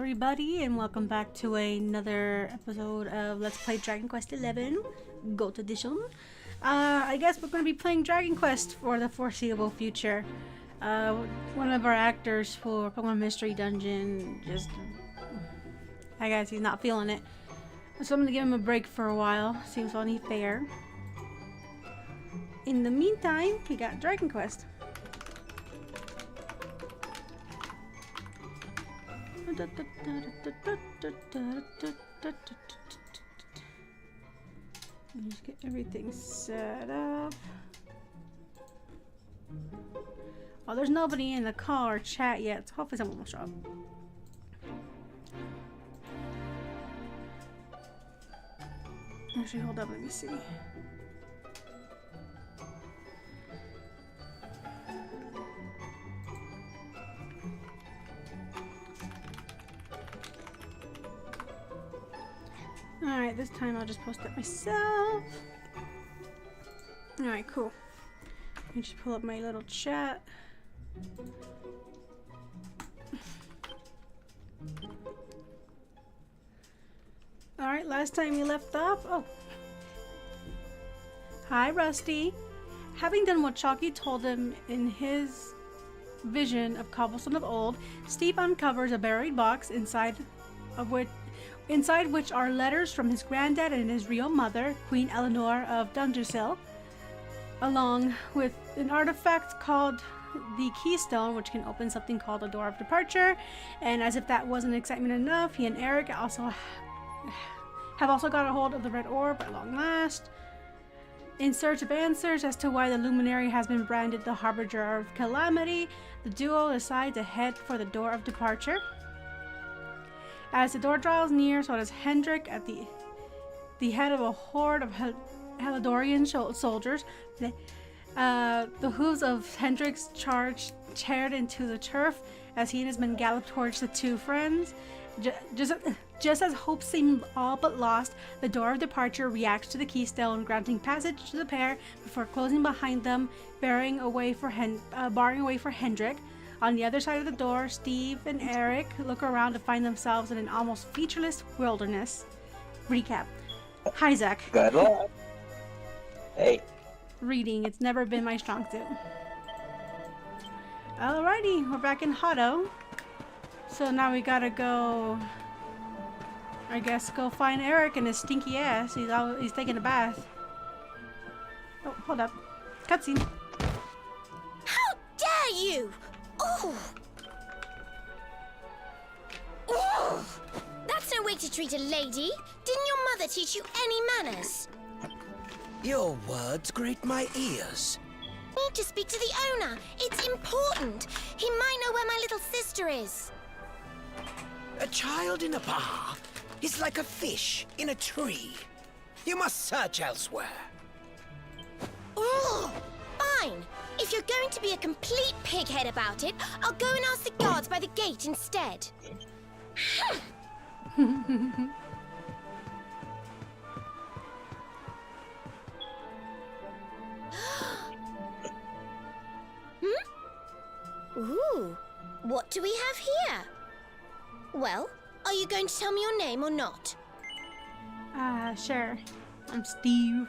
everybody, and welcome back to another episode of Let's Play Dragon Quest XI Gold Edition. I guess we're going to be playing Dragon Quest for the foreseeable future. One of our actors for Pokemon Mystery Dungeon I guess he's not feeling it. So I'm going to give him a break for a while. Seems only fair. In the meantime, we got Dragon Quest. Let me just get everything set up. Oh, there's nobody in the call or chat yet, so hopefully someone will show up. Actually, hold up, let me see. Alright, this time I'll just post it myself. Alright, cool. Let me just pull up my little chat. Alright, last time we left off. Oh. Hi, Rusty. Having done what Chalky told him in his vision of Cobblestone of old, Steve uncovers a buried box inside which are letters from his granddad and his real mother, Queen Eleanor of Dundersill, along with an artifact called the Keystone, which can open something called a Door of Departure. And as if that wasn't excitement enough, he and Eric have also got a hold of the Red Orb at long last. In search of answers as to why the Luminary has been branded the Harbinger of Calamity, the duo decide to head for the Door of Departure. As the door draws near, so does Hendrik at the head of a horde of Heladorian soldiers. The hooves of Hendrik's charge teared into the turf as he and his men gallop towards the two friends. Just as hope seemed all but lost, the Door of Departure reacts to the Keystone, granting passage to the pair before closing behind them, barring away for Hendrik. On the other side of the door, Steve and Eric look around to find themselves in an almost featureless wilderness. Recap. Hi, Zach. Good luck. Hey. Reading. It's never been my strong suit. Alrighty, we're back in Hotto. So now we gotta go... I guess go find Eric and his stinky ass. He's taking a bath. Oh, hold up. Cutscene. How dare you! Oh! Oh! That's no way to treat a lady. Didn't your mother teach you any manners? Your words grate my ears. Need to speak to the owner. It's important. He might know where my little sister is. A child in a bar is like a fish in a tree. You must search elsewhere. Oh! Fine. If you're going to be a complete pighead about it, I'll go and ask the guards by the gate instead. Ooh, what do we have here? Well, are you going to tell me your name or not? Sure. I'm Steve.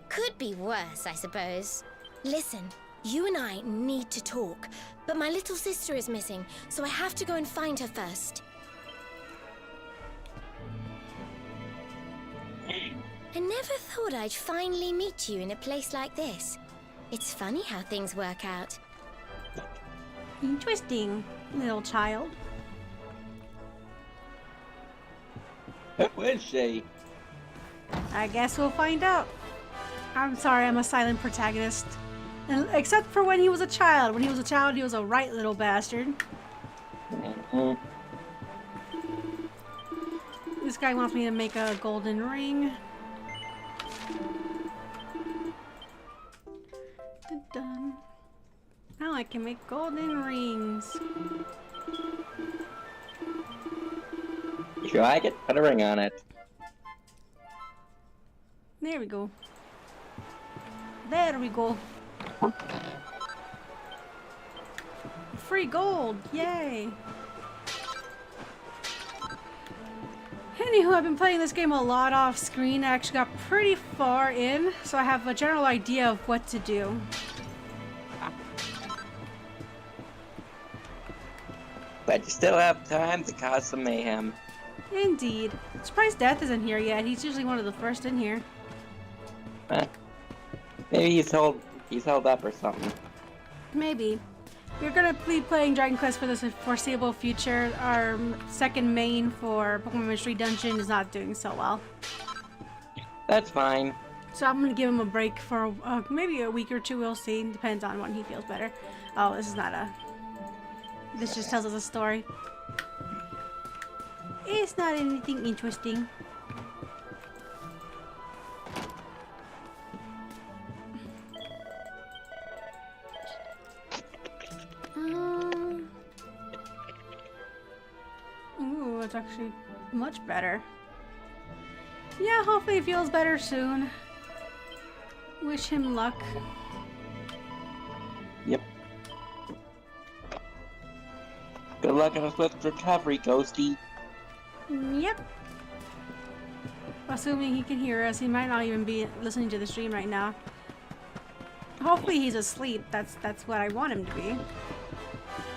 Could be worse, I suppose. Listen, you and I need to talk, but my little sister is missing, so I have to go and find her first. I never thought I'd finally meet you in a place like this. It's funny how things work out. Interesting, little child. Who is she? I guess we'll find out. I'm sorry, I'm a silent protagonist. And except for when he was a child. When he was a child, he was a right little bastard. This guy wants me to make a golden ring. Dun dun. Now I can make golden rings. If you like it, put a ring on it. There we go. There we go. free gold! Yay! Anywho, I've been playing this game a lot off screen. I actually got pretty far in, so I have a general idea of what to do. But you still have time to cause some mayhem. Indeed. Surprised Death isn't here yet. He's usually one of the first in here. Maybe he's held up or something. Maybe. We're gonna be playing Dragon Quest for the foreseeable future. Our second main for Pokemon Mystery Dungeon is not doing so well. That's fine. So I'm gonna give him a break for maybe a week or two. We'll see. Depends on when he feels better. Oh, this is not a... This just tells us a story. It's not anything interesting. Ooh, it's actually much better. Yeah, hopefully he feels better soon. Wish him luck. Yep. Good luck on a swift recovery, Ghosty. Yep. Assuming he can hear us, he might not even be listening to the stream right now. Hopefully he's asleep. That's what I want him to be.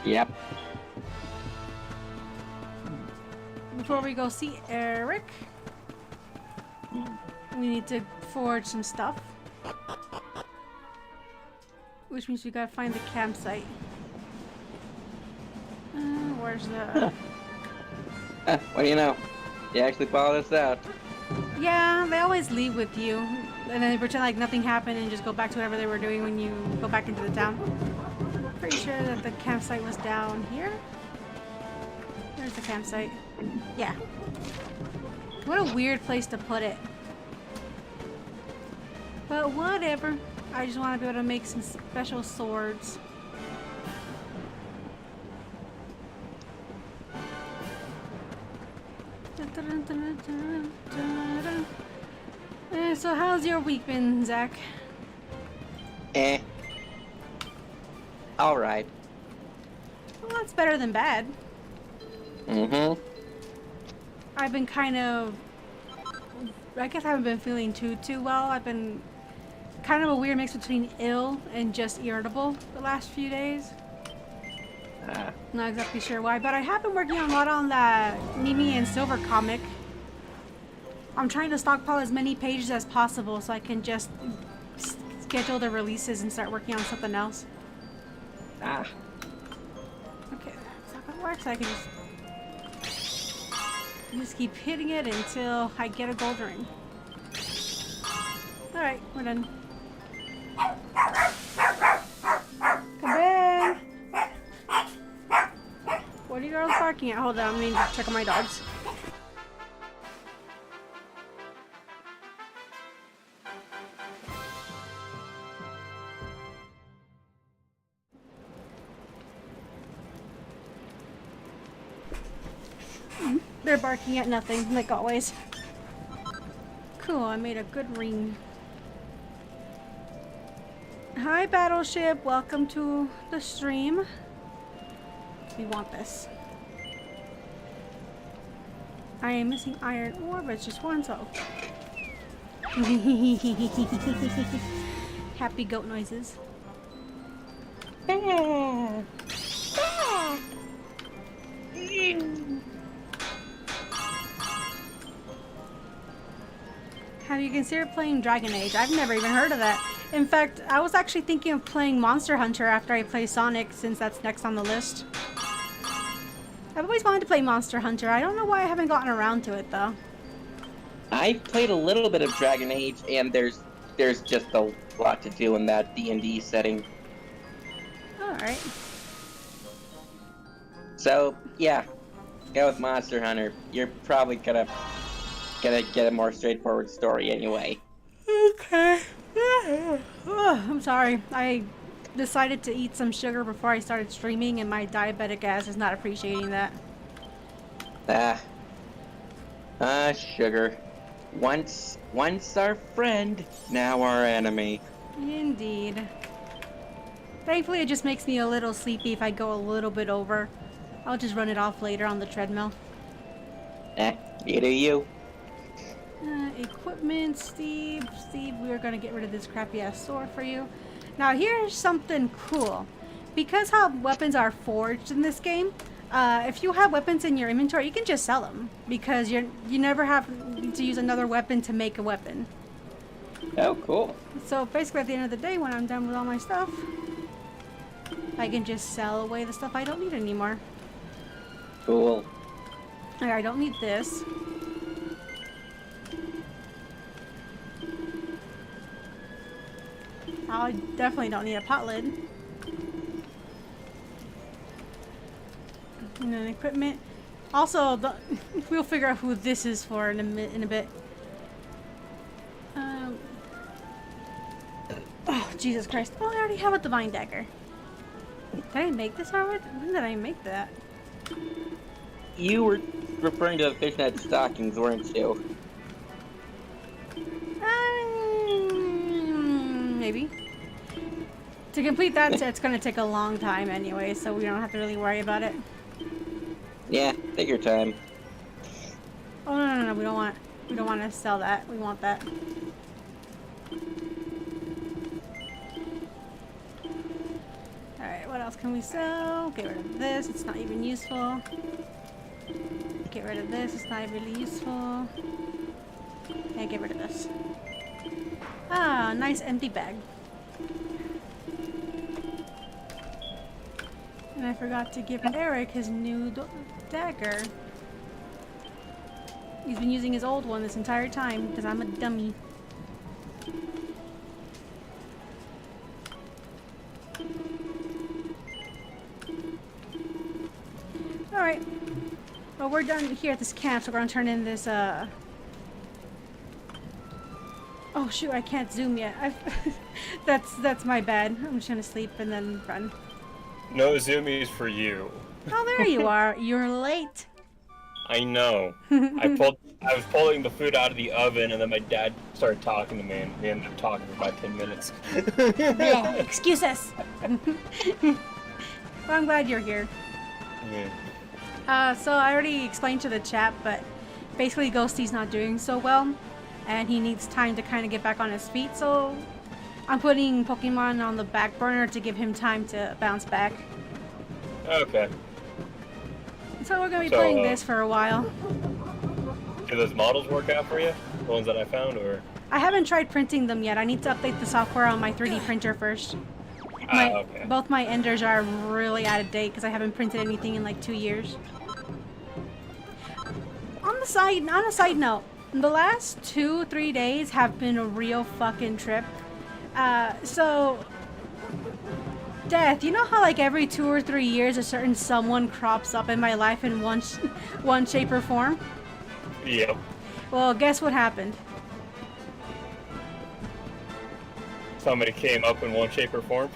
Yep. Before we go see Eric, we need to forge some stuff. Which means we gotta find the campsite. Where's the... What do you know? You actually followed us out. Yeah, they always leave with you. And then they pretend like nothing happened and just go back to whatever they were doing when you go back into the town. Pretty sure that the campsite was down here. Where's the campsite? Yeah. What a weird place to put it. But whatever. I just want to be able to make some special swords. So how's your week been, Zach? Alright. Well, that's better than bad. Mm-hmm. I've been kind of... I guess I haven't been feeling too well. I've been kind of a weird mix between ill and just irritable the last few days. Not exactly sure why, but I have been working a lot on that Mimi and Silver comic. I'm trying to stockpile as many pages as possible so I can just schedule the releases and start working on something else. Okay, that's not gonna work, so I can just keep hitting it until I get a gold ring. Alright, we're done. Come in! What are you girls barking at? Hold on, I need to check on my dogs. They're barking at nothing, like always. Cool, I made a good ring. Hi, Battleship. Welcome to the stream. We want this. I am missing iron ore, but it's just one, so... Happy goat noises. Have you considered playing Dragon Age? I've never even heard of that. In fact, I was actually thinking of playing Monster Hunter after I play Sonic, since that's next on the list. I've always wanted to play Monster Hunter. I don't know why I haven't gotten around to it, though. I played a little bit of Dragon Age, and there's just a lot to do in that D&D setting. Alright. So, yeah. Go with Monster Hunter. You're probably gonna get a more straightforward story anyway. Okay. I'm sorry. I decided to eat some sugar before I started streaming, and my diabetic ass is not appreciating that. Sugar. Once our friend, now our enemy. Indeed. Thankfully, it just makes me a little sleepy if I go a little bit over. I'll just run it off later on the treadmill. You do you. Equipment, Steve. Steve, we are going to get rid of this crappy ass sword for you. Now, here's something cool. Because how weapons are forged in this game, if you have weapons in your inventory, you can just sell them. Because you never have to use another weapon to make a weapon. Oh, cool. So basically at the end of the day, when I'm done with all my stuff, I can just sell away the stuff I don't need anymore. Cool. I don't need this. I definitely don't need a pot lid. And then equipment. Also, we'll figure out who this is for in a bit. Oh, Jesus Christ. Oh, I already have a divine dagger. Did I make this already? When did I make that? You were referring to the fishnet stockings, weren't you? Maybe. To complete that, it's going to take a long time anyway, so we don't have to really worry about it. Yeah, take your time. Oh no, we don't want to sell that. We want that. Alright, what else can we sell? Get rid of this, it's not even useful. Get rid of this, it's not really useful. And get rid of this. Ah, nice empty bag. And I forgot to give Eric his new dagger. He's been using his old one this entire time because I'm a dummy. Alright. Well, we're done here at this camp, so we're gonna turn in this, Oh shoot, I can't zoom yet. That's my bad. I'm just gonna sleep and then run. No zoomies for you. Oh, there you are. You're late. I know. I was pulling the food out of the oven, and then my dad started talking to me, and we ended up talking for about 10 minutes. Yeah, excuses. Well, I'm glad you're here. Yeah. So I already explained to the chat, but basically Ghosty's not doing so well, and he needs time to kind of get back on his feet, so I'm putting Pokemon on the back burner to give him time to bounce back. Okay. So we're going to be playing this for a while. Do those models work out for you? The ones that I found, or? I haven't tried printing them yet. I need to update the software on my 3D printer first. Okay. Both my enders are really out of date because I haven't printed anything in like 2 years. On a side note, the last 2-3 days have been a real fucking trip. So, Death, you know how like every 2 or 3 years a certain someone crops up in my life in one shape or form? Yep. Well, guess what happened? Somebody came up in one shape or form.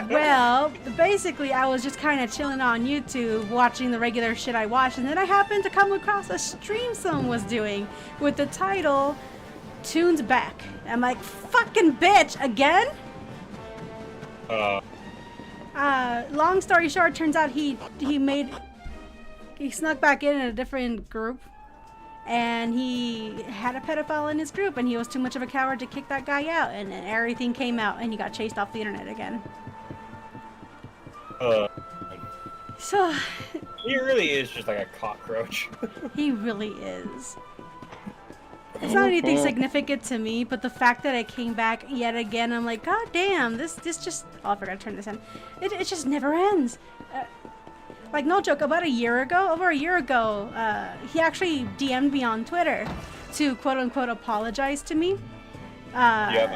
Well, basically I was just kind of chilling on YouTube watching the regular shit I watched, and then I happened to come across a stream someone was doing with the title Tune's Back. I'm like, fucking bitch, again? Long story short, turns out he snuck back in a different group, and he had a pedophile in his group, and he was too much of a coward to kick that guy out, and then everything came out, and he got chased off the internet again. So He really is just like a cockroach. he really is. It's not anything significant to me, but the fact that I came back yet again, I'm like, God damn, this just... Oh, I forgot to turn this in. It just never ends. Like, no joke, over a year ago, he actually DM'd me on Twitter to quote-unquote apologize to me. Yep,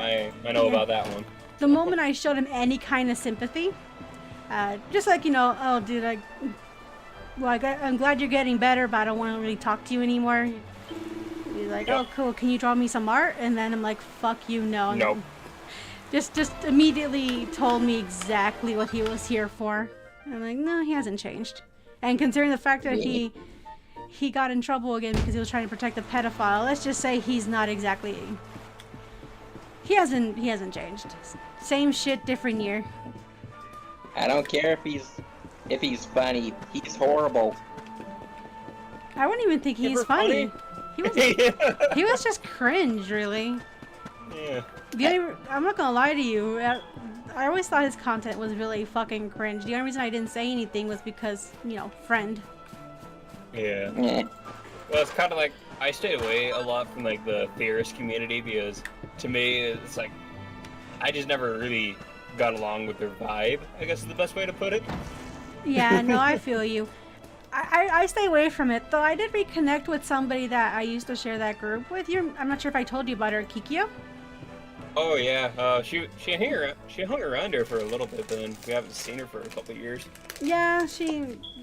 I know about that one. The moment I showed him any kind of sympathy, just like, you know, oh, dude, I'm glad you're getting better, but I don't want to really talk to you anymore. He's like, oh, cool, can you draw me some art? And then I'm like, fuck you, no. Nope. Just immediately told me exactly what he was here for. And I'm like, no, he hasn't changed. And considering the fact that he got in trouble again because he was trying to protect a pedophile, let's just say he's not exactly... He hasn't changed. Same shit, different year. I don't care if he's funny. He's horrible. I wouldn't even think he's Ever funny. funny? He was just cringe, really. Yeah. I'm not gonna lie to you. I always thought his content was really fucking cringe. The only reason I didn't say anything was because, you know, friend. Yeah. Eh. Well, it's kind of like I stay away a lot from like the theorist community because to me it's like I just never really got along with their vibe. I guess is the best way to put it. Yeah, no, I feel you. I stay away from it, though I did reconnect with somebody that I used to share that group with. I'm not sure if I told you about her, Kikyo. Oh yeah, she hung around here for a little bit, but then we haven't seen her for a couple of years. Yeah,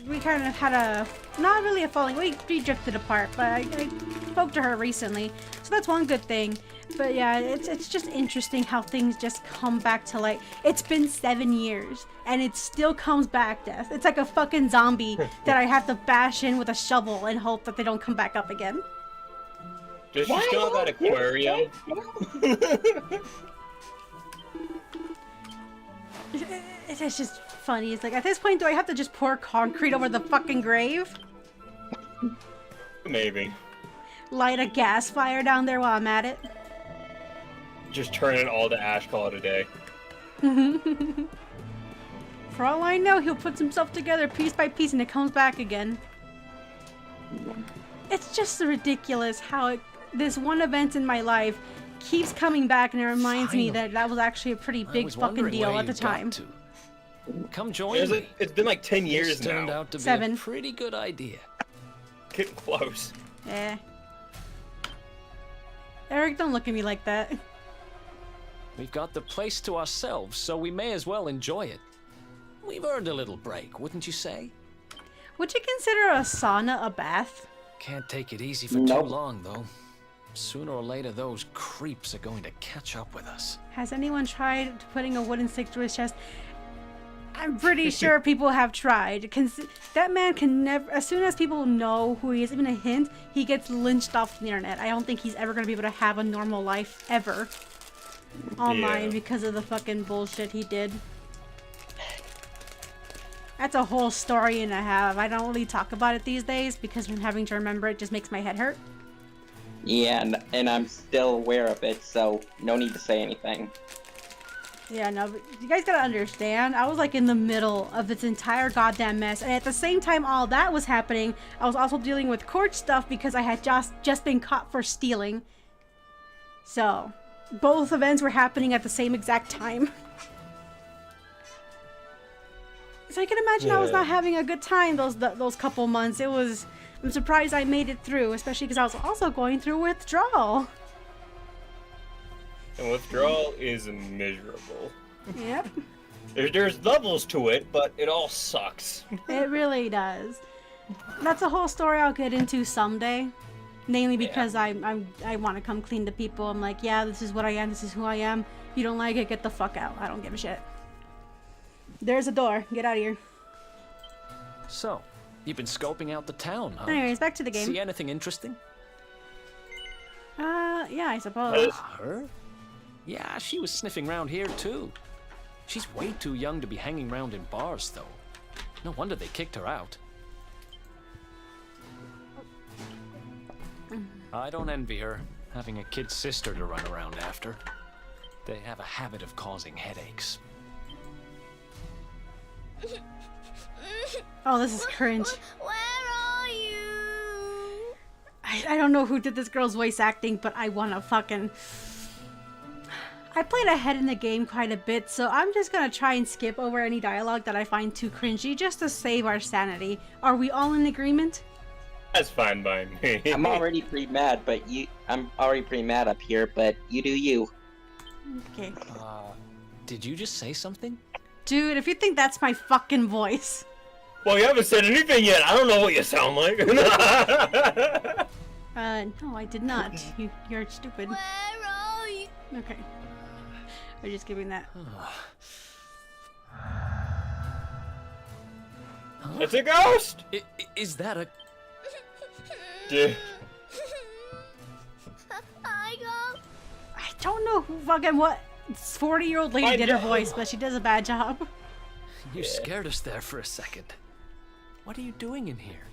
we kind of had not really a falling, we drifted apart, but I spoke to her recently, so that's one good thing. But yeah, it's just interesting how things just come back to light. It's been 7 years, and it still comes back, Death. It's like a fucking zombie that I have to bash in with a shovel and hope that they don't come back up again. Does she still have that aquarium? It's just funny. It's like, at this point, do I have to just pour concrete over the fucking grave? Maybe. Light a gas fire down there while I'm at it? Just turn it all to ash, call it a day. For all I know, he'll put himself together piece by piece and it comes back again. It's just ridiculous how this one event in my life keeps coming back, and it reminds me that was actually a pretty big fucking deal at the time. Come join me. It's been like 10 years This turned now. out to be 7. a pretty good idea. Getting close. Eh. Eric, don't look at me like that. We've got the place to ourselves, so we may as well enjoy it. We've earned a little break, wouldn't you say? Would you consider a sauna a bath? Can't take it easy for Nope. too long, though. Sooner or later, those creeps are going to catch up with us. Has anyone tried putting a wooden stick through his chest? I'm pretty sure people have tried. That man can never, as soon as people know who he is, even a hint, he gets lynched off the internet. I don't think he's ever going to be able to have a normal life ever online because of the fucking bullshit he did. That's a whole story and a half. I don't really talk about it these days because from having to remember it just makes my head hurt. Yeah, and I'm still aware of it, so no need to say anything. Yeah, no, but you guys gotta understand, I was like in the middle of this entire goddamn mess, and at the same time all that was happening, I was also dealing with court stuff because I had just been caught for stealing. So, both events were happening at the same exact time. So I can imagine I was not having a good time those couple months. I'm surprised I made it through, especially because I was also going through withdrawal. And withdrawal is miserable. Yep. There's levels to it, but it all sucks. It really does. That's a whole story I'll get into someday. Mainly because I want to come clean to people. I'm like, yeah, this is what I am. This is who I am. If you don't like it, get the fuck out. I don't give a shit. There's a door. Get out of here. So, you've been scoping out the town, huh? Anyways, back to the game. See anything interesting? Yeah, I suppose. Her? Yeah, she was sniffing around here too. She's way too young to be hanging around in bars, though. No wonder they kicked her out. I don't envy her, having a kid sister to run around after. They have a habit of causing headaches. Oh, this is cringe. Where are you? I don't know who did this girl's voice acting, but I wanna fucking... I played ahead in the game quite a bit, so I'm just gonna try and skip over any dialogue that I find too cringy just to save our sanity. Are we all in agreement? That's fine by me. I'm already pretty mad, I'm already pretty mad up here, but you do you. Okay. Did you just say something? Dude, if you think that's my fucking voice... Well, you haven't said anything yet. I don't know what you sound like. No, I did not. You're stupid. Where are you? Okay. We're just giving that. It's a ghost! Is that a... Dude. don't know who fucking what 40-year-old lady I did her know. voice, but she does a bad job. You scared us there for a second. What are you doing in here?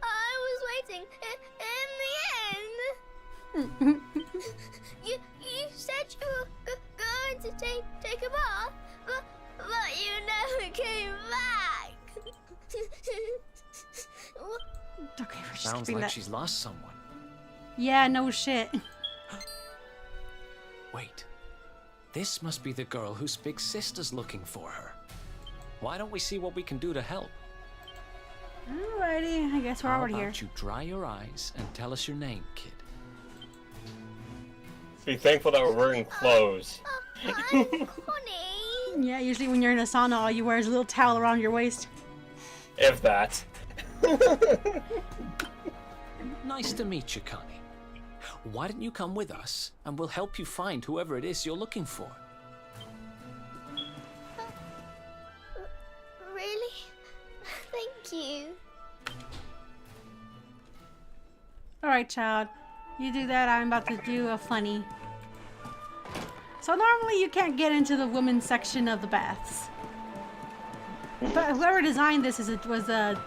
I was waiting in the end. you said you were going to take a bath, but you never came back. Okay, we're just Sounds skipping like that. she's lost someone. Yeah, no shit. Wait. This must be the girl whose big sister's looking for her. Why don't we see what we can do to help? Alrighty, I guess we're How already about here. you dry your eyes and tell us your name, kid? Be thankful that we're wearing clothes. I'm Connie. Yeah, usually when you're in a sauna, all you wear is a little towel around your waist. If that. Nice to meet you, Connie. Why don't you come with us, and we'll help you find whoever it is you're looking for. Really? Thank you. Alright, child. You do that, I'm about to do a funny. So normally you can't get into the women's section of the baths. But whoever designed this was a...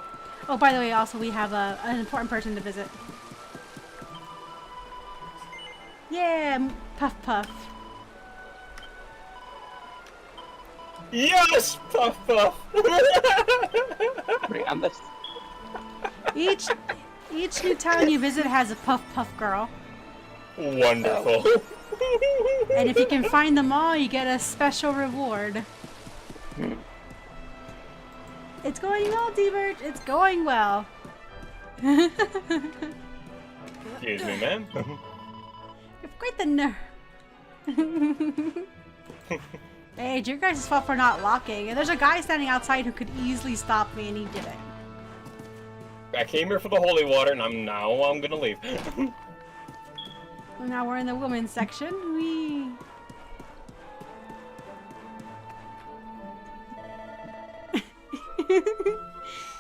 Oh, by the way, also we have an important person to visit. Yeah, Puff Puff. Yes, Puff Puff. Bring on this. Each new town you visit has a Puff Puff girl. Wonderful. And if you can find them all, you get a special reward. It's going well, D-Bird. It's going well. Excuse me, ma'am. You're quite the nerd. Hey, it's your guys' fault for not locking. And there's a guy standing outside who could easily stop me, and he didn't. I came here for the holy water, and I'm gonna leave. Now we're in the women's section.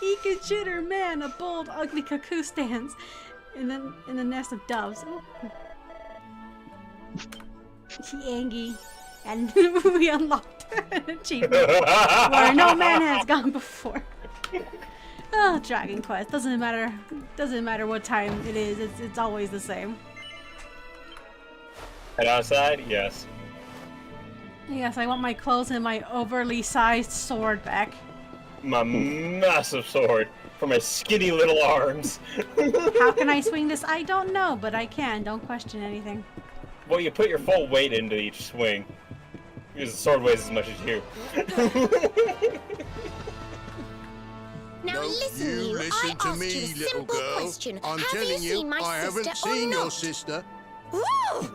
He consider man a bold, ugly cuckoo stands in the nest of doves. Oh. She angry, and we unlocked an achievement where no man has gone before. Oh, Dragon Quest doesn't matter what time it is. It's always the same. Head outside? Yes. Yes, I want my clothes and my overly sized sword back. My massive sword for my skinny little arms. How can I swing this? I don't know, but I can. Don't question anything. Well, you put your full weight into each swing. Because the sword weighs as much as you. Now No, listen, you listen I to asked me, you a little simple girl. question. I'm Have telling you seen my I haven't sister seen or your not? sister. Ooh!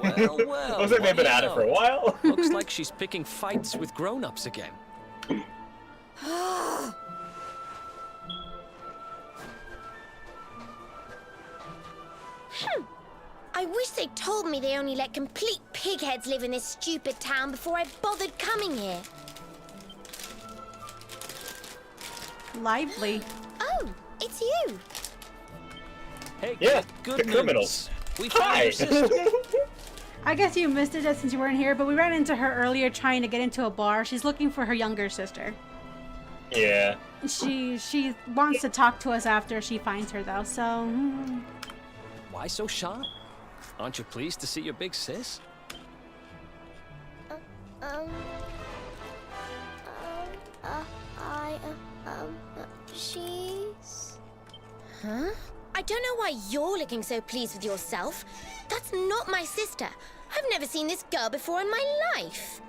Well, Looks like they've been what at do it you for a know? while. Looks like she's picking fights with grown-ups again. I wish they'd told me they only let complete pigheads live in this stupid town before I bothered coming here. Lively. Oh, it's you. Hey, Yeah, kid, good the news. criminals. We found Hi. your sister. I guess you missed it since you weren't here, but we ran into her earlier trying to get into a bar. She's looking for her younger sister. Yeah. She wants to talk to us after she finds her, though, so... Why so sharp? Aren't you pleased to see your big sis? She's... Huh? I don't know why you're looking so pleased with yourself. That's not my sister. I've never seen this girl before in my life.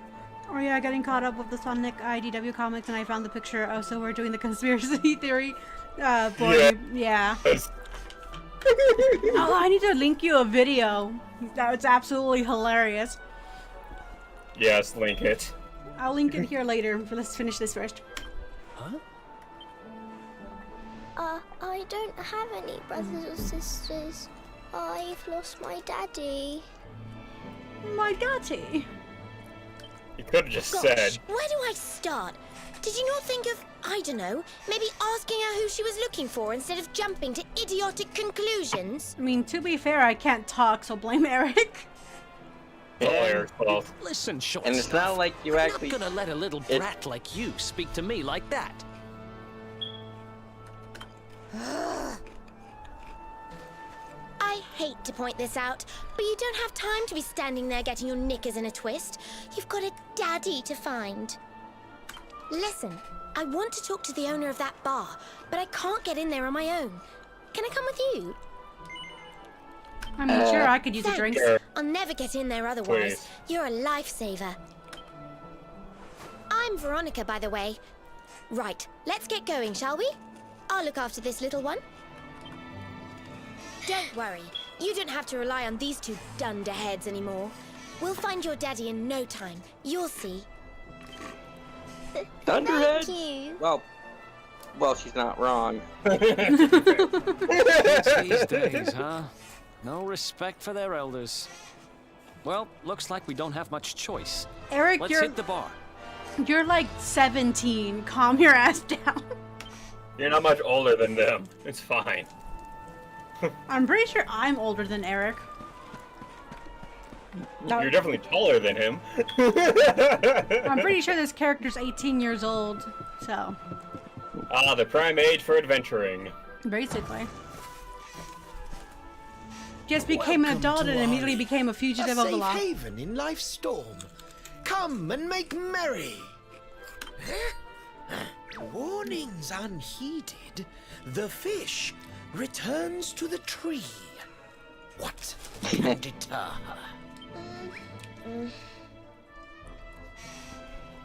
Oh yeah, getting caught up with the Sonic IDW comics, and I found the picture. Oh, so we're doing the conspiracy theory. Boy, yeah. Oh, I need to link you a video. It's absolutely hilarious. Yes, link it. I'll link it here later. But let's finish this first. Huh? I don't have any brothers or sisters. I've lost my daddy. My daddy. You could have just Gosh, said. where do I start? Did you not think of I don't know, maybe asking her who she was looking for instead of jumping to idiotic conclusions? I mean, to be fair, I can't talk, so blame Eric. It's all Eric's fault. Listen, short And it's stuff. not like you I'm actually. not gonna let a little it- brat like you speak to me like that. I hate to point this out, but you don't have time to be standing there getting your knickers in a twist. You've got a daddy to find. Listen, I want to talk to the owner of that bar, but I can't get in there on my own. Can I come with you? I mean, sure, I could use a Thanks. drink. Sure. I'll never get in there otherwise. Please. You're a lifesaver. I'm Veronica, by the way. Right, let's get going, shall we? I'll look after this little one. Don't worry. You don't have to rely on these two dunderheads anymore. We'll find your daddy in no time. You'll see. Thunderhead? Thank you. Well, she's not wrong. These days, huh? No respect for their elders. Well, looks like we don't have much choice. Eric, Let's hit the bar. you're like 17. Calm your ass down. You're not much older than them. It's fine. I'm pretty sure I'm older than Eric. No, You're definitely taller than him. I'm pretty sure this character's 18 years old, so Ah, the prime age for adventuring. basically. Just became an Welcome adult to and immediately Ari, became a a fugitive of the safe law. haven in life's storm. Come and make merry. Warnings unheeded, the fish returns to the tree. What can deter her?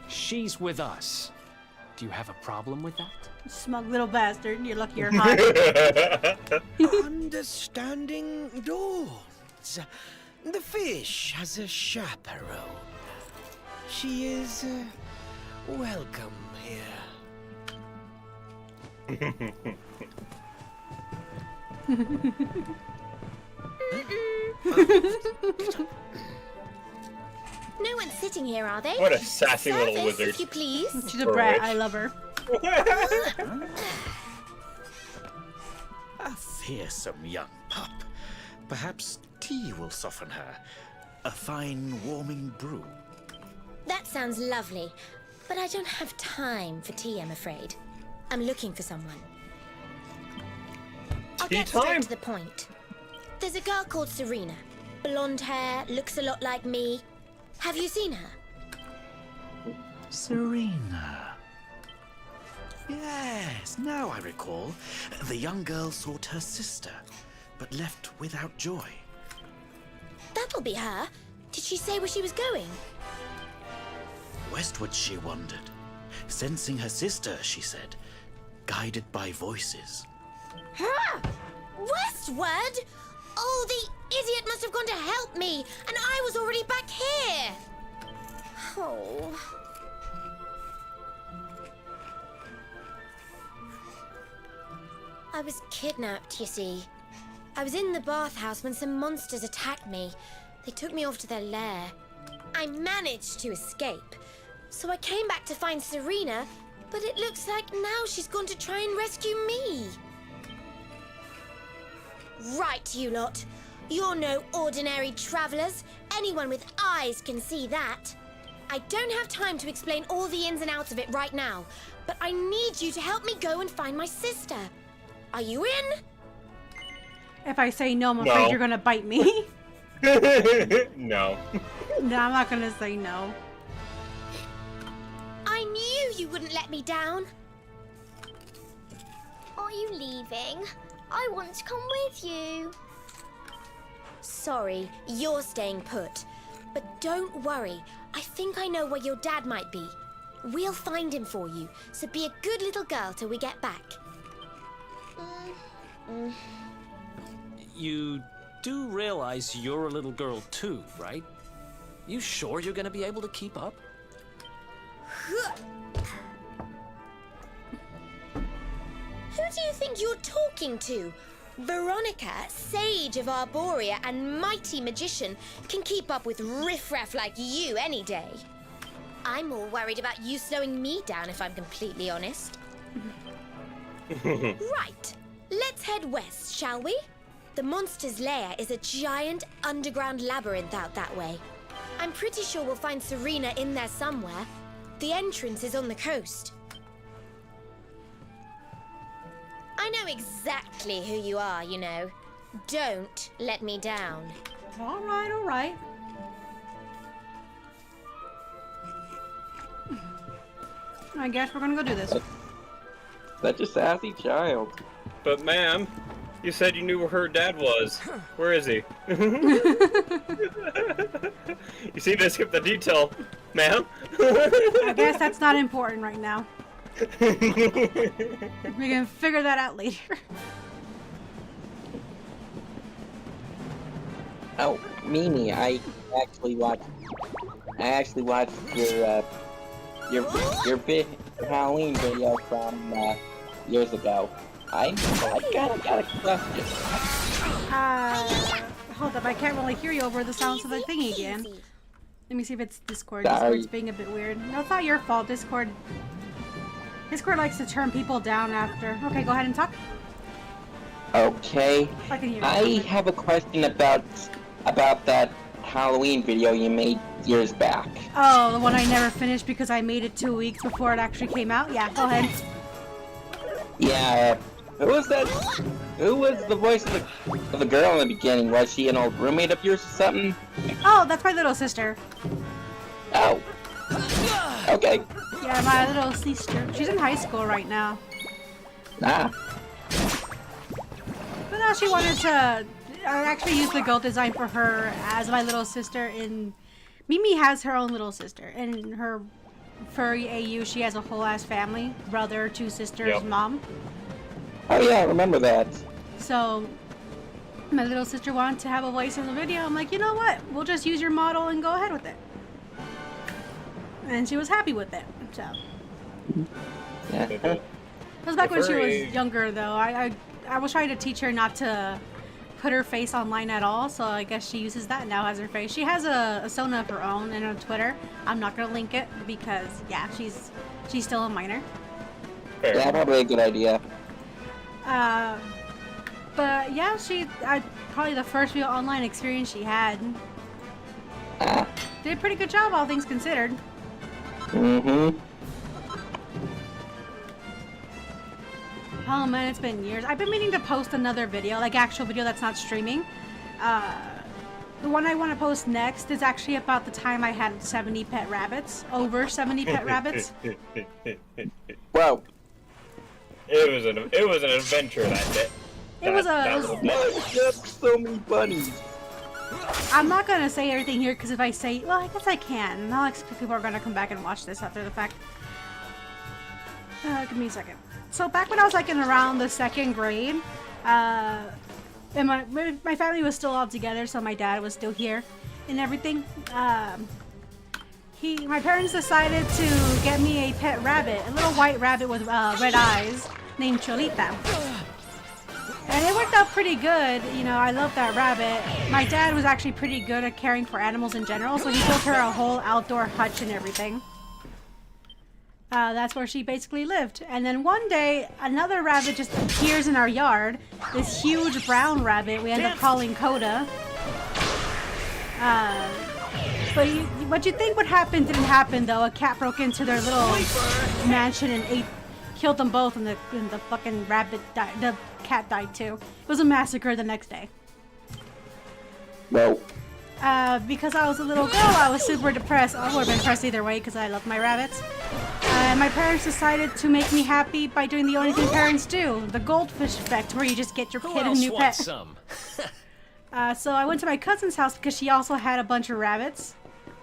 She's with us. Do you have a problem with that? Smug little bastard. You're lucky you're hot. Understanding dawns. The fish has a chaperone. She is welcome here. No one's sitting here, are they? What a sassy little Service, wizard. if you please. She's a brat. Rich. I love her. A fearsome young pup. Perhaps tea will soften her. A fine warming brew. That sounds lovely, but I don't have time for tea, I'm afraid. I'm looking for someone. I'll Tea get straight time? to the point. There's a girl called Serena. Blonde hair, looks a lot like me. Have you seen her? Serena. Yes, now I recall. The young girl sought her sister, but left without joy. That'll be her. Did she say where she was going? Westward she wandered, sensing her sister, she said, guided by voices. Huh? Westward? Oh, the idiot must have gone to help me, and I was already back here. Oh. I was kidnapped, you see. I was in the bathhouse when some monsters attacked me. They took me off to their lair. I managed to escape. So I came back to find Serena, but it looks like now she's gone to try and rescue me. Right, you lot. You're no ordinary travelers. Anyone with eyes can see that. I don't have time to explain all the ins and outs of it right now, but I need you to help me go and find my sister. Are you in? If I say no, I'm No. afraid you're gonna bite me. No. No, I'm not gonna say no. I knew you wouldn't let me down. Are you leaving? I want to come with you. Sorry, you're staying put. But don't worry, I think I know where your dad might be. We'll find him for you, so be a good little girl till we get back. You do realize you're a little girl too, right? You sure you're gonna be able to keep up? Who do you think you're talking to? Veronica, sage of Arborea and mighty magician, can keep up with riffraff like you any day. I'm more worried about you slowing me down, if I'm completely honest. Right. Let's head west, shall we? The monster's lair is a giant underground labyrinth out that way. I'm pretty sure we'll find Serena in there somewhere. The entrance is on the coast. I know exactly who you are, you know. Don't let me down. All right, all right. I guess we're gonna go do this. Such a sassy child. But ma'am, you said you knew where her dad was. Where is he? You seem to skip the detail, ma'am. I guess that's not important right now. We can figure that out later. Oh, Mimi, I actually watched your Halloween video from years ago. I got a question. Hold up, I can't really hear you over the sounds of the thing again. Let me see if it's Discord. Sorry. Discord's being a bit weird. No, it's not your fault, Discord. Discord likes to turn people down after. Okay, go ahead and talk. Okay. I can hear you. I have a question about that Halloween video you made years back. Oh, the one I never finished because I made it 2 weeks before it actually came out? Yeah, go ahead. Yeah, who was that? Who was the voice of the girl in the beginning? Was she an old roommate of yours or something? Oh, that's my little sister. Oh. Okay. Yeah, my little sister. She's in high school right now. Ah. But now she wanted to... I actually used the goat design for her as my little sister. And Mimi has her own little sister. And her furry AU, she has a whole ass family. Brother, 2 sisters, Yep. mom. Oh yeah, I remember that. So my little sister wanted to have a voice in the video. I'm like, you know what? We'll just use your model and go ahead with it. And she was happy with it. So Yeah. it was back The when she furry- was younger, though. I was trying to teach her not to put her face online at all, so I guess she uses that now as her face. She has a Sona of her own and on Twitter. I'm not gonna link it because yeah, she's still a minor. Fair. Yeah, probably a good idea. But yeah, probably the first real online experience she had. Ah. Did a pretty good job, all things considered. Mm-hmm. Oh man, it's been years. I've been meaning to post another video, like actual video that's not streaming. The one I want to post next is actually about the time I had 70 pet rabbits. Over 70 pet rabbits. Whoa. It was an adventure that day. It was Oh, you have so many bunnies. I'm not gonna say everything here because if I say, well, I guess I can. I'll expect people are gonna come back and watch this after the fact. Give me a second. So back when I was like in around the 2nd grade, and my family was still all together, so my dad was still here and everything. My parents decided to get me a pet rabbit, a little white rabbit with red eyes, named Cholita. And it worked out pretty good. You know, I love that rabbit. My dad was actually pretty good at caring for animals in general, so he built her a whole outdoor hutch and everything. That's where she basically lived. And then one day, another rabbit just appears in our yard. This huge brown rabbit we end up calling Coda. But what you think would happen didn't happen, though. A cat broke into their little mansion and killed them both, and the fucking rabbit died. The cat died too. It was a massacre the next day. Whoa. Because I was a little girl, I was super depressed. I would have been depressed either way because I love my rabbits. My parents decided to make me happy by doing the only thing parents do, the goldfish effect, where you just get your Who kid a else new wants pet. some? So I went to my cousin's house because she also had a bunch of rabbits,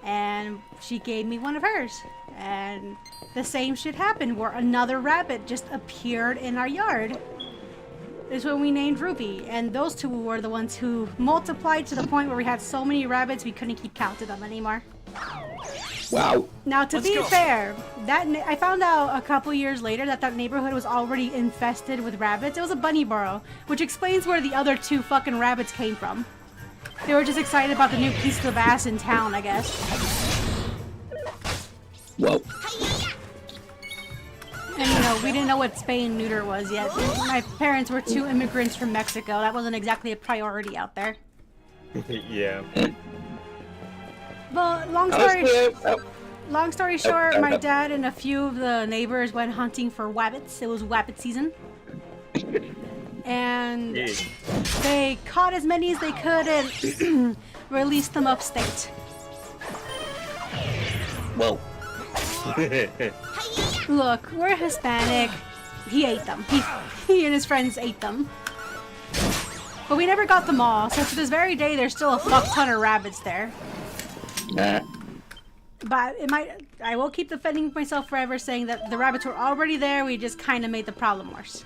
and she gave me one of hers. And the same shit happened, where another rabbit just appeared in our yard. This is when we named Ruby, and those two were the ones who multiplied to the point where we had so many rabbits we couldn't keep count of them anymore. Wow. Now, to be fair, I found out a couple years later that neighborhood was already infested with rabbits. It was a bunny burrow, which explains where the other 2 fucking rabbits came from. They were just excited about the new piece of ass in town, I guess. Whoa. And we didn't know what spay and neuter was yet. My parents were 2 immigrants from Mexico. That wasn't exactly a priority out there. Yeah. But long story short, my dad and a few of the neighbors went hunting for wabbits. It was wabbit season. And they caught as many as they could and released them upstate. Whoa. Look, we're Hispanic. He ate them. He and his friends ate them. But we never got them all, so to this very day there's still a fuck ton of rabbits there. Nah. But I will keep defending myself forever saying that the rabbits were already there, we just kind of made the problem worse.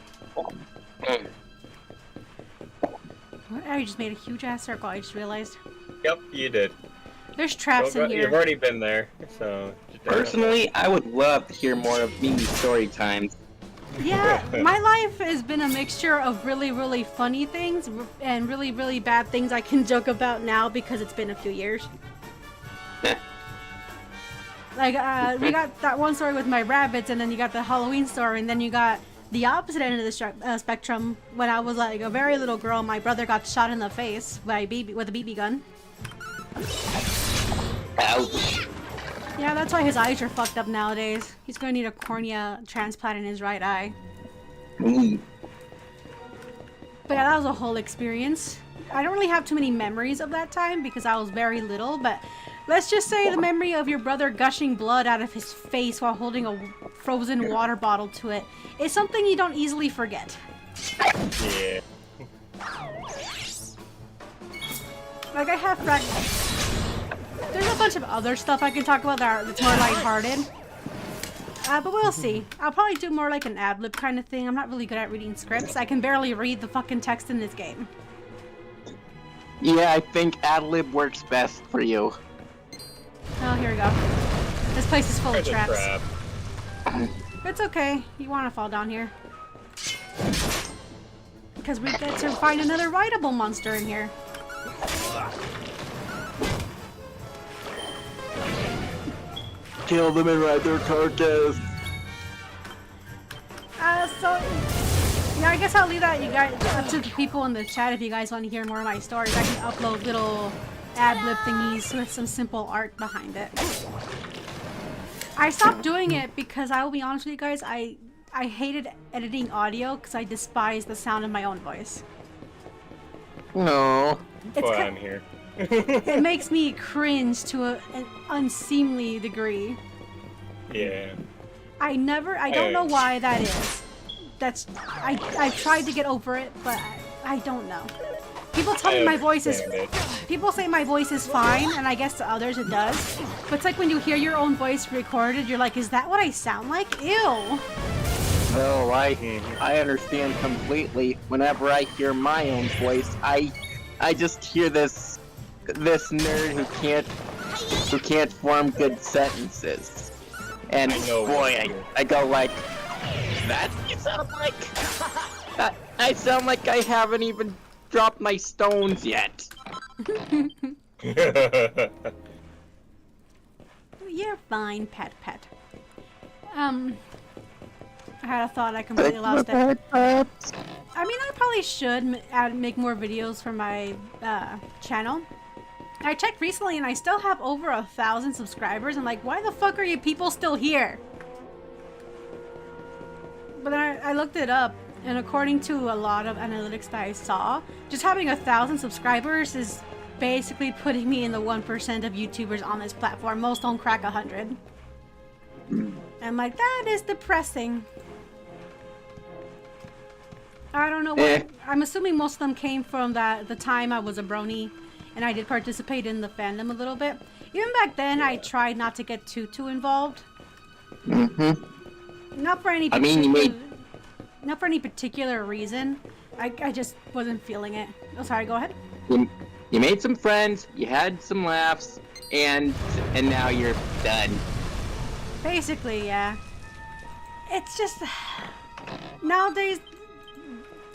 I just made a huge ass circle, I just realized. Yep, you did. There's traps in here. You've already been there, so... Personally, I would love to hear more of Mimi's story times. Yeah, my life has been a mixture of really, really funny things and really, really bad things I can joke about now because it's been a few years. Like, we got that one story with my rabbits, and then you got the Halloween story, and then you got the opposite end of the spectrum. When I was like a very little girl, my brother got shot in the face with a BB gun. Ouch. Yeah, that's why his eyes are fucked up nowadays. He's going to need a cornea transplant in his right eye. Mm. But yeah, that was a whole experience. I don't really have too many memories of that time because I was very little, but let's just say the memory of your brother gushing blood out of his face while holding a frozen water bottle to it is something you don't easily forget. Yeah. Like, I have there's a bunch of other stuff I can talk about that's more lighthearted. But we'll see. I'll probably do more like an ad-lib kind of thing. I'm not really good at reading scripts. I can barely read the fucking text in this game. Yeah, I think ad-lib works best for you. Oh, here we go. This place is full of There's a traps. trap. It's okay. You want to fall down here. Because we get to find another rideable monster in here. Kill them and ride their carcass. Yeah, I guess I'll leave that up to the people in the chat if you guys want to hear more of my stories. I can upload little ad-lib thingies with some simple art behind it. I stopped doing it because I will be honest with you guys, I hated editing audio because I despise the sound of my own voice. No. That's why I'm here. It makes me cringe to an unseemly degree. Yeah. I don't know why that is. I've tried to get over it, but I don't know. People tell me my voice is, people say my voice is fine, and I guess to others it does. But it's like when you hear your own voice recorded, you're like, is that what I sound like? Ew. No, I understand completely. Whenever I hear my own voice, I just hear this nerd who can't form good sentences. And boy, I go like, that you sound like that. I sound like I haven't even dropped my stones yet. You're fine, pet. I had a thought, I completely lost it. I mean, I probably should make more videos for my channel. I checked recently and I still have over 1,000 subscribers. I'm like, why the fuck are you people still here? But then I looked it up, and according to a lot of analytics that I saw, just having 1,000 subscribers is basically putting me in the 1% of YouTubers on this platform. Most don't crack 100. I'm like, that is depressing. I don't know what. I'm assuming most of them came from the time I was a brony, and I did participate in the fandom a little bit. Even back then, I tried not to get too involved. Mm-hmm. Not for any not for any particular reason. I just wasn't feeling it. Oh, sorry. Go ahead. You made some friends. You had some laughs, and now you're done. Basically, yeah. It's just nowadays.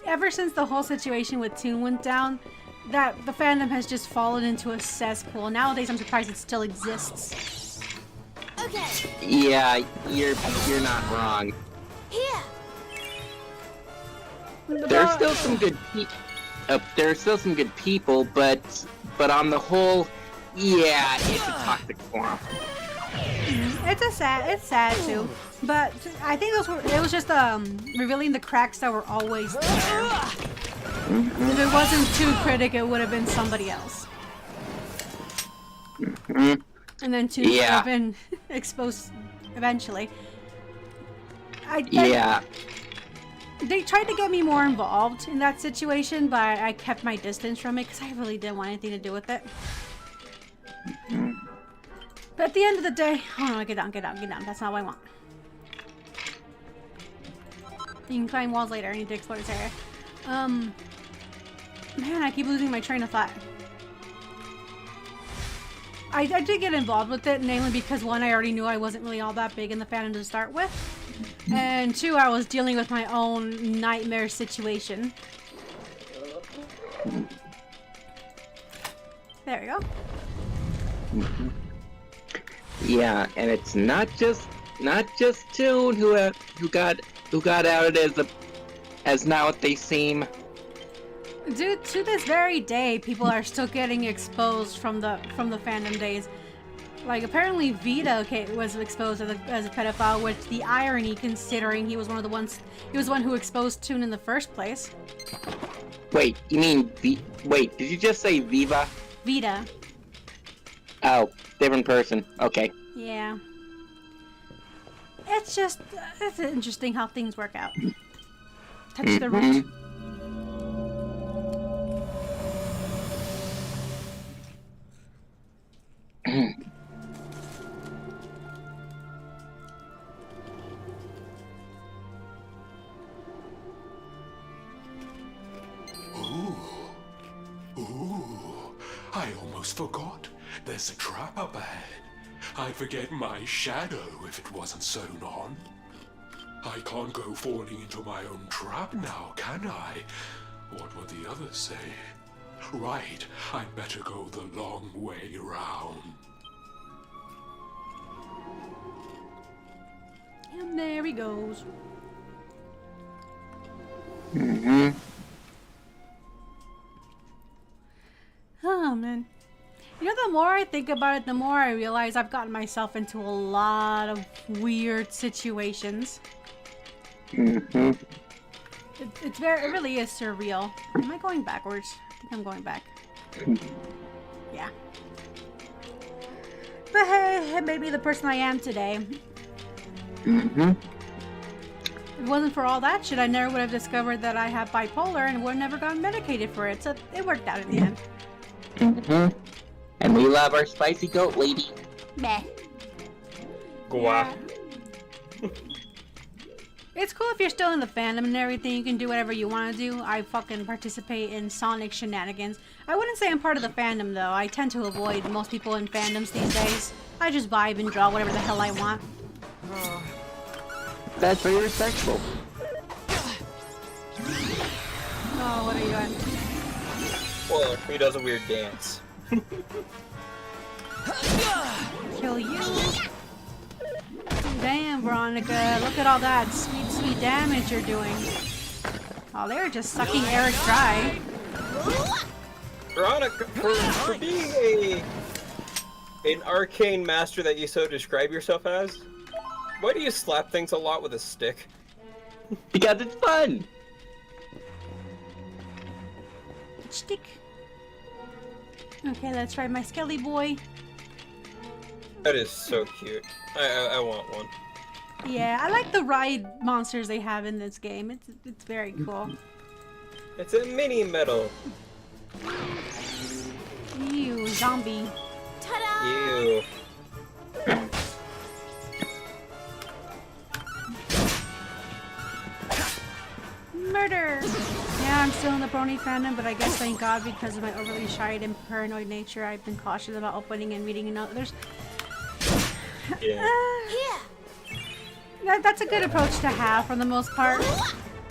Ever since the whole situation with Toon went down, that the fandom has just fallen into a cesspool. Nowadays, I'm surprised it still exists. Okay. Yeah, you're not wrong. there's still some good people, but on the whole, yeah, it's a toxic swamp. It's sad too. But I think it was just revealing the cracks that were always there. If it wasn't too critic, it would have been somebody else. And then two would have been exposed eventually. They tried to get me more involved in that situation, but I kept my distance from it because I really didn't want anything to do with it. But at the end of the day, oh no, get down. That's not what I want. You can climb walls later. I need to explore this area. Man, I keep losing my train of thought. I did get involved with it, namely because one, I already knew I wasn't really all that big in the fandom to start with. And two, I was dealing with my own nightmare situation. There we go. Yeah, and it's not just Toon who got outed as now what they seem. Dude, to this very day, people are still getting exposed from the fandom days. Like, apparently Vita was exposed as a pedophile, which the irony, considering he was one who exposed Toon in the first place. Wait, you mean wait, did you just say Viva? Vita. Oh, different person. Okay. Yeah. It's interesting how things work out. Touch the root. I almost forgot. There's a trap up ahead. I'd forget my shadow if it wasn't sewn on. I can't go falling into my own trap now, can I? What would the others say? Right, I'd better go the long way round. And there he goes. Oh, man. You know, the more I think about it, the more I realize I've gotten myself into a lot of weird situations. It really is surreal. Am I going backwards? I think I'm going back. Yeah. But hey, it made me the person I am today. If it wasn't for all that shit, I never would have discovered that I have bipolar and would have never gotten medicated for it, so it worked out in the end. And we love our spicy goat lady. Meh. Guap. It's cool if you're still in the fandom and everything. You can do whatever you want to do. I fucking participate in Sonic shenanigans. I wouldn't say I'm part of the fandom, though. I tend to avoid most people in fandoms these days. I just vibe and draw whatever the hell I want. That's very respectful. Oh, what are you doing? Well, he does a weird dance. Kill you. Damn, Veronica. Look at all that sweet, sweet damage you're doing. Oh, they're just sucking Eric dry. Veronica, for being an arcane master that you so describe yourself as, why do you slap things a lot with a stick? Because it's fun! Stick. Okay, let's try my Skelly boy. That is so cute. I want one. Yeah, I like the ride monsters they have in this game. It's very cool. It's a mini medal. Ew, zombie. Ta-da! Ew. Murder! Yeah, I'm still in the Brony fandom, but I guess thank God because of my overly shy and paranoid nature, I've been cautious about opening and reading others. Yeah. That's a good approach to have for the most part.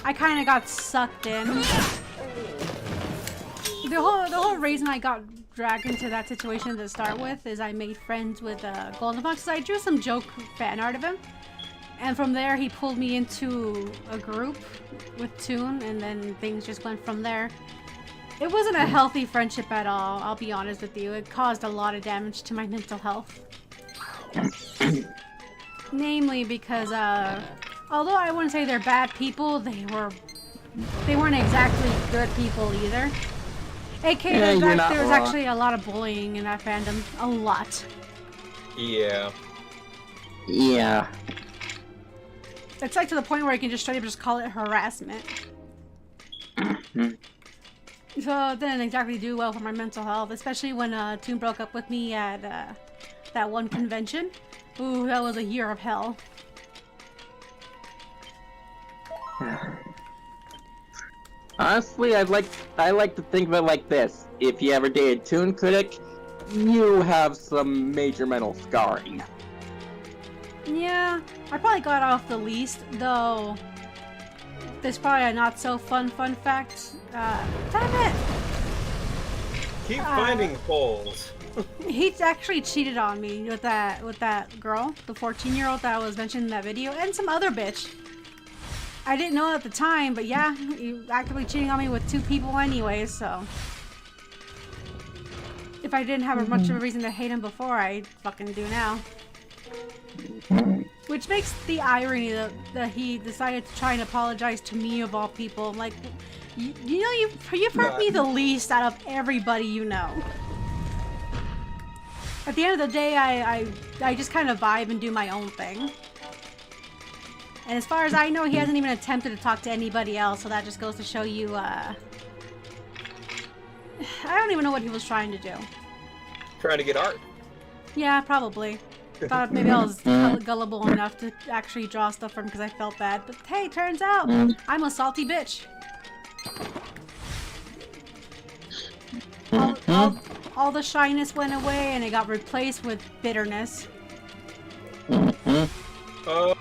I kind of got sucked in. The whole reason I got dragged into that situation to start with is I made friends with Golden Fox. I drew some joke fan art of him. And from there, he pulled me into a group with Toon, and then things just went from there. It wasn't a healthy friendship at all, I'll be honest with you. It caused a lot of damage to my mental health. Namely because, although I wouldn't say they're bad people, they weren't exactly good people either. AKA, Yeah, there was actually a lot of bullying in that fandom. A lot. Yeah. Yeah. It's like to the point where you can just straight up just call it harassment. So it didn't exactly do well for my mental health, especially when Toon broke up with me at that one convention. Ooh, that was a year of hell. Honestly, I like to think of it like this. If you ever dated Toon Critic, you have some major mental scarring. Yeah, I probably got off the least, though. There's probably a not so fun fact. Damn it! Keep finding holes. He actually cheated on me with that girl, the 14-year-old that I was mentioning in that video, and some other bitch. I didn't know at the time, but yeah, he actively cheating on me with 2 people anyway, so. If I didn't have much of a reason to hate him before, I fucking do now. Which makes the irony that he decided to try and apologize to me of all people. Like, you know, you've hurt me the least out of everybody you know. At the end of the day, I just kind of vibe and do my own thing. And as far as I know, he hasn't even attempted to talk to anybody else, so that just goes to show you, I don't even know what he was trying to do. Trying to get art. Yeah, probably. Thought maybe I was gullible enough to actually draw stuff from him because I felt bad. But hey, turns out, I'm a salty bitch. All the shyness went away and it got replaced with bitterness. Oh,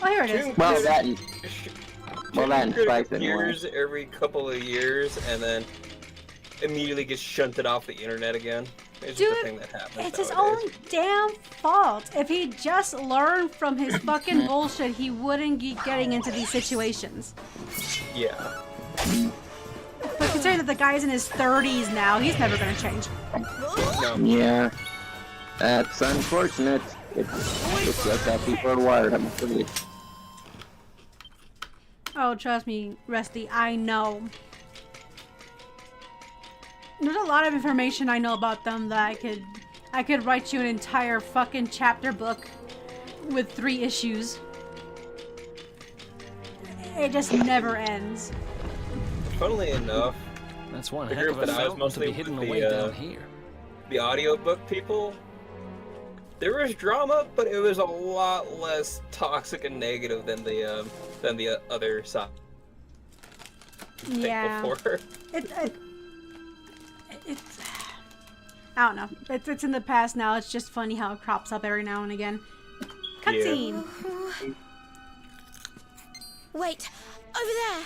here it is. Well, that spice it more. Appears every couple of years and then immediately gets shunted off the internet again. It's Dude, just a thing that happens it's his nowadays. own damn fault. If he just learned from his fucking bullshit, he wouldn't be getting into these situations. Yeah. But considering that the guy's in his 30s now, he's never gonna change. No. Yeah. That's unfortunate. It's just how people are wired, I'm afraid. Oh, trust me, Rusty, I know. There's a lot of information I know about them that I could write you an entire fucking chapter book with 3 issues. It just never ends. Funnily enough, That's one the heck group of a that I was film to mostly be hidden with away down here. the audiobook people, there was drama, but it was a lot less toxic and negative than the other side. Yeah. Before. It's I don't know. It's in the past now. It's just funny how it crops up every now and again. Cutscene. Oh. Wait, over there.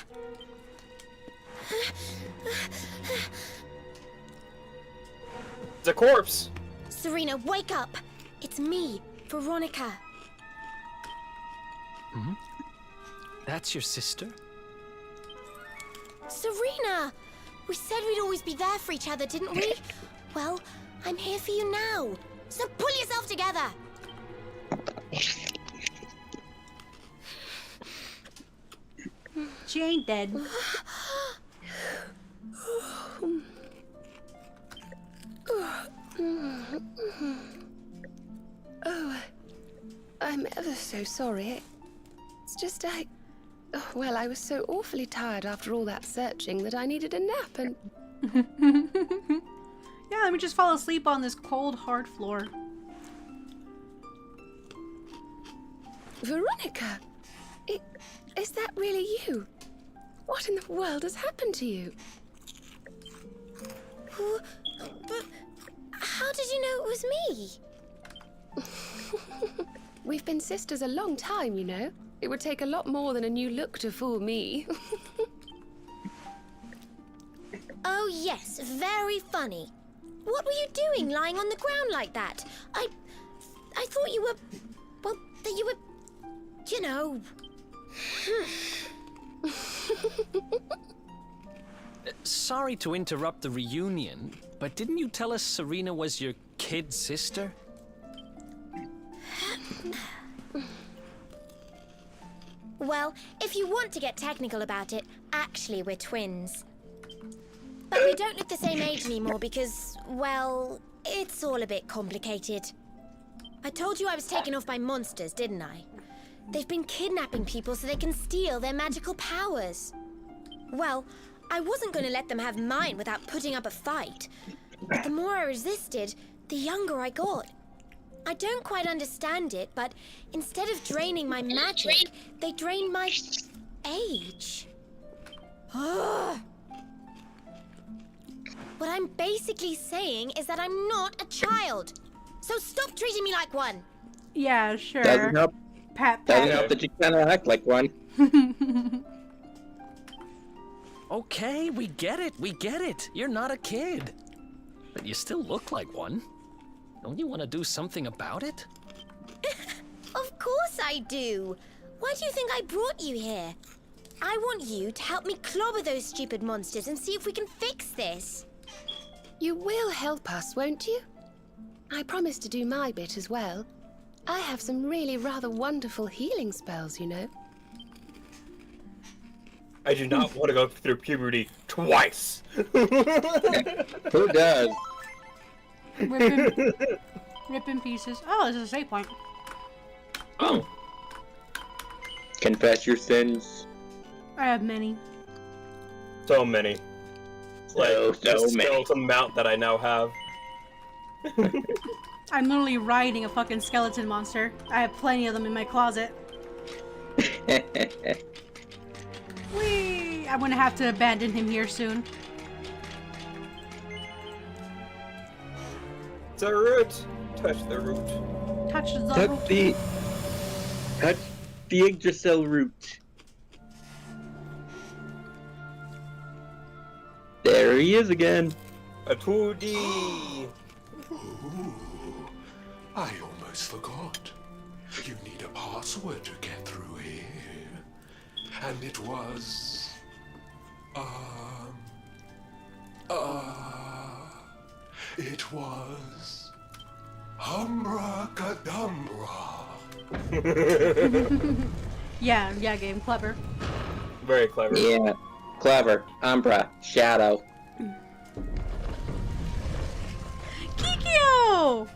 It's a corpse. Serena, wake up. It's me, Veronica. That's your sister? Serena! We said we'd always be there for each other, didn't we? Well, I'm here for you now. So pull yourself together. She ain't dead. Oh, I'm ever so sorry. It's just well, I was so awfully tired after all that searching that I needed a nap and... Yeah, let me just fall asleep on this cold, hard floor. Veronica! Is that really you? What in the world has happened to you? But how did you know it was me? We've been sisters a long time, you know. It would take a lot more than a new look to fool me. Oh yes, very funny. What were you doing lying on the ground like that? I thought you were... Well, that you were you know. Sorry to interrupt the reunion, but didn't you tell us Serena was your kid sister? Well, if you want to get technical about it, actually we're twins. But we don't look the same age anymore because, well, it's all a bit complicated. I told you I was taken off by monsters, didn't I? They've been kidnapping people so they can steal their magical powers. Well, I wasn't going to let them have mine without putting up a fight. But the more I resisted, the younger I got. I don't quite understand it, but instead of draining my magic, they drain my age. Ugh. What I'm basically saying is that I'm not a child. So stop treating me like one. Yeah, sure. Doesn't help. Pat, Doesn't pat. help that you kind of act like one. Okay, we get it, we get it. You're not a kid. But you still look like one. Don't you want to do something about it? Of course I do. Why do you think I brought you here? I want you to help me clobber those stupid monsters and see if we can fix this. You will help us, won't you? I promise to do my bit as well. I have some really rather wonderful healing spells, you know. I do not want to go through puberty twice. Who does? Rip in pieces. Oh, this is a save point. Oh. Confess your sins. I have many. So many. So the many. skeleton mount that I now have. I'm literally riding a fucking skeleton monster. I have plenty of them in my closet. Whee! I'm gonna have to abandon him here soon. The root. Touch the root. Touch the Touch root. the Yggdrasil root. There he is again. A 2D. Ooh, I almost forgot. You need a password to get through here. And it was... It was... Humbracadabra. Yeah, game. Clever. Very clever. Yeah. Clever. Umbra. Shadow. Kikyo!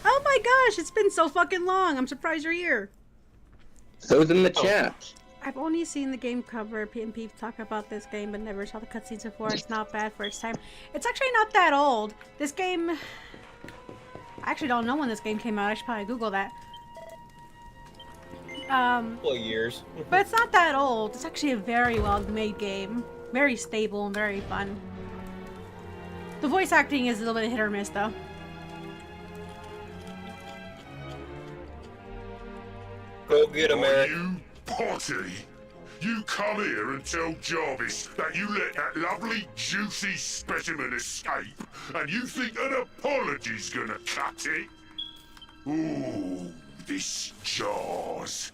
Oh my gosh, it's been so fucking long. I'm surprised you're here. So's in the chat. I've only seen the game cover and people talk about this game, but never saw the cutscenes before. It's not bad for its time. It's actually not that old. This game... I actually don't know when this game came out. I should probably Google that. Couple of years. But it's not that old. It's actually a very well-made game. Very stable and very fun. The voice acting is a little bit hit or miss, though. Go get him, Are Eric. you potty? You come here and tell Jarvis that you let that lovely, juicy specimen escape, and you think an apology's gonna cut it? Ooh, this jars.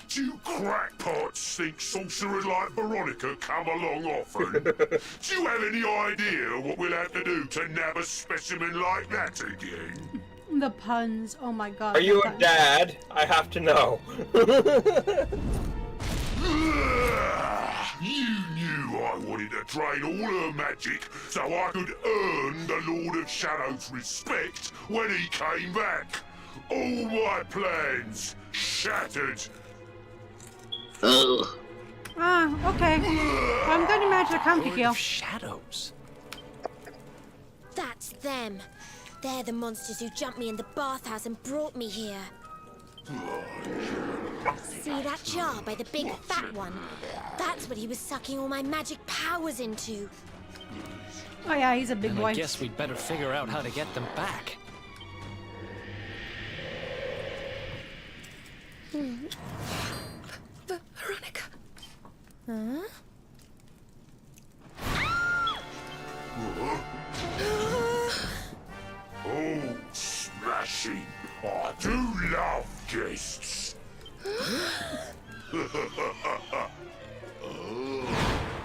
Do you crackpots think sorcerers like Veronica come along often? Do you have any idea what we'll have to do to nab a specimen like that again? The puns. Oh my god. Are you the a puns. dad? I have to know. You knew I wanted to drain all her magic so I could earn the Lord of Shadow's respect when he came back. All my plans shattered. Ugh. Ah, okay. I'm going to match the Lord Kikyo. of Shadows. That's them. They're the monsters who jumped me in the bathhouse and brought me here. See that jar by the big fat one? That's what he was sucking all my magic powers into. Oh yeah, he's a big And boy. I guess we'd better figure out how to get them back. Veronica. Huh? Oh, smashing. I do love guests.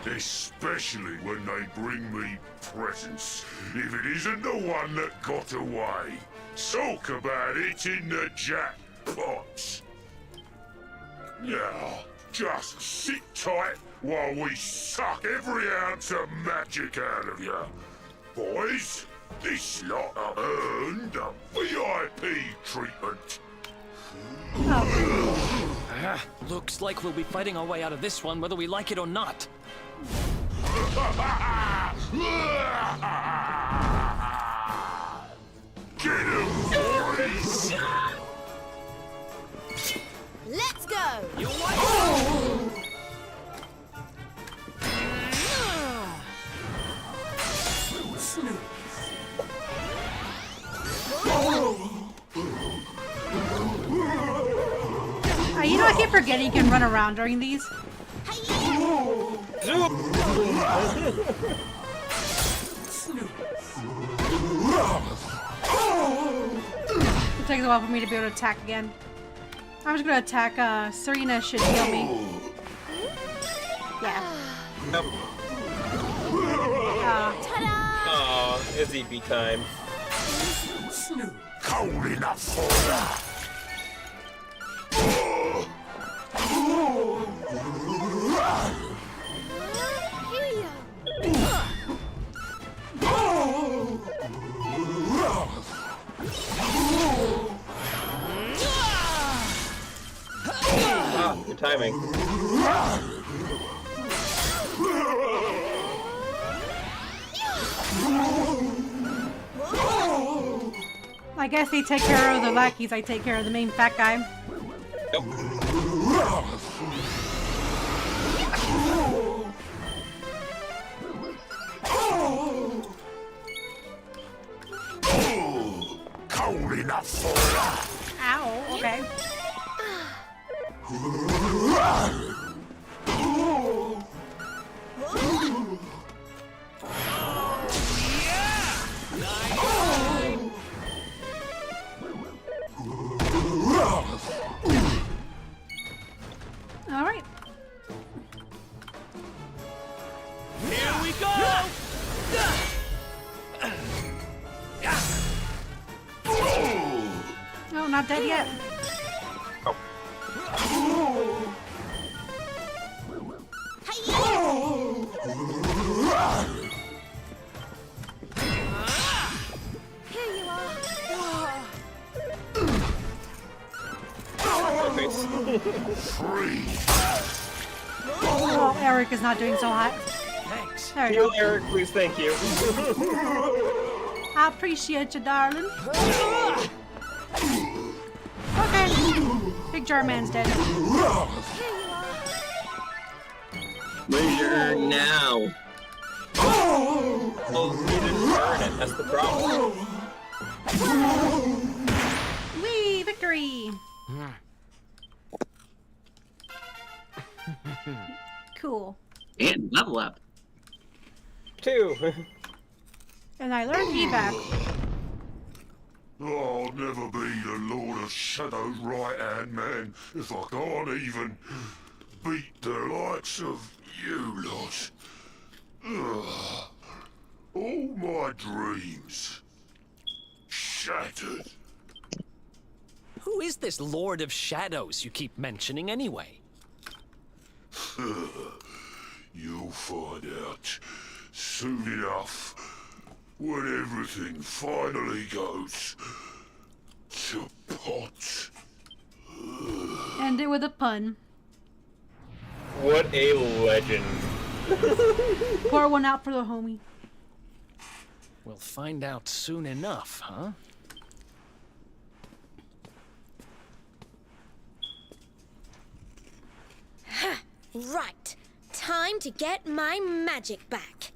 Especially when they bring me presents, if it isn't the one that got away. Talk about it in the jackpot. Now, just sit tight while we suck every ounce of magic out of you. Boys, this lot have earned a VIP treatment. Looks like we'll be fighting our way out of this one whether we like it or not. Get him, boys! Let's go! You want You know, I keep forgetting you can run around during these. It takes a while for me to be able to attack again. I'm just gonna attack. Serena should heal me. Yeah. Nope. Ta-da! It's EP time. Cold enough for ya! Good timing. I guess they take care of the lackeys, I take care of the main fat guy. Nope. Cold enough for ya! Ow, okay. All right. Here we go! No, not dead yet. Here you are. Oh, Eric is not doing so hot. Thanks. There you Heal go. Eric, please, thank you. I appreciate you, darling. Okay. Big jar man's dead. Leisure now. Well, you didn't burn it, that's the problem. Whee! Victory! Cool. And level up. 2. And I learned feedback. I'll never be the Lord of Shadow's right-hand man if I can't even beat the likes of you lot. Ugh. All my dreams shattered. Who is this Lord of Shadows you keep mentioning anyway? You'll find out soon enough when everything finally goes to pot. End it with a pun. What a legend. Pour one out for the homie. We'll find out soon enough, huh? Right. Time to get my magic back.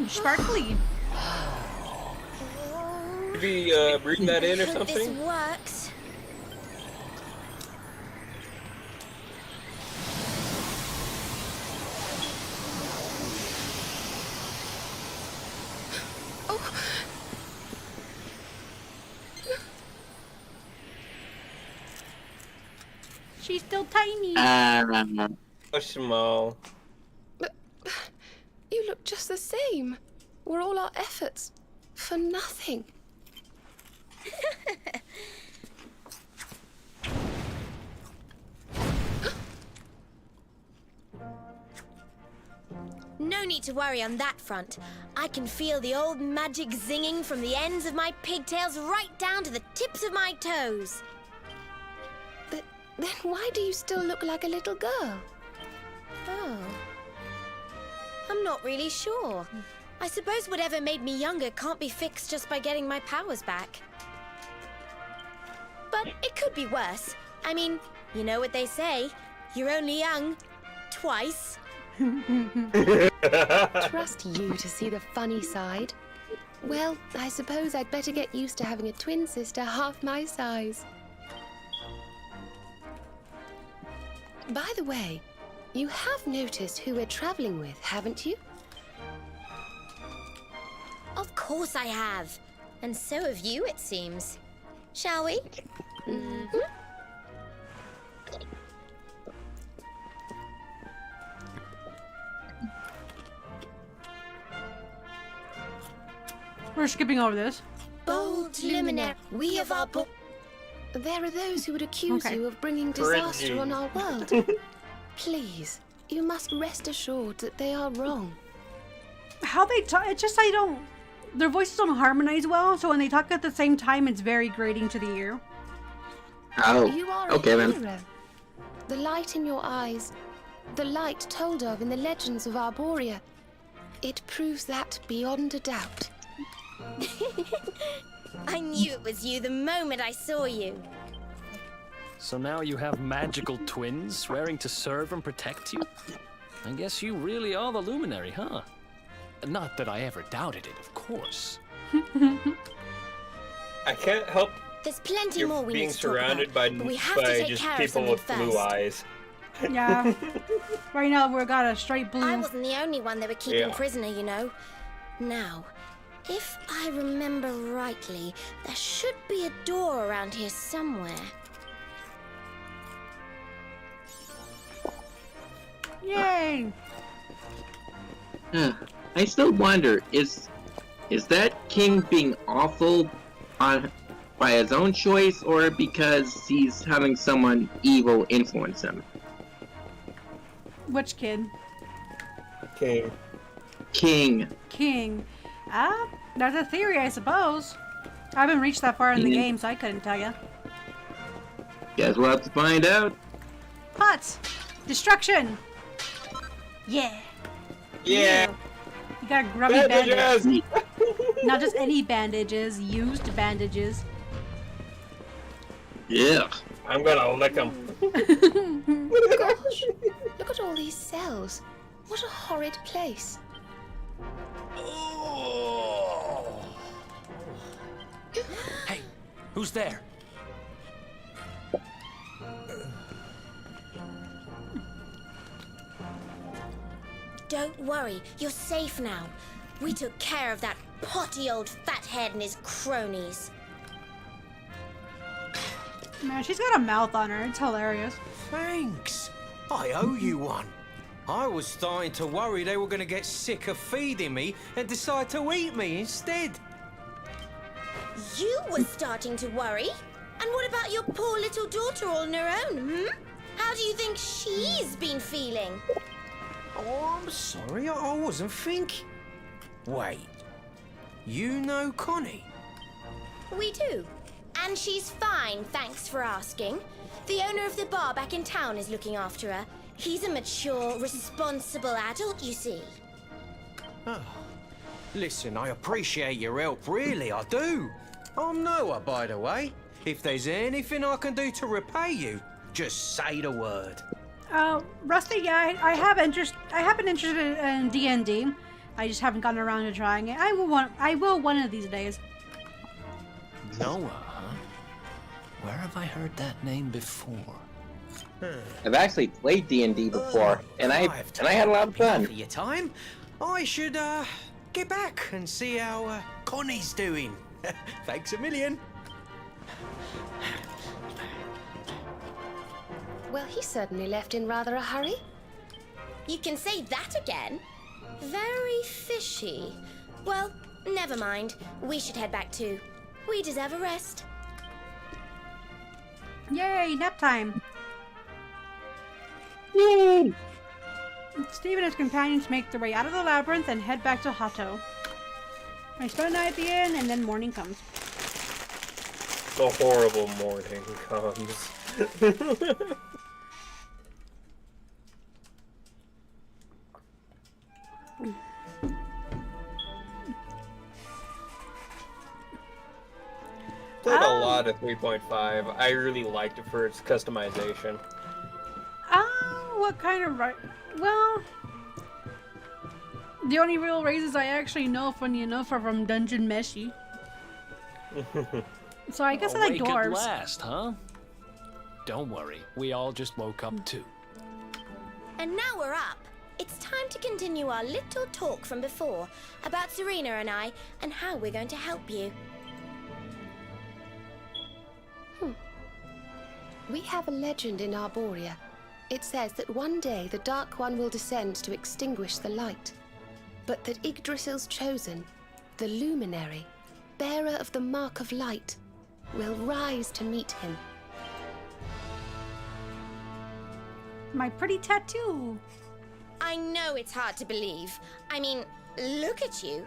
Sparkly. Maybe breathe that in or Hope this something? works. Oh, She's still tiny. So small. you look just the same. Were all our efforts for nothing? No need to worry on that front. I can feel the old magic zinging from the ends of my pigtails right down to the tips of my toes. Then why do you still look like a little girl? Oh. I'm not really sure. I suppose whatever made me younger can't be fixed just by getting my powers back. But it could be worse. I mean, you know what they say. You're only young twice. Trust you to see the funny side. Well, I suppose I'd better get used to having a twin sister half my size. By the way, you have noticed who we're traveling with, haven't you? Of course I have. And so have you, it seems. Shall we? Mm-hmm. We're skipping over this. Bold luminary, we of our There are those who would accuse Okay. you of bringing disaster on our world. Please, you must rest assured that they are wrong. How they talk, it's just I don't. Their voices don't harmonize well, so when they talk at the same time, it's very grating to the ear. Oh, You are okay a then. hero. The light in your eyes, the light told of in the legends of Arborea, it proves that beyond a doubt. I knew it was you the moment I saw you. So now you have magical twins swearing to serve and protect you? I guess you really are the luminary, huh? Not that I ever doubted it, of course. I can't help There's plenty you more we being need to talk surrounded about, by, but we have to take just care of people something with first. blue eyes. Yeah. Right now we've got a straight blue. I wasn't the only one they were keeping Yeah. prisoner, you know. Now, if I remember rightly, there should be a door around here somewhere. Yay! I still wonder, is that king being awful by his own choice, or because he's having someone evil influence him? Which kid? King. King. King. That's a theory, I suppose. I haven't reached that far in the Yeah. game, so I couldn't tell you. Guess we'll have to find out. Pots! Destruction! Yeah! Yeah. You got a grubby bandage. Bandages! Not just any bandages, used bandages. Yeah. I'm gonna lick him. Gosh, look at all these cells. What a horrid place. Hey, who's there? Don't worry, you're safe now. We took care of that potty old fathead and his cronies. Man, she's got a mouth on her. It's hilarious. Thanks. I owe you one. I was starting to worry they were going to get sick of feeding me and decide to eat me instead. You were starting to worry? And what about your poor little daughter all on her own, How do you think she's been feeling? Oh, I'm sorry, I wasn't thinking. Wait, you know Connie? We do. And she's fine, thanks for asking. The owner of the bar back in town is looking after her. He's a mature, responsible adult, you see. Listen, I appreciate your help, really, I do. I'm Noah, by the way. If there's anything I can do to repay you, just say the word. Rusty, yeah, I have been interested in D&D. I just haven't gotten around to trying it. I will one of these days. Noah, huh? Where have I heard that name before? I've actually played D&D before, and I had a lot of For fun. your time, I should get back and see how Connie's doing. Thanks a million. Well, he certainly left in rather a hurry. You can say that again? Very fishy. Well, never mind. We should head back too. We deserve a rest. Yay, nap time. Yay! Steve and his companions make their way out of the labyrinth and head back to Hato. They spend the night at the inn, and then morning comes. The horrible morning comes. Played a lot of 3.5. I really liked it for its customization. What kind of well, the only real races I actually know, funny enough, are from Dungeon Meshi. So I guess I like Awake dwarves. at last, huh? Don't worry, we all just woke up too. And now we're up. It's time to continue our little talk from before about Serena and I and how we're going to help you. We have a legend in Arborea. It says that one day the Dark One will descend to extinguish the light, but that Yggdrasil's chosen, the Luminary, bearer of the Mark of Light, will rise to meet him. My pretty tattoo. I know it's hard to believe. I mean, look at you.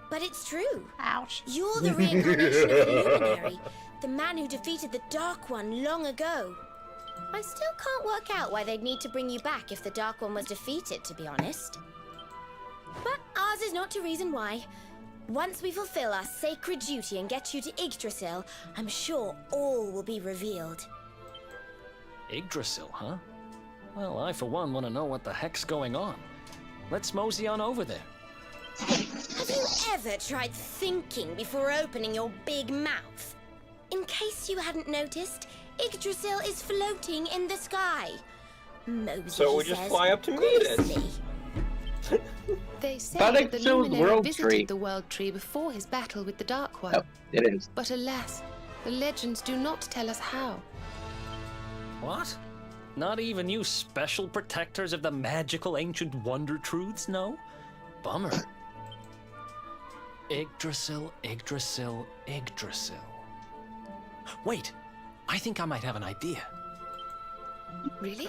But it's true. Ouch. You're the reincarnation of the Luminary, the man who defeated the Dark One long ago. I still can't work out why they'd need to bring you back if the Dark One was defeated, to be honest. But ours is not to reason why. Once we fulfill our sacred duty and get you to Yggdrasil, I'm sure all will be revealed. Yggdrasil, huh? Well, I for one want to know what the heck's going on. Let's mosey on over there. Have you ever tried thinking before opening your big mouth? In case you hadn't noticed, Yggdrasil is floating in the sky. Mosey So we just fly up to meet it. honestly. They say Thought that it the showed Luminary World visited Tree. the World Tree before his battle with the Dark One. Oh, it is. But alas, the legends do not tell us how. What? Not even you special protectors of the magical ancient wonder truths know? Bummer. Yggdrasil, Yggdrasil, Yggdrasil. Wait, I think I might have an idea. Really?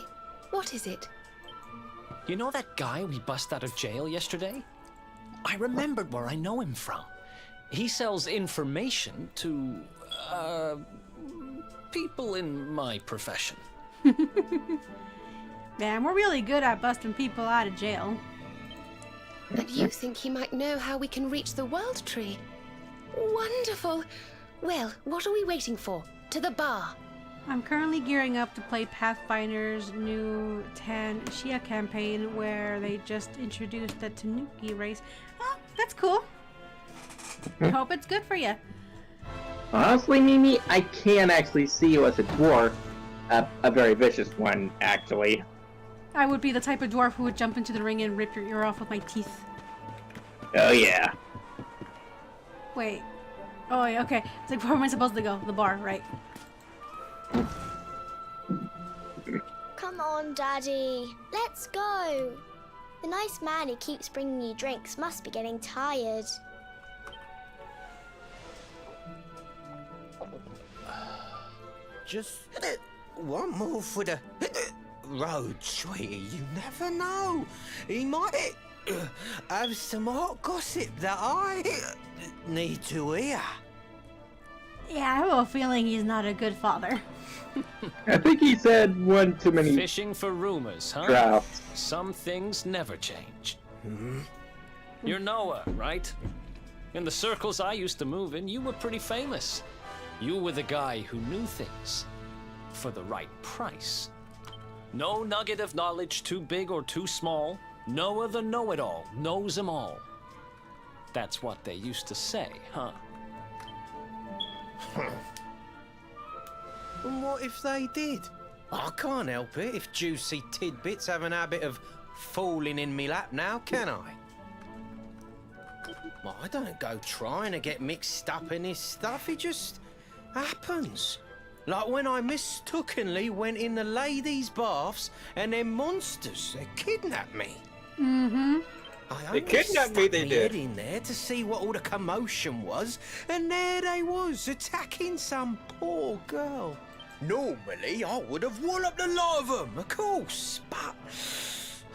What is it? You know that guy we bust out of jail yesterday? I remembered where I know him from. He sells information to, people in my profession. Man, we're really good at busting people out of jail. And you think he might know how we can reach the World Tree? Wonderful! Well, what are we waiting for? To the bar! I'm currently gearing up to play Pathfinder's new Tan Shia campaign where they just introduced the Tanuki race. Oh, that's cool. Hope it's good for you. Honestly, Mimi, I can actually see you as a dwarf. A very vicious one, actually. I would be the type of dwarf who would jump into the ring and rip your ear off with my teeth. Oh, yeah. Wait. Oh, yeah, okay. It's like, where am I supposed to go? The bar, right? Come on, Daddy. Let's go. The nice man who keeps bringing you drinks must be getting tired. Just one more for the road, sweetie. You never know. He might have some hot gossip that I need to hear. Yeah, I have a feeling he's not a good father. I think he said one too many Fishing for rumors, huh? drafts. Some things never change. You're Noah, right? In the circles I used to move in, you were pretty famous. You were the guy who knew things for the right price. No nugget of knowledge too big or too small. Noah the know-it-all knows 'em all. That's what they used to say, huh? And what if they did? I can't help it if juicy tidbits have an habit of falling in me lap now, can I? Well, I don't go trying to get mixed up in this stuff. It just happens. Like when I mistakenly went in the ladies' baths and them monsters, they kidnapped me. Mm-hmm. I They kidnapped me, they my did. head in there to see what all the commotion was, and there they was, attacking some poor girl. Normally, I would have walloped a lot of them, of course, but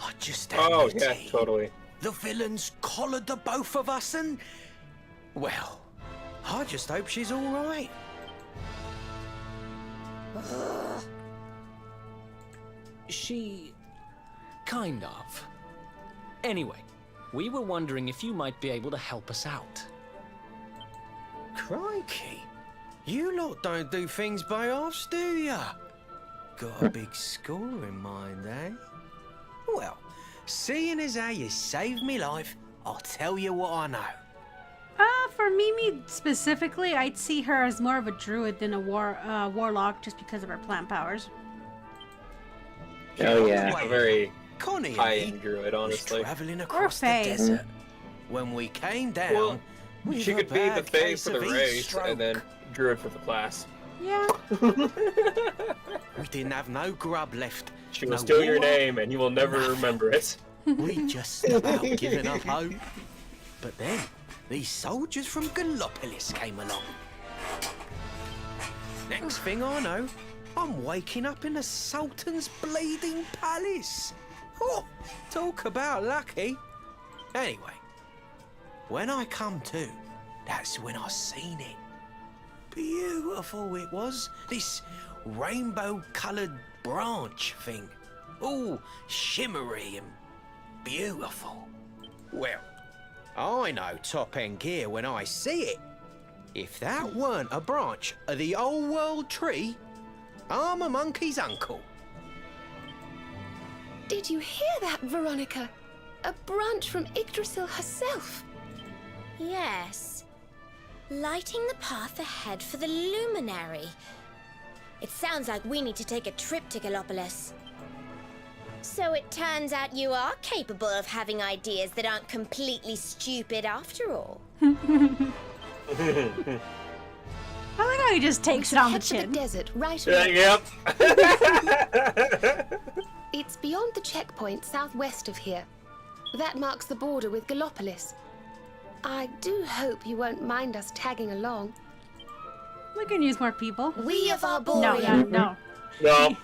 I just had Oh, no yeah, tea. totally. The villains collared the both of us and... Well, I just hope she's all right. She... kind of. Anyway, we were wondering if you might be able to help us out. Crikey. You lot don't do things by halves, do ya? Got a big score in mind, eh? Well, seeing as how you saved me life, I'll tell you what I know. For Mimi specifically, I'd see her as more of a druid than a warlock, just because of her plant powers. Oh yeah. A very Connie and high-end me druid, was honestly. travelling across the Fae. desert. When we came down, Well, with she a could be the bad Fae case for the of heat race, stroke. and then druid for the class. Yeah. We didn't have no grub left. She no will steal your water. name, and you will never remember it. We just about given up hope. But then, these soldiers from Gallopolis came along. Next thing I know, I'm waking up in the Sultan's bleeding palace. Oh, talk about lucky. Anyway, when I come to, that's when I seen it. Beautiful it was, this rainbow-coloured branch thing. All shimmery and beautiful. Well, I know top-end gear when I see it. If that weren't a branch of the old world tree, I'm a monkey's uncle. Did you hear that, Veronica? A branch from Yggdrasil herself. Yes. Lighting the path ahead for the luminary. It sounds like we need to take a trip to Gallopolis. So it turns out you are capable of having ideas that aren't completely stupid after all. I like how he just takes it on the Head for the chin. desert, right Yeah, away. yep. It's beyond the checkpoint southwest of here. That marks the border with Gallopolis. I do hope you won't mind us tagging along. We can use more people. We of No, Arborea. no. No.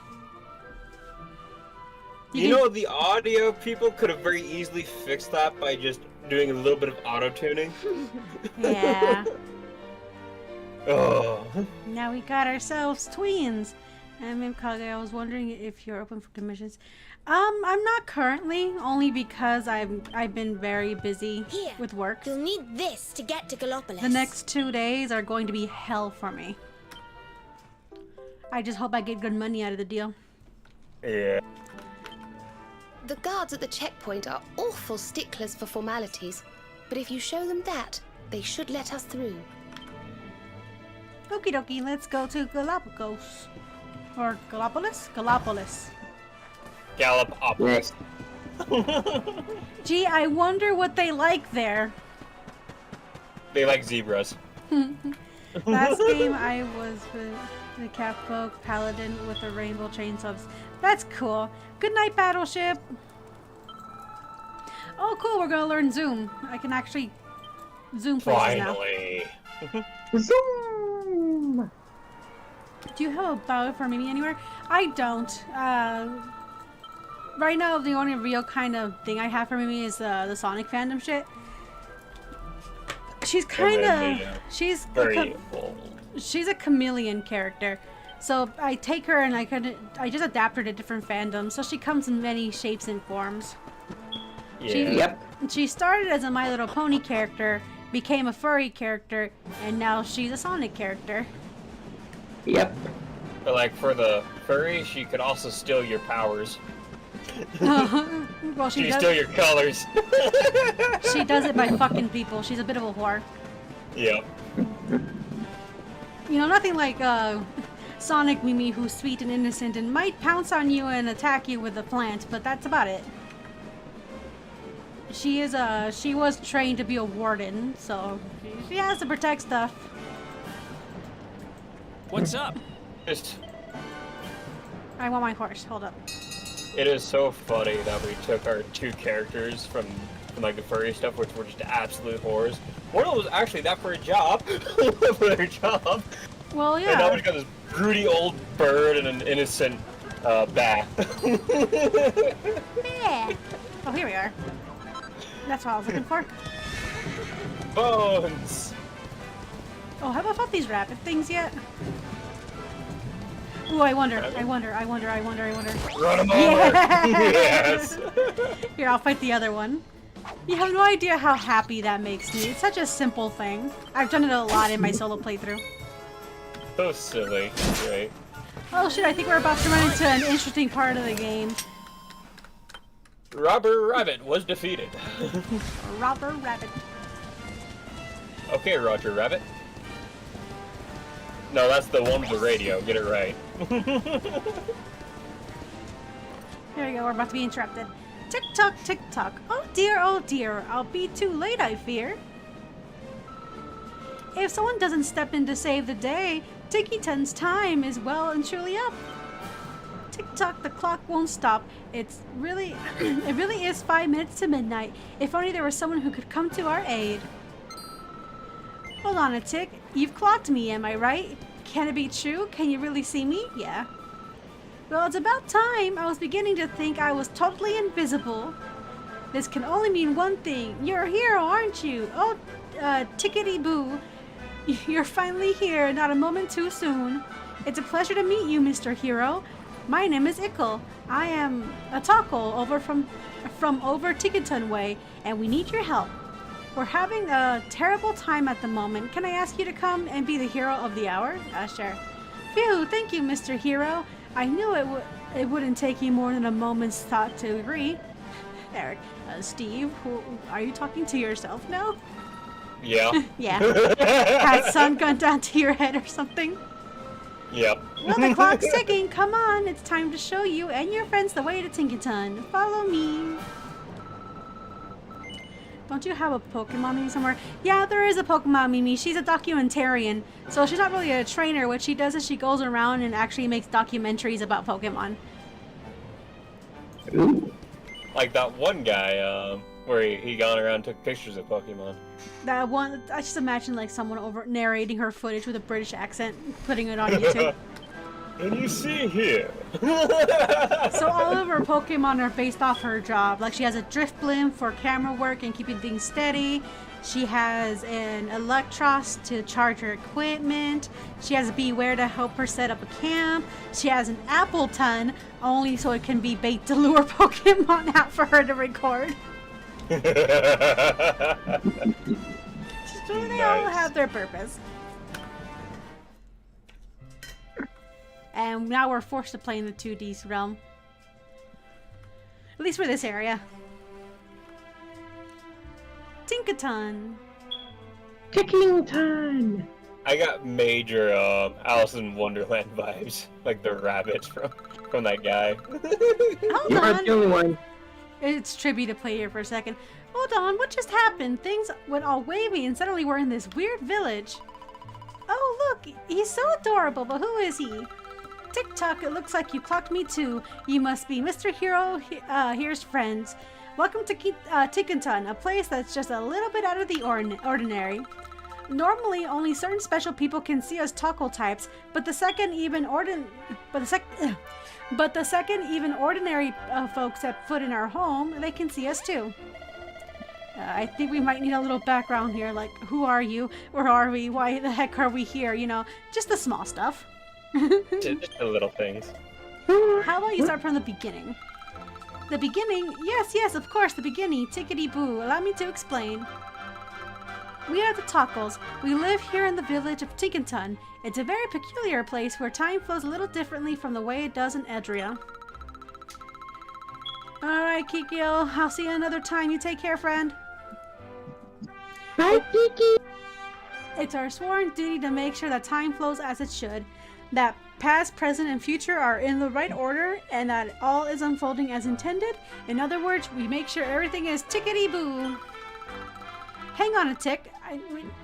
You can- know, the audio people could have very easily fixed that by just doing a little bit of auto-tuning. Yeah. Oh. Now we got ourselves tweens. And Mimkage, I was wondering if you're open for commissions. I'm not currently, only because I've been very busy Here. with work. You'll need this to get to Gallopolis. The next 2 days are going to be hell for me. I just hope I get good money out of the deal. Yeah. The guards at the checkpoint are awful sticklers for formalities, but if you show them that, they should let us through. Okie dokie, let's go to Galapagos. Or Gallopolis? Gallopolis. Gallopolis. Gee, I wonder what they like there. They like zebras. Last game I was with the Catfolk Paladin with the rainbow chainsaws. That's cool. Good night, Battleship. Oh, cool. We're gonna learn Zoom. I can actually Zoom places now. Finally. Zoom! Do you have a bow for Mimi anywhere? I don't. Right now, the only real kind of thing I have for Mimi is the Sonic fandom shit. She's kind of... She's... Very old. She's a chameleon character. So I take her and I just adapt her to different fandoms. So she comes in many shapes and forms. Yeah. Yep. She started as a My Little Pony character, became a furry character, and now she's a Sonic character. Yep. But like for the furry, she could also steal your powers. Well, She can steal your colors. she does it by fucking people. She's a bit of a whore. Yep. You know, nothing like Sonic Mimi, who's sweet and innocent and might pounce on you and attack you with a plant, but that's about it. she was trained to be a warden, so she has to protect stuff. What's up? Just, I want my horse. Hold up. it is so funny that we took our two characters from like the furry stuff, which were just absolute whores. One of them was actually that for a job, for their job. Well, And now yeah. we got this broody old bird and an innocent bat. Yeah. Oh, here we are. That's what I was looking for. Bones. Oh, have I fought these rabbit things yet? Ooh, I wonder. Run them over. Yes. Yes. Here, I'll fight the other one. You have no idea how happy that makes me. It's such a simple thing. I've done it a lot in my solo playthrough. So silly. Right. Oh shit, I think we're about to run into an interesting part of the game. Robber Rabbit was defeated. Robber Rabbit. Okay, Roger Rabbit. No, that's the one with the radio. Get it right. Here we go, we're about to be interrupted. Tick tock, tick tock. Oh dear, I'll be too late, I fear. If someone doesn't step in to save the day, Tickyton's time is well and truly up. Tick tock, the clock won't stop. It really is 5 minutes to midnight. If only there was someone who could come to our aid. Hold on a tick. You've clocked me, am I right? Can it be true? Can you really see me? Yeah. Well, it's about time. I was beginning to think I was totally invisible. This can only mean one thing. You're a hero, aren't you? Oh, tickety-boo. You're finally here, not a moment too soon. It's a pleasure to meet you, Mr. Hero. My name is Ickle. I am a taco over from over Ticketon Way, and we need your help. We're having a terrible time at the moment. Can I ask you to come and be the hero of the hour? Sure. Phew, thank you, Mr. Hero. I knew it wouldn't take you more than a moment's thought to agree. Eric, Steve, are you talking to yourself now? Yeah. Yeah. Has sun gone down to your head or something? Yep. Well, the clock's ticking. Come on, it's time to show you and your friends the way to Tinkerton. Follow me. Don't you have a Pokemon Mimi somewhere? Yeah, there is a Pokemon Mimi. She's a documentarian. So she's not really a trainer. What she does is she goes around and actually makes documentaries about Pokemon. Ooh. Like that one guy, where he gone around and took pictures of Pokemon. That one, I just imagine like someone over narrating her footage with a British accent, putting it on YouTube. And you see here. So all of her Pokemon are based off her job. Like she has a drift blimp for camera work and keeping things steady. She has an Electros to charge her equipment. She has a Beware to help her set up a camp. She has an Appleton, only so it can be bait to lure Pokemon out for her to record. So they all have their purpose. And now we're forced to play in the 2D realm. At least for this area. Tinkaton. Ticking time. I got major Alice in Wonderland vibes, like the rabbits from that guy. Hold You aren't on. the only one. It's trippy to play here for a second. Hold on, what just happened? Things went all wavy and suddenly we're in this weird village. Oh look, he's so adorable, but who is he? Tick-tock, it looks like you clocked me too. You must be Mr. Hero here's friends. Welcome to Tickenton, a place that's just a little bit out of the ordinary. Normally, only certain special people can see us taco types, but the second even ordinary folks set foot in our home, they can see us too. I think we might need a little background here, like who are you? Where are we? Why the heck are we here? You know, just the small stuff. Just the little things. How about you start from the beginning? The beginning? Yes, of course, the beginning. Tickety-boo. Allow me to explain. We are the Tacos. We live here in the village of Tinkenton. It's a very peculiar place where time flows a little differently from the way it does in Edria. Alright, Kikyo. I'll see you another time. You take care, friend. Bye, Kiki. It's our sworn duty to make sure that time flows as it should. That past, present, and future are in the right order and that all is unfolding as intended. In other words, we make sure everything is tickety-boo. Hang on a tick.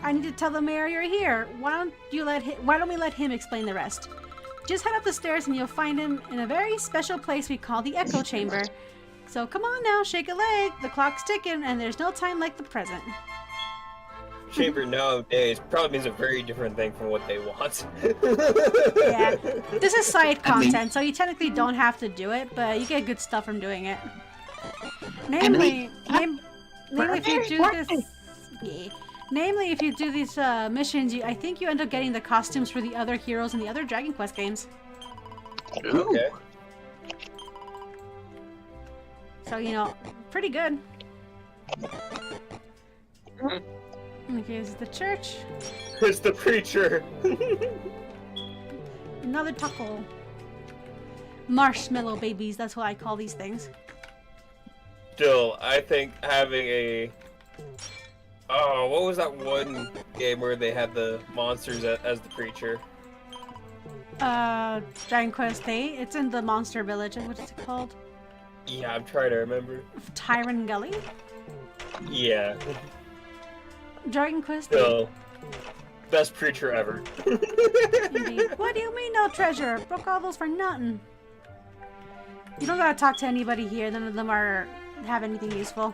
I need to tell the mayor you're here. Why don't we let him explain the rest? Just head up the stairs and you'll find him in a very special place we call the Echo Chamber. So come on now, shake a leg. The clock's ticking and there's no time like the present. Chamber nowadays probably means a very different thing from what they want. Yeah, this is side content, so you technically don't have to do it, but you get good stuff from doing it. Namely, if you do this, namely if you do these missions, I think you end up getting the costumes for the other heroes in the other Dragon Quest games. Okay. So you know, pretty good. Okay, this is the church. It's the preacher. Another taco. Marshmallow babies, that's what I call these things. Still, I think having a... Oh, what was that one game where they had the monsters as the preacher? Dragon Quest VIII. It's in the Monster Village. What is it called? Yeah, I'm trying to remember. Tyrant Gully? Yeah. Dragon Quest Still, best preacher ever. Indeed. What do you mean no treasure? Broke all those for nothing. You don't gotta talk to anybody here. None of them have anything useful.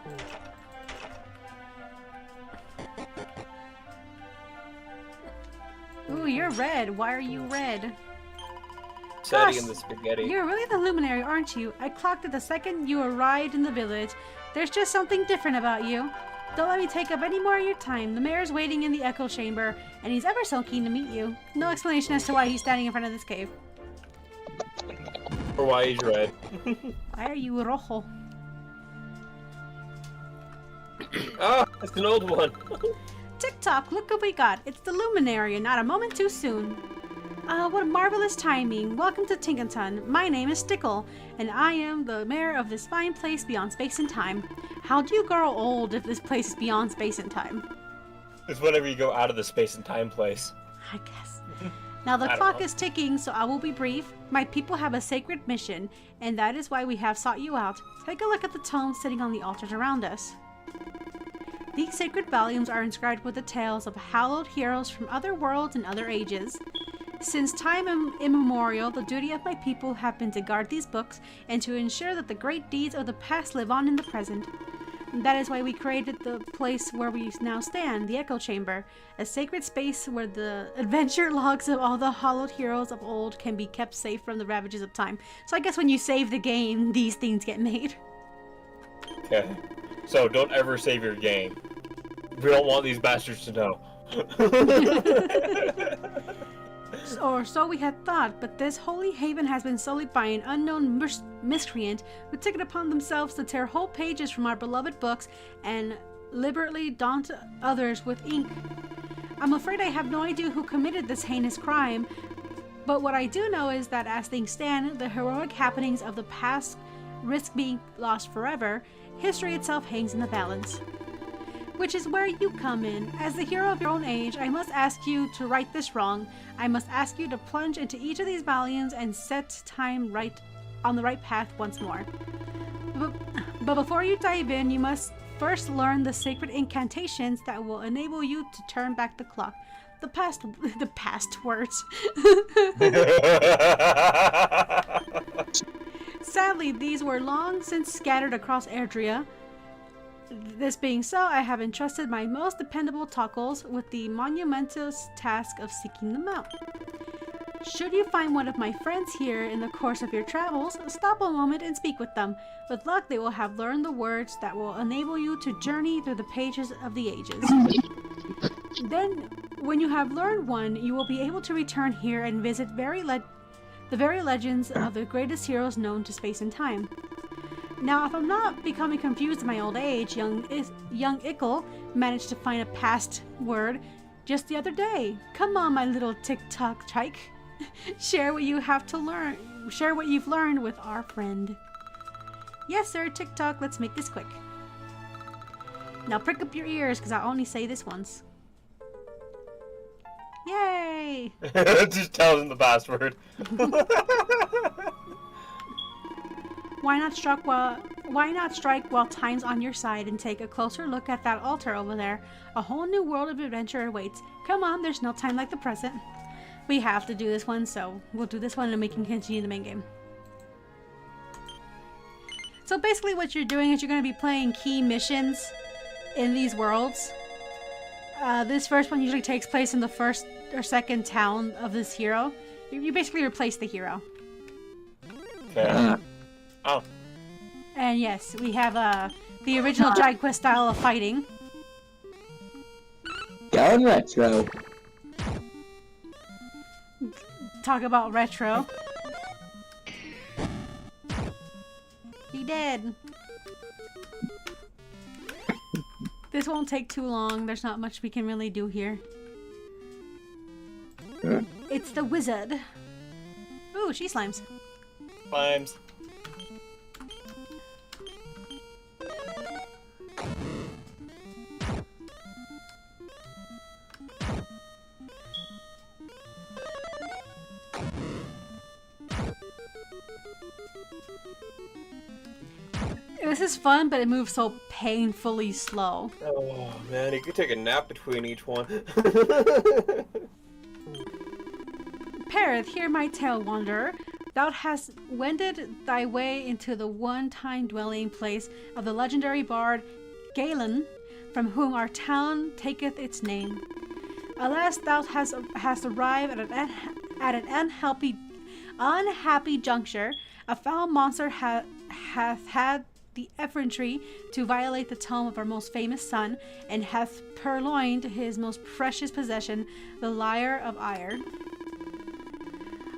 Ooh, you're red. Why are you red? Setting in the spaghetti. You're really the luminary, aren't you? I clocked it the second you arrived in the village. There's just something different about you. Don't let me take up any more of your time. The mayor's waiting in the Echo Chamber, and he's ever so keen to meet you. No explanation as to why he's standing in front of this cave. Or why he's red. Why are you rojo? Ah, it's an old one. Tick-tock, look what we got. It's the luminary, and not a moment too soon. What marvelous timing. Welcome to Tinkerton. My name is Stickle, and I am the mayor of this fine place beyond space and time. How do you grow old if this place is beyond space and time? It's whenever you go out of the space and time place. I guess. Now the clock is ticking, so I will be brief. My people have a sacred mission, and that is why we have sought you out. Take a look at the tomes sitting on the altars around us. These sacred volumes are inscribed with the tales of hallowed heroes from other worlds and other ages. Since time immemorial, the duty of my people have been to guard these books and to ensure that the great deeds of the past live on in the present. That is why we created the place where we now stand, the Echo Chamber, a sacred space where the adventure logs of all the hallowed heroes of old can be kept safe from the ravages of time. So I guess when you save the game, these things get made. Okay. So don't ever save your game. We don't want these bastards to know. Or so we had thought, but this holy haven has been sullied by an unknown miscreant who took it upon themselves to tear whole pages from our beloved books and liberally daunt others with ink. I'm afraid I have no idea who committed this heinous crime, but what I do know is that as things stand, the heroic happenings of the past risk being lost forever. History itself hangs in the balance. Which is where you come in. As the hero of your own age, I must ask you to right this wrong. I must ask you to plunge into each of these volumes and set time right on the right path once more. But before you dive in, you must first learn the sacred incantations that will enable you to turn back the clock. The past words. Sadly, these were long since scattered across Erdrea. This being so, I have entrusted my most dependable Tockles with the monumentous task of seeking them out. Should you find one of my friends here in the course of your travels, stop a moment and speak with them. With luck, they will have learned the words that will enable you to journey through the pages of the ages. Then, when you have learned one, you will be able to return here and visit the very legends of the greatest heroes known to space and time. Now, if I'm not becoming confused in my old age, young Ickle managed to find a past word just the other day. Come on, my little tick-tock trike. Share what you have to learn. Share what you've learned with our friend. Yes, sir, tick-tock. Let's make this quick. Now prick up your ears, because I only say this once. Yay! Just tells him the password. Why not strike while time's on your side and take a closer look at that altar over there? A whole new world of adventure awaits. Come on, there's no time like the present. We have to do this one, so we'll do this one and we can continue the main game. So basically what you're doing is you're going to be playing key missions in these worlds. This first one usually takes place in the first or second town of this hero. You basically replace the hero. Okay. Oh. And yes, we have the original Dragon Quest style of fighting. Going retro. Talk about retro. He did. This won't take too long. There's not much we can really do here. It's the wizard. Ooh, she slimes. Slimes. This is fun, but it moves so painfully slow. Oh man, you could take a nap between each one. Parith, hear my tale, wanderer. Thou hast wended thy way into the one-time dwelling place of the legendary bard Galen, from whom our town taketh its name. Alas, thou hast arrived at an unhappy juncture. A foul monster hath had the effrontery to violate the tomb of our most famous son, and hath purloined his most precious possession, the lyre of ire.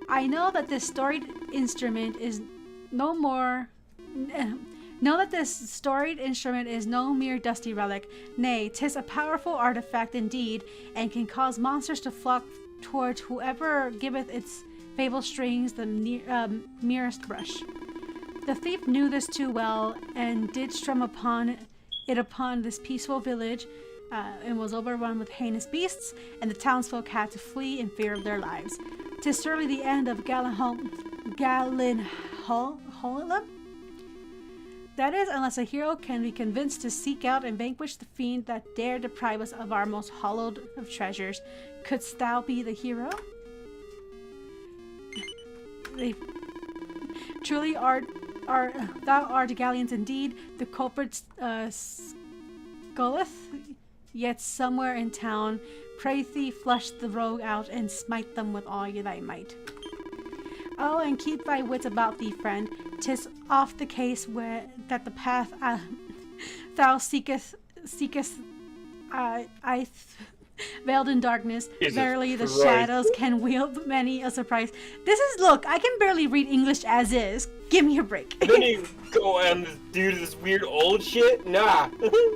I know that this storied instrument is no mere dusty relic. Nay, 'tis a powerful artifact indeed, and can cause monsters to flock towards whoever giveth its fabled strings the merest brush. The thief knew this too well, and did strum upon this peaceful village, and was overrun with heinous beasts, and the townsfolk had to flee in fear of their lives. 'Tis surely the end of Galenholm. That is, unless a hero can be convinced to seek out and vanquish the fiend that dare deprive us of our most hallowed of treasures. Couldst thou be the hero? They truly thou art Galleons indeed, the culprit skulleth, yet somewhere in town. Pray thee, flush the rogue out and smite them with all thy might. Oh, and keep thy wits about thee, friend. 'Tis oft the case that the path thou seekest veiled in darkness. Jesus Verily, the Christ. shadows can wield many a surprise. Look, I can barely read English as is. Give me a break. Then you go and do this weird old shit? Nah.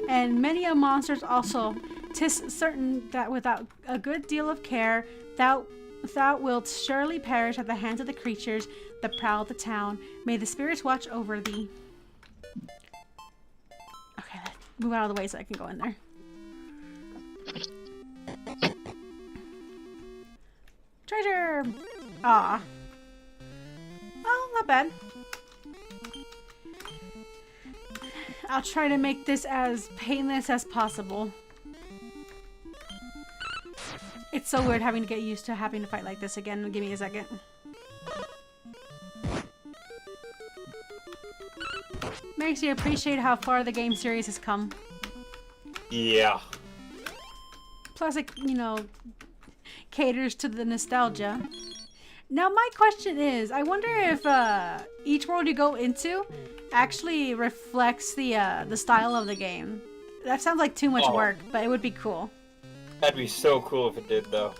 And many a monsters also. 'Tis certain that without a good deal of care, thou wilt surely perish at the hands of the creatures that prowl the town. May the spirits watch over thee. Okay, let's move out of the way so I can go in there. Treasure! Ah. Oh, not bad. I'll try to make this as painless as possible. It's so weird having to get used to having to fight like this again. Give me a second. Makes you appreciate how far the game series has come. Yeah. Plus, it, caters to the nostalgia. Now, my question is, I wonder if each world you go into actually reflects the style of the game. That sounds like too much work, but it would be cool. That'd be so cool if it did, though.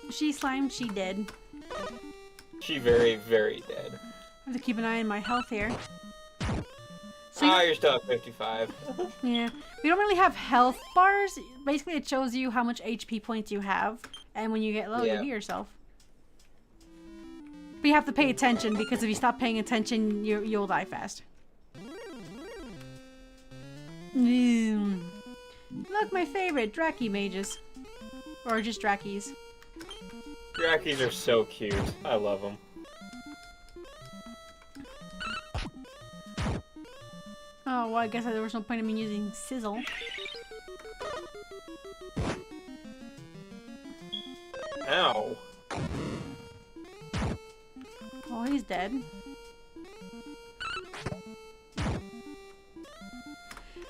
She slimed, she did. She very, very dead. I have to keep an eye on my health here. So You're still at 55. yeah. We don't really have health bars. Basically, it shows you how much HP points you have. And when you get low, you heal yourself. But you have to pay attention, because if you stop paying attention, you'll die fast. Look, my favorite, Draki mages. Or just Drakis. Drakis are so cute. I love them. Oh, well, I guess there was no point in me using Sizzle. Ow. Oh, he's dead.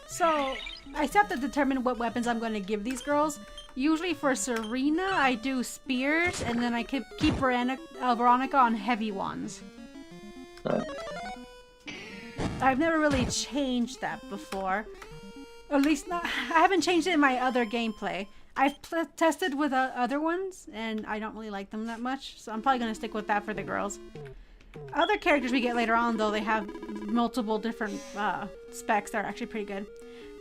So, I still have to determine what weapons I'm going to give these girls. Usually for Serena, I do spears, and then I keep Veronica on heavy ones. I've never really changed that before. Or at least not. I haven't changed it in my other gameplay. I've tested with other ones, and I don't really like them that much, so I'm probably going to stick with that for the girls. Other characters we get later on, though, they have multiple different specs that are actually pretty good.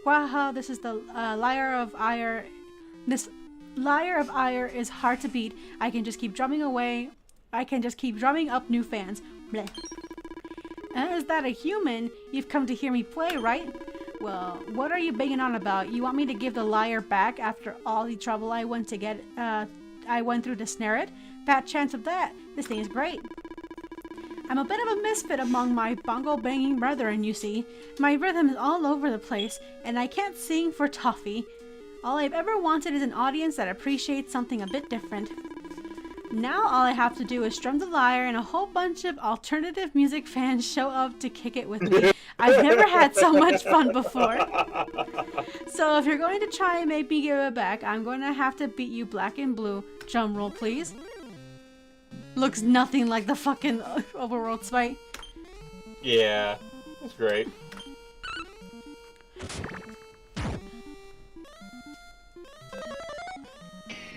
Waha, this is the Lyre of Ire. This Lyre of Ire is hard to beat. I can just keep drumming away. I can just keep drumming up new fans. Bleh. Is that a human? You've come to hear me play, right? Well, what are you banging on about? You want me to give the lyre back after all the trouble I went through to snare it? Fat chance of that. This thing is great. I'm a bit of a misfit among my bongo banging brethren, you see. My rhythm is all over the place, and I can't sing for toffee. All I've ever wanted is an audience that appreciates something a bit different. Now all I have to do is strum the lyre and a whole bunch of alternative music fans show up to kick it with me. I've never had so much fun before. So if you're going to try and make me give it back, I'm going to have to beat you black and blue. Drum roll, please. Looks nothing like the fucking overworld fight. Yeah, that's great.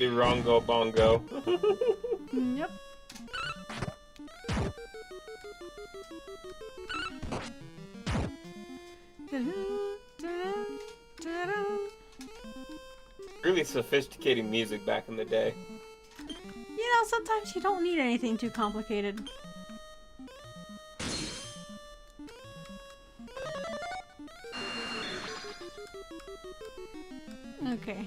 The Rongo Bongo. Yep. Really sophisticated music back in the day. You know, sometimes you don't need anything too complicated. Okay.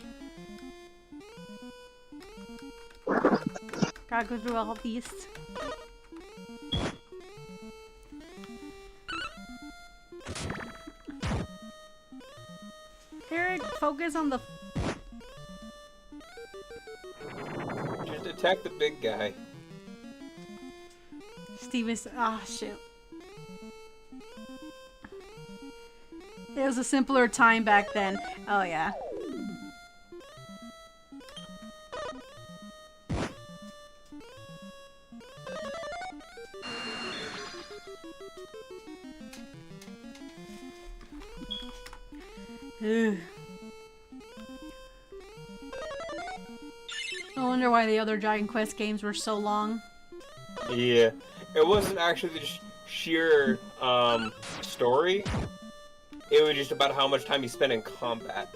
Gotta go through all these. Eric, focus on the... Just attack the big guy. Steve is... Ah, shit. It was a simpler time back then. Oh, yeah. Ugh. I wonder why the other Dragon Quest games were so long. Yeah, it wasn't actually the sheer story. It was just about how much time you spent in combat.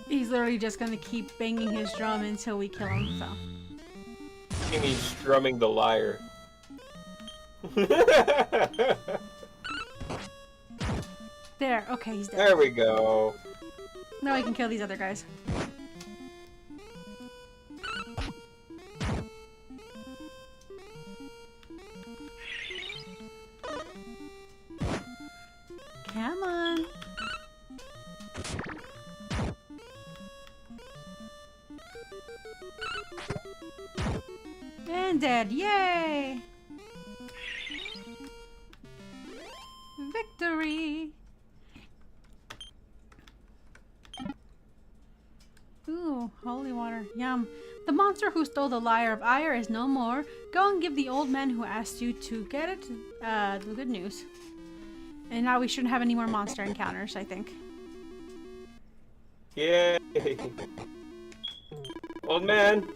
He's literally just gonna keep banging his drum until we kill him, so. He means strumming the lyre. There, okay, he's dead. There we go. Now I can kill these other guys. Come on. And dead. Yay! Victory! Ooh, holy water. Yum. The monster who stole the Lyre of Ire is no more. Go and give the old man who asked you to get it the good news. And now we shouldn't have any more monster encounters, I think. Yay! Old man!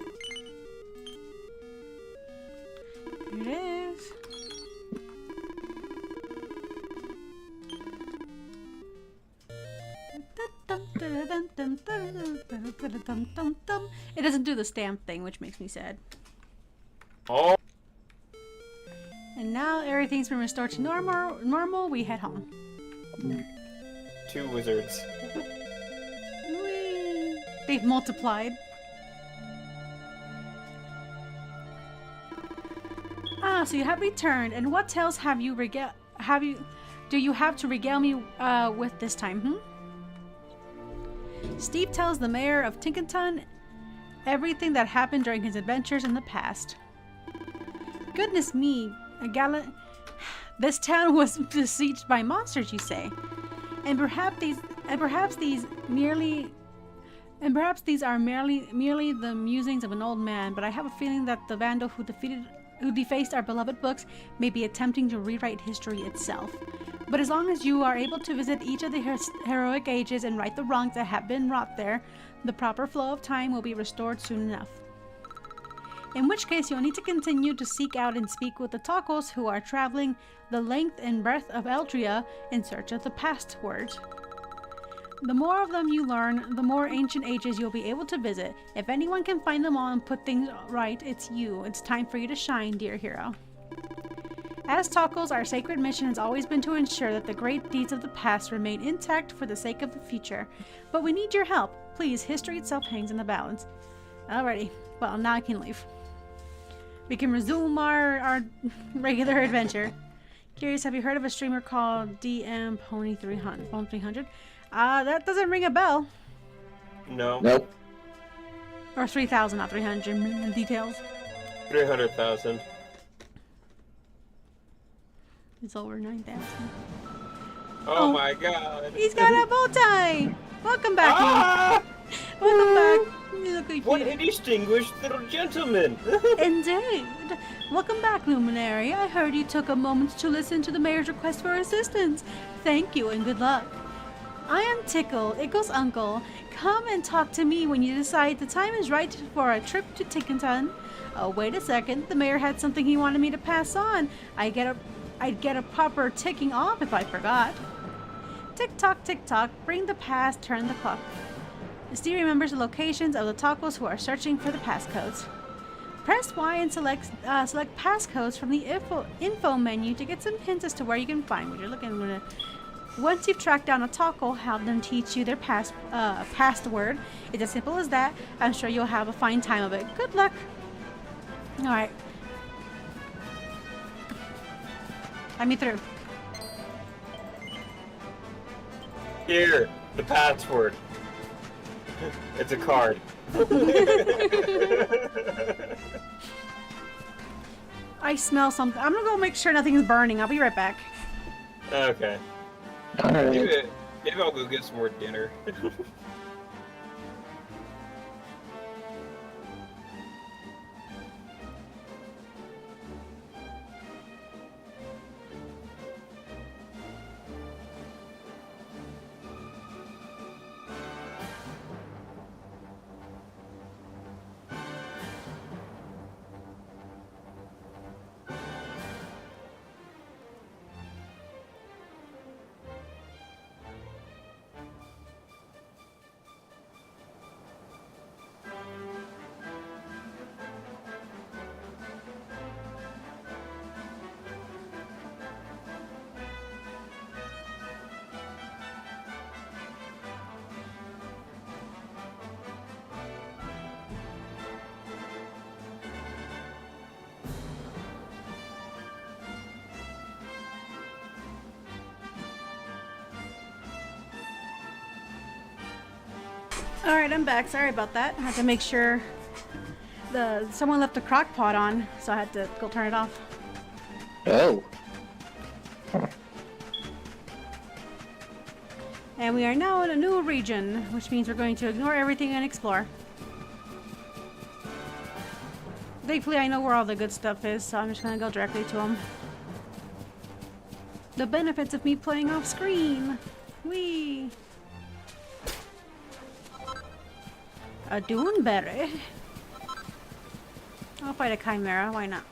Da-da-dum-dum-dum. It doesn't do the stamp thing, which makes me sad. Oh, And now everything's been restored to normal. We head home. 2 wizards. Whee! They've multiplied. Ah, so you have returned. And what tales do you have to regale me with this time, Steve tells the mayor of Tinkerton everything that happened during his adventures in the past. Goodness me, this town was besieged by monsters, you say, and perhaps these are merely the musings of an old man. But I have a feeling that the vandal who defaced our beloved books may be attempting to rewrite history itself. But as long as you are able to visit each of the heroic ages and right the wrongs that have been wrought there, the proper flow of time will be restored soon enough. In which case, you'll need to continue to seek out and speak with the Tacos who are traveling the length and breadth of Eldria in search of the past word. The more of them you learn, the more ancient ages you'll be able to visit. If anyone can find them all and put things right, it's you. It's time for you to shine, dear hero. As Tacos, our sacred mission has always been to ensure that the great deeds of the past remain intact for the sake of the future. But we need your help. Please, history itself hangs in the balance. Alrighty. Well, now I can leave. We can resume our regular adventure. Curious, have you heard of a streamer called DM Pony 300? That doesn't ring a bell. No. Nope. Or 3,000, not 300. Details. 300,000. It's over 9,000. Oh my god. He's got a bow tie! Welcome back, Welcome back. Look at What you. a distinguished little gentleman. Indeed. Welcome back, Luminary. I heard you took a moment to listen to the mayor's request for assistance. Thank you and good luck. I am Tickle, Ickle's uncle. Come and talk to me when you decide the time is right for a trip to Tinkerton. Oh, wait a second. The mayor had something he wanted me to pass on. I'd get a proper ticking off if I forgot. Tick tock, bring the past, turn the clock. Steve remembers the locations of the Tacos who are searching for the passcodes. Press Y and select passcodes from the info menu to get some hints as to where you can find what you're looking for. Once you've tracked down a Taco, have them teach you their password. It's as simple as that. I'm sure you'll have a fine time of it. Good luck. Alright. Let me through. Here, the password. It's a card. I smell something. I'm gonna go make sure nothing's burning. I'll be right back. Okay. Alright. Maybe I'll go get some more dinner. Alright, I'm back. Sorry about that. I had to make sure someone left the crock pot on, so I had to go turn it off. Oh. And we are now in a new region, which means we're going to ignore everything and explore. Thankfully, I know where all the good stuff is, so I'm just gonna go directly to them. The benefits of me playing off screen. Whee! A Duneberry. I'll fight a Chimera, why not?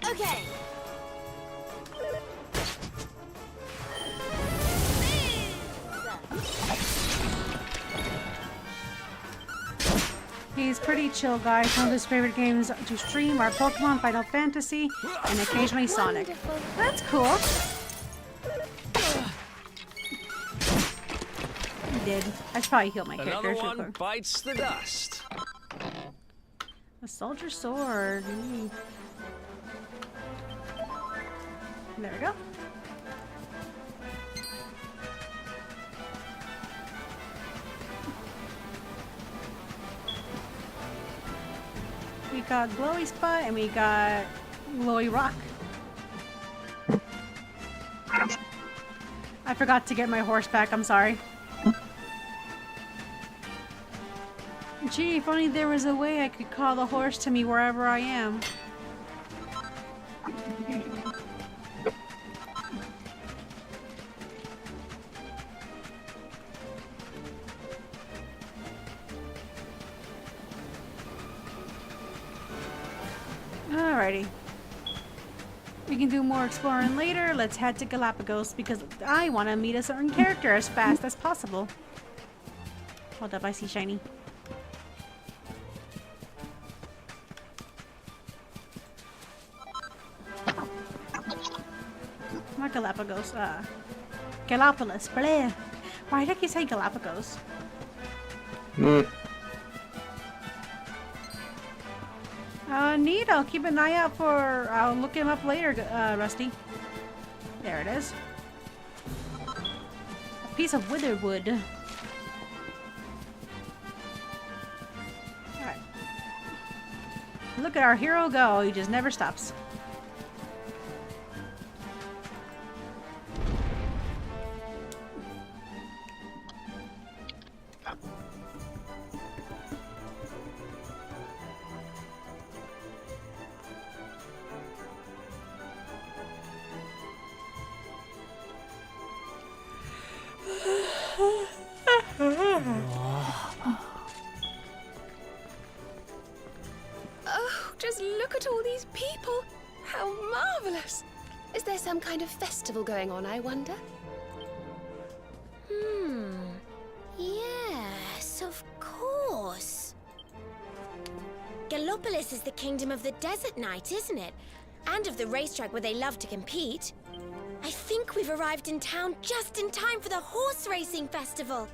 Okay. He's pretty chill guy. Some of his favorite games to stream are Pokemon, Final Fantasy, and occasionally Sonic. Wonderful. That's cool. He did. I should probably heal my character. Another one bites the dust. A soldier sword. There we go. We got glowy spot and we got glowy rock. I forgot to get my horse back, I'm sorry. Gee, if only there was a way I could call the horse to me wherever I am. Alrighty. We can do more exploring later. Let's head to Galapagos because I want to meet a certain character as fast as possible. Hold up, I see shiny. Not Galapagos, Galapagos, bleh. Why did I say Galapagos? Neat. I'll keep an eye out for... I'll look him up later, Rusty. There it is. A piece of witherwood. Alright. Look at our hero go. He just never stops. Oh, just look at all these people. How marvelous. Is there some kind of festival going on, I wonder? Yes, of course. Gallopolis is the kingdom of the desert knight, isn't it? And of the racetrack where they love to compete. I think we've arrived in town just in time for the horse racing festival.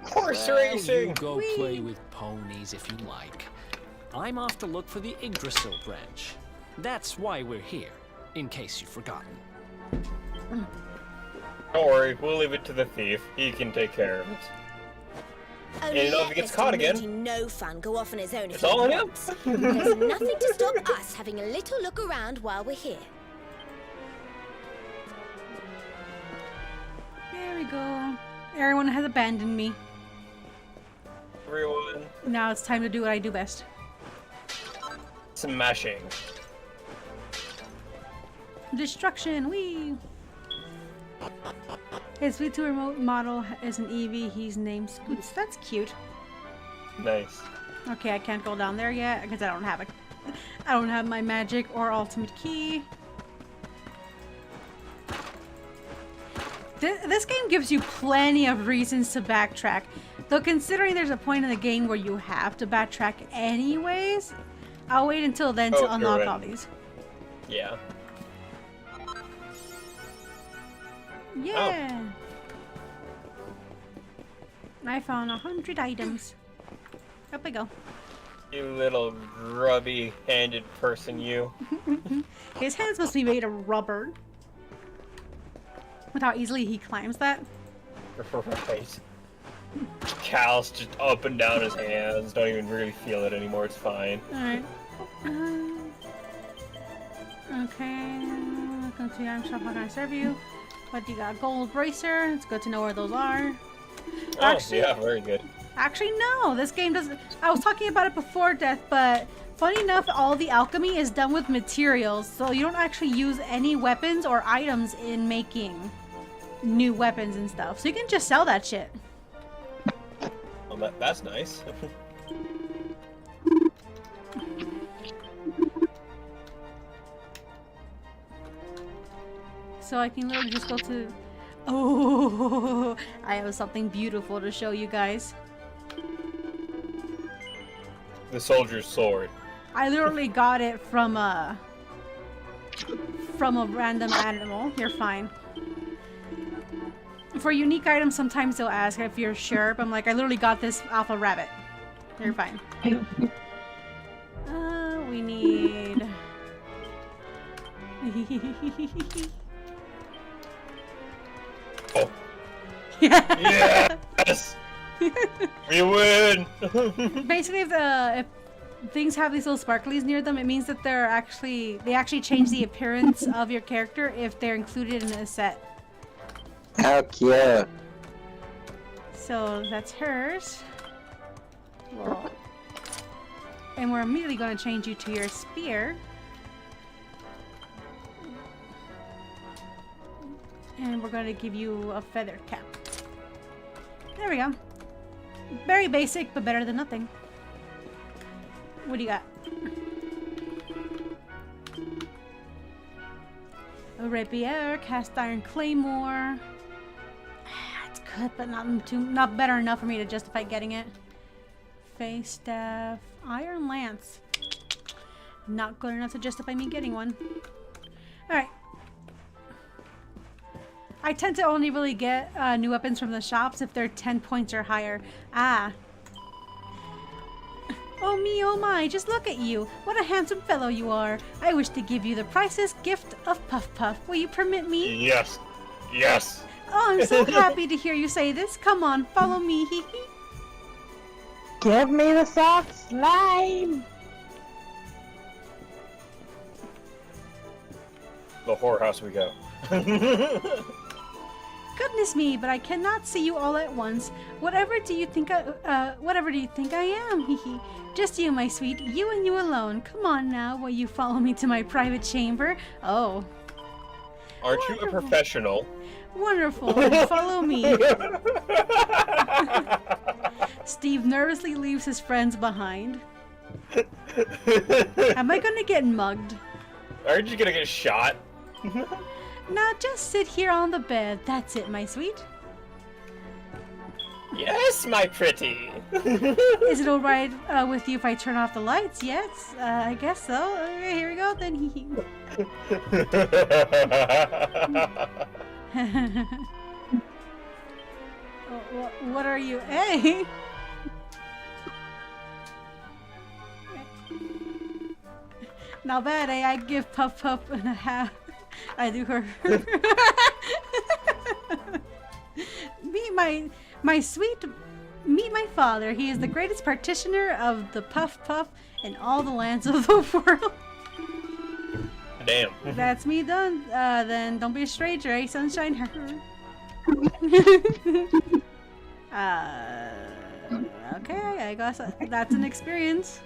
Horse Well, racing! You go play with ponies if you like. I'm off to look for the Yggdrasil branch. That's why we're here, in case you've forgotten. Don't worry, we'll leave it to the thief. He can take care of it. Oh, And you know if he gets caught again, no fun go off on his own if it's he all on him. wants. There's nothing to stop us having a little look around while we're here. There we go. Everyone has abandoned me. Everyone, Now it's time to do what I do best. smashing. Destruction, wee! His V2 remote model is an Eevee. He's named Scoots. That's cute. Nice. Okay, I can't go down there yet because I don't have my magic or ultimate key. This game gives you plenty of reasons to backtrack. Though considering there's a point in the game where you have to backtrack anyways, I'll wait until then to unlock all these. Yeah. Yeah! I found 100 items. Up I go. You little grubby-handed person, you. His hands must be made of rubber. With how easily he climbs that. Right. Cal's just up and down his hands. Don't even really feel it anymore. It's fine. Alright. Okay. Welcome to your shop. How can I serve you? But you got a gold bracer. It's good to know where those are. Oh, Actually, yeah, very good. Actually, no. This game doesn't... I was talking about it before Death, but funny enough, all the alchemy is done with materials, so you don't actually use any weapons or items in making new weapons and stuff. So you can just sell that shit. Well, that's nice. So I can literally just go to... Oh, I have something beautiful to show you guys. the soldier's sword. I literally got it from a random animal. You're fine. For unique items, sometimes they'll ask if you're sure, but I'm like, I literally got this off a rabbit. You're fine. We need... Oh. Yes! We win! Basically, if things have these little sparklies near them, it means that they actually change the appearance of your character if they're included in a set. How cute. So that's hers. Whoa. And we're immediately going to change you to your spear. And we're going to give you a feathered cap. There we go. Very basic, but better than nothing. What do you got? A rapier, cast iron claymore. It's good, but not better enough for me to justify getting it. Face staff, iron lance. Not good enough to justify me getting one. All right. I tend to only really get new weapons from the shops if they're 10 points or higher. Ah. Oh me, oh my, just look at you. What a handsome fellow you are. I wish to give you the priceless gift of Puff Puff. Will you permit me? Yes. Yes. Oh, I'm so happy to hear you say this. Come on, follow me. Hee hee. Give me the soft slime! The whorehouse we go. Goodness me, but I cannot see you all at once. Whatever do you think I am? Hee hee. Just you, my sweet. You and you alone. Come on now, will you follow me to my private chamber? Oh. Aren't you a professional? Wonderful. Then follow me. Steve nervously leaves his friends behind. Am I gonna get mugged? Aren't you gonna get shot? Now just sit here on the bed. That's it, my sweet. Yes, my pretty. Is it alright with you if I turn off the lights? Yes, I guess so. Okay, here we go then. What are you? Hey! Not bad, eh? I give Puff Puff and a half. I do her. Meet my father. He is the greatest practitioner of the Puff Puff in all the lands of the world. Damn. That's me done. Then don't be a stranger, eh, sunshine? Okay, I guess that's an experience.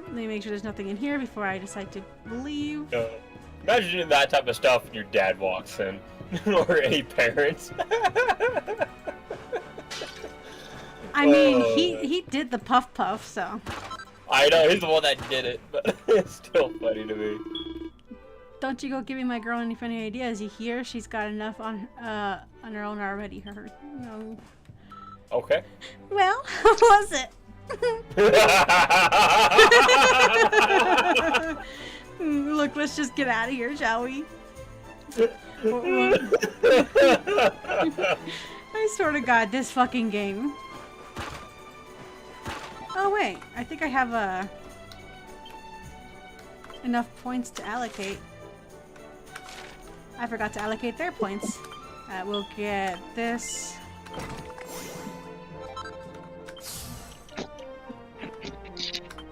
Let me make sure there's nothing in here before I decide to leave. Imagine doing that type of stuff when your dad walks in. Or any parents. I mean, he did the Puff Puff, so. I know, he's the one that did it, but it's still funny to me. Don't you go giving my girl any funny ideas. You hear? She's got enough on her own already. No. Okay. Well, how was it? Look, let's just get out of here, shall we? I swear to God, this fucking game. Oh wait, I think I have enough points to allocate. I forgot to allocate their points. We'll get this.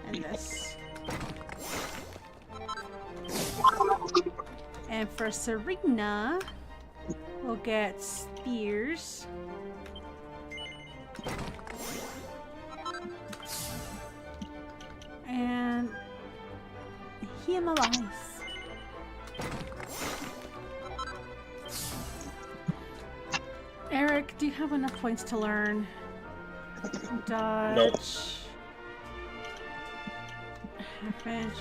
And this. And for Serena, we'll get spears. And Himalayas. Eric, do you have enough points to learn? Dodge. Nope. Half-inch.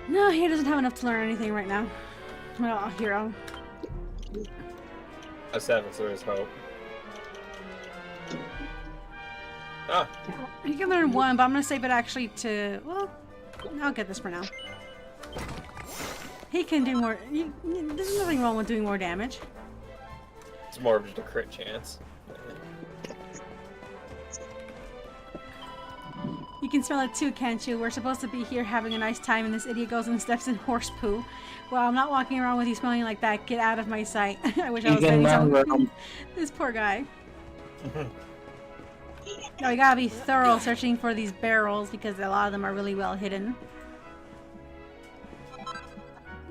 No, he doesn't have enough to learn anything right now. Well, hero. A 7, so there's hope. Ah, You can learn one, but I'm gonna save it actually to. Well, I'll get this for now. He can do more. There's nothing wrong with doing more damage. it's more of just a crit chance. You can smell it too, can't you? We're supposed to be here having a nice time, and this idiot goes and steps in horse poo. Well, I'm not walking around with you smelling like that. Get out of my sight. I wish I was saying something. This poor guy. No, you gotta be thorough searching for these barrels because a lot of them are really well hidden.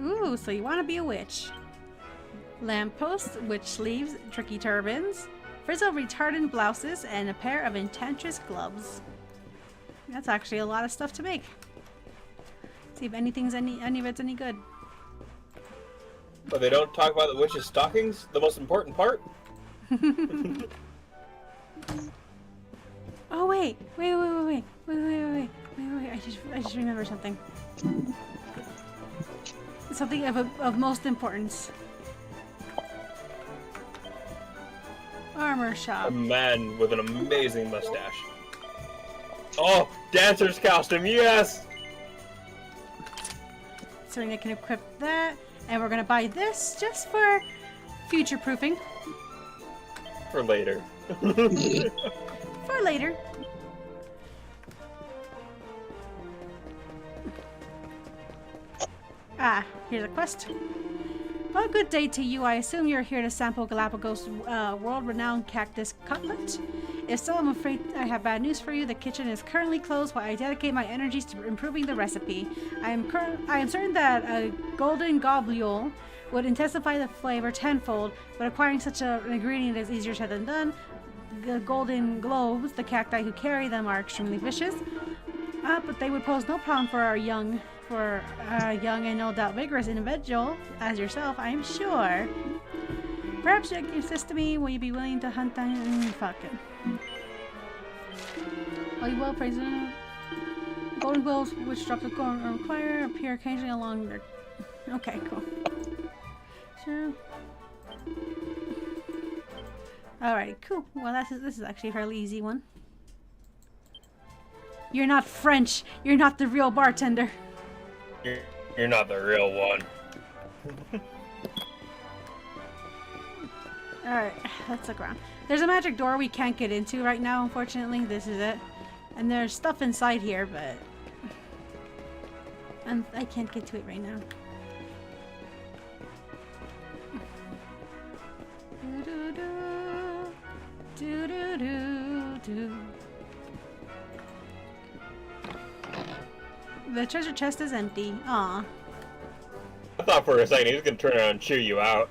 Ooh, so you want to be a witch. Lampposts, witch sleeves, tricky turbans, frizzle retardant blouses, and a pair of enchantress gloves. That's actually a lot of stuff to make. See if any of it's any good. But they don't talk about the witch's stockings, the most important part. Oh wait. I just remembered something. Something of most importance. Armor shop. A man with an amazing mustache. Oh, dancer's costume, yes! Serena can equip that, and we're gonna buy this just for future proofing. For later. For later. Ah, here's a quest. Well, good day to you. I assume you're here to sample Galapagos' world-renowned cactus cutlet. If so, I'm afraid I have bad news for you. The kitchen is currently closed while I dedicate my energies to improving the recipe. I am certain that a golden globule would intensify the flavor tenfold, but acquiring such an ingredient is easier said than done. The golden globes, the cacti who carry them, are extremely vicious, but they would pose no problem for a young and no doubt vigorous individual as yourself, I am sure. Perhaps you can assist me. Will you be willing to hunt down? Fuck it. Oh, you will praise them. Golden globes, which drop the gold or require, appear occasionally along their. Okay, cool. Sure. Alright, cool. Well, this is actually a fairly easy one. You're not French. You're not the real bartender. You're not the real one. Alright, let's look around. There's a magic door we can't get into right now, unfortunately. This is it. And there's stuff inside here, but I can't get to it right now. The treasure chest is empty. Aw. I thought for a second he was gonna turn around and cheer you out.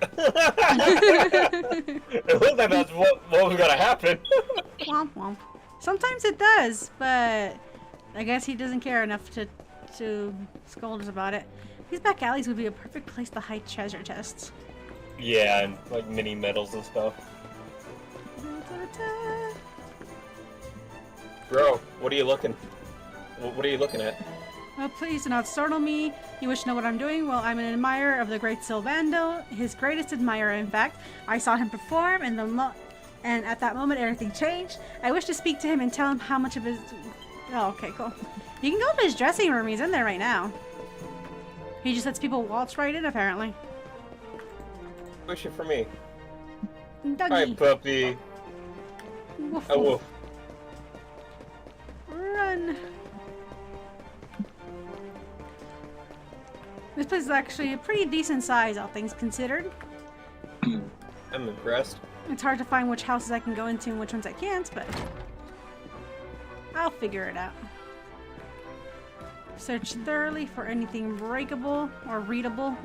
It looked like that's what was gonna happen. Womp womp. Sometimes it does, but I guess he doesn't care enough to scold us about it. These back alleys would be a perfect place to hide treasure chests. Yeah, and like mini medals and stuff. Bro, what are you looking? What are you looking at? Well, please do not startle me. You wish to know what I'm doing? Well, I'm an admirer of the great Sylvando, his greatest admirer, in fact. I saw him perform, and at that moment, everything changed. I wish to speak to him and tell him how much of his... Oh, okay, cool. You can go to his dressing room. He's in there right now. He just lets people waltz right in, apparently. Wish it for me. Dougie. Hi, puppy. Woof, Oh, woof. woof. Run. This place is actually a pretty decent size, all things considered. I'm impressed. It's hard to find which houses I can go into and which ones I can't, but I'll figure it out. Search thoroughly for anything breakable or readable.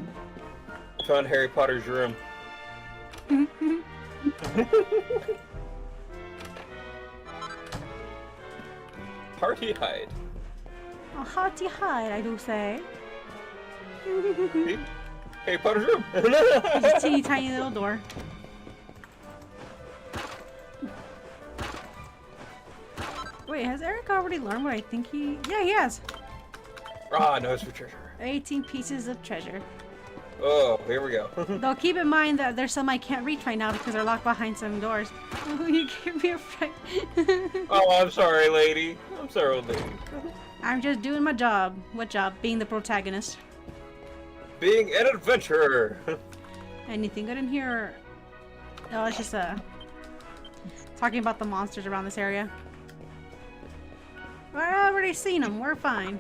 Found Harry Potter's room. Party hide. A hearty hide, I do say. See? Harry Potter's room. It's a teeny tiny little door. Wait, has Eric already learned what I think he... Yeah, he has. Ah, nose for treasure. 18 pieces of treasure. Oh, here we go. Though keep in mind that there's some I can't reach right now because they're locked behind some doors. Oh, you gave me a fright. Oh, I'm sorry, lady. I'm sorry, old lady. I'm just doing my job. What job? Being the protagonist. Being an adventurer. Anything good in here? Oh, it's just talking about the monsters around this area. I've already seen them. We're fine.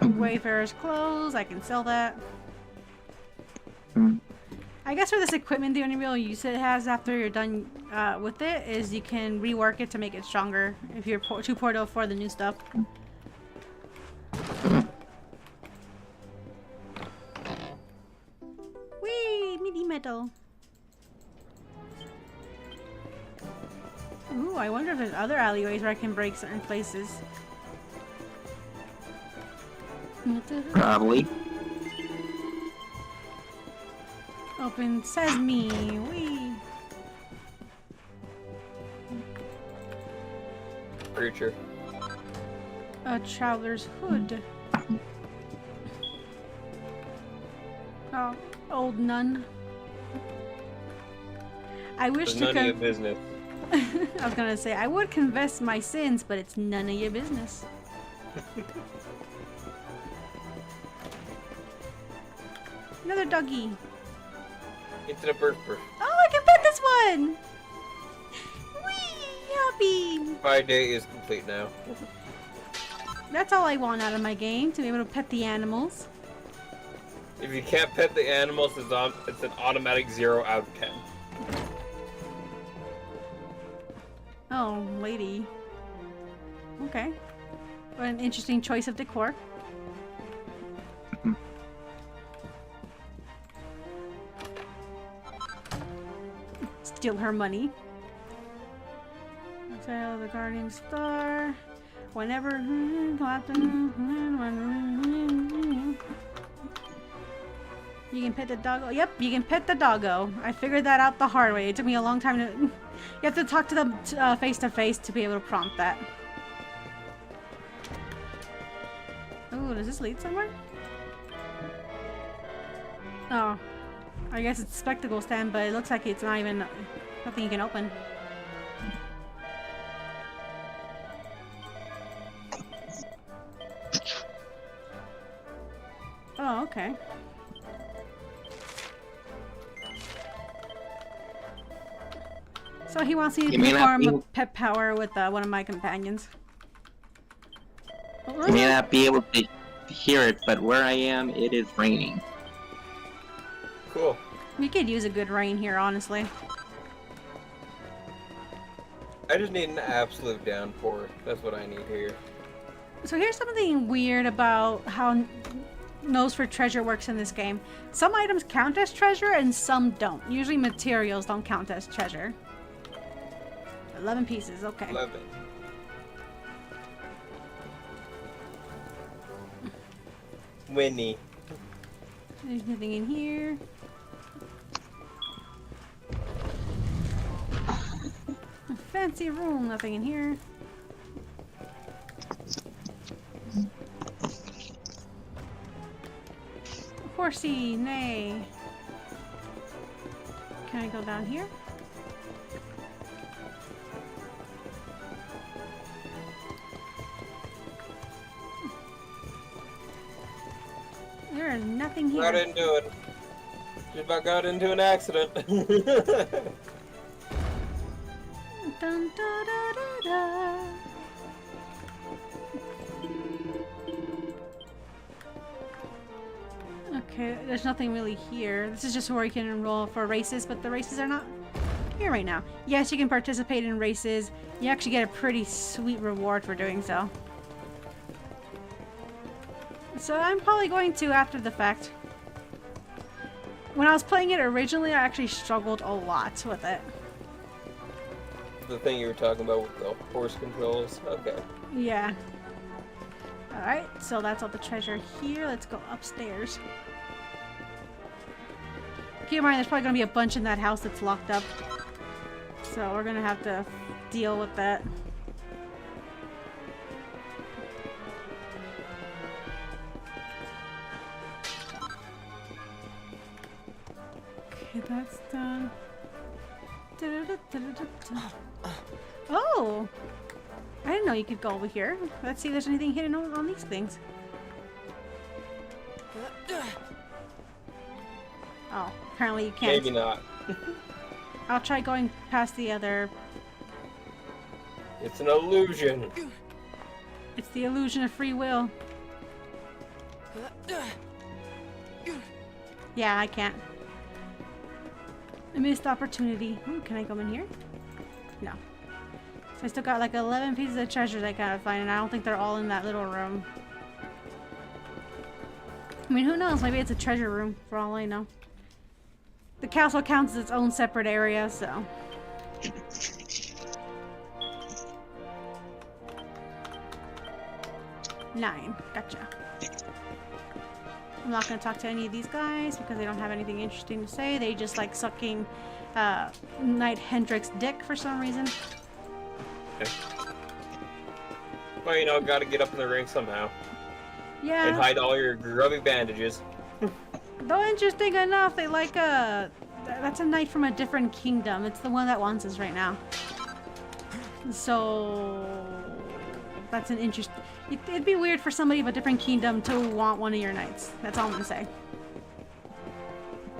Wayfarer's clothes. I can sell that. I guess for this equipment, the only real use it has after you're done with it is you can rework it to make it stronger if you're too poor to afford the new stuff. Whee! Meaty metal. Ooh, I wonder if there's other alleyways where I can break certain places. Probably. Open sesame. Whee! Creature. A traveler's hood. Oh, old nun. I wish It's to none of your business. I was gonna say I would confess my sins, but it's none of your business. Another doggy. Into the birth. Oh, I can pet this one! Whee! Happy! My day is complete now. That's all I want out of my game, to be able to pet the animals. If you can't pet the animals, it's an automatic 0 out of 10. Oh, lady. Okay. What an interesting choice of decor. Steal her money. Sell the guardian star. Whenever. You can pet the doggo. Yep, you can pet the doggo. I figured that out the hard way. It took me a long time to. You have to talk to them face to face to be able to prompt that. Oh, does this lead somewhere? Oh. I guess it's a spectacle stand, but it looks like it's not even nothing you can open. Oh, okay. So he wants me to perform a pet power with one of my companions. I may not be able to hear it, but where I am, it is raining. Cool. We could use a good rain here, honestly. I just need an absolute downpour. That's what I need here. So here's something weird about how Nose for Treasure works in this game. Some items count as treasure and some don't. Usually materials don't count as treasure. 11 pieces, okay. 11. Winnie. There's nothing in here. A fancy room, nothing in here. Horsey, nay. Can I go down here? There is nothing here. Got into it. Just about got into an accident. Dun, da, da, da, da. Okay, there's nothing really here. This is just where you can enroll for races, but the races are not here right now. Yes, you can participate in races. You actually get a pretty sweet reward for doing so. So I'm probably going to after the fact. When I was playing it originally, I actually struggled a lot with it. The thing you were talking about with the horse controls. Okay. Yeah. Alright, so that's all the treasure here. Let's go upstairs. Keep in mind, there's probably going to be a bunch in that house that's locked up. So we're going to have to deal with that. That's done. Da-da-da-da-da-da. Oh! I didn't know you could go over here. Let's see if there's anything hidden on these things. Oh, apparently you can't. Maybe not. I'll try going past the other. It's an illusion. It's the illusion of free will. Yeah, I can't. I missed opportunity. Ooh, can I go in here? No. So I still got like 11 pieces of treasure I gotta find, and I don't think they're all in that little room. I mean, who knows? Maybe it's a treasure room, for all I know. The castle counts as its own separate area, so... Nine. Gotcha. I'm not going to talk to any of these guys because they don't have anything interesting to say. They just like sucking Knight Hendrick's dick for some reason. Okay. Well, you know, gotta get up in the ring somehow. Yeah. And hide all your grubby bandages. Though interesting enough, they like that's a knight from a different kingdom. It's the one that wants us right now. So that's an interest. It'd be weird for somebody of a different kingdom to want one of your knights. That's all I'm gonna say.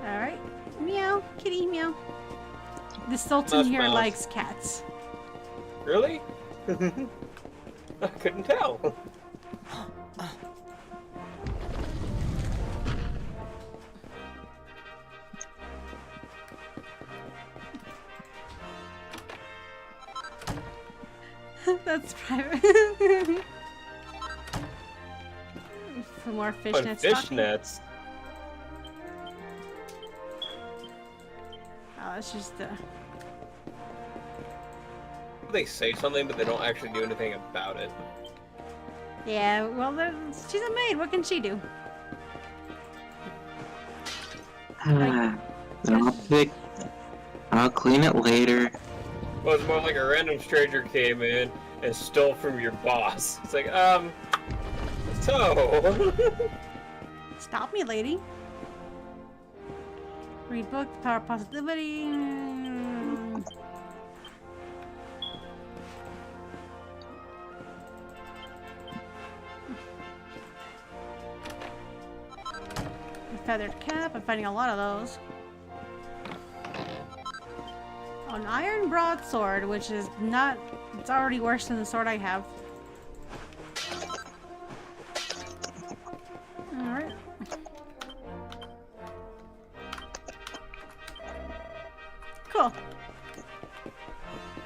All right, meow, kitty, meow. The Sultan here likes cats. Really? I couldn't tell. That's private. For more fishnets. Fishnets. Oh, it's just They say something, but they don't actually do anything about it. Yeah, well, she's a maid. What can she do? I'll clean it later. Well, it's more like a random stranger came in and stole from your boss. It's like, so... Stop me, lady. Read book, Power of Positivity. Feathered cap. I'm finding a lot of those. An iron broadsword, which is not... It's already worse than the sword I have. Alright. Cool.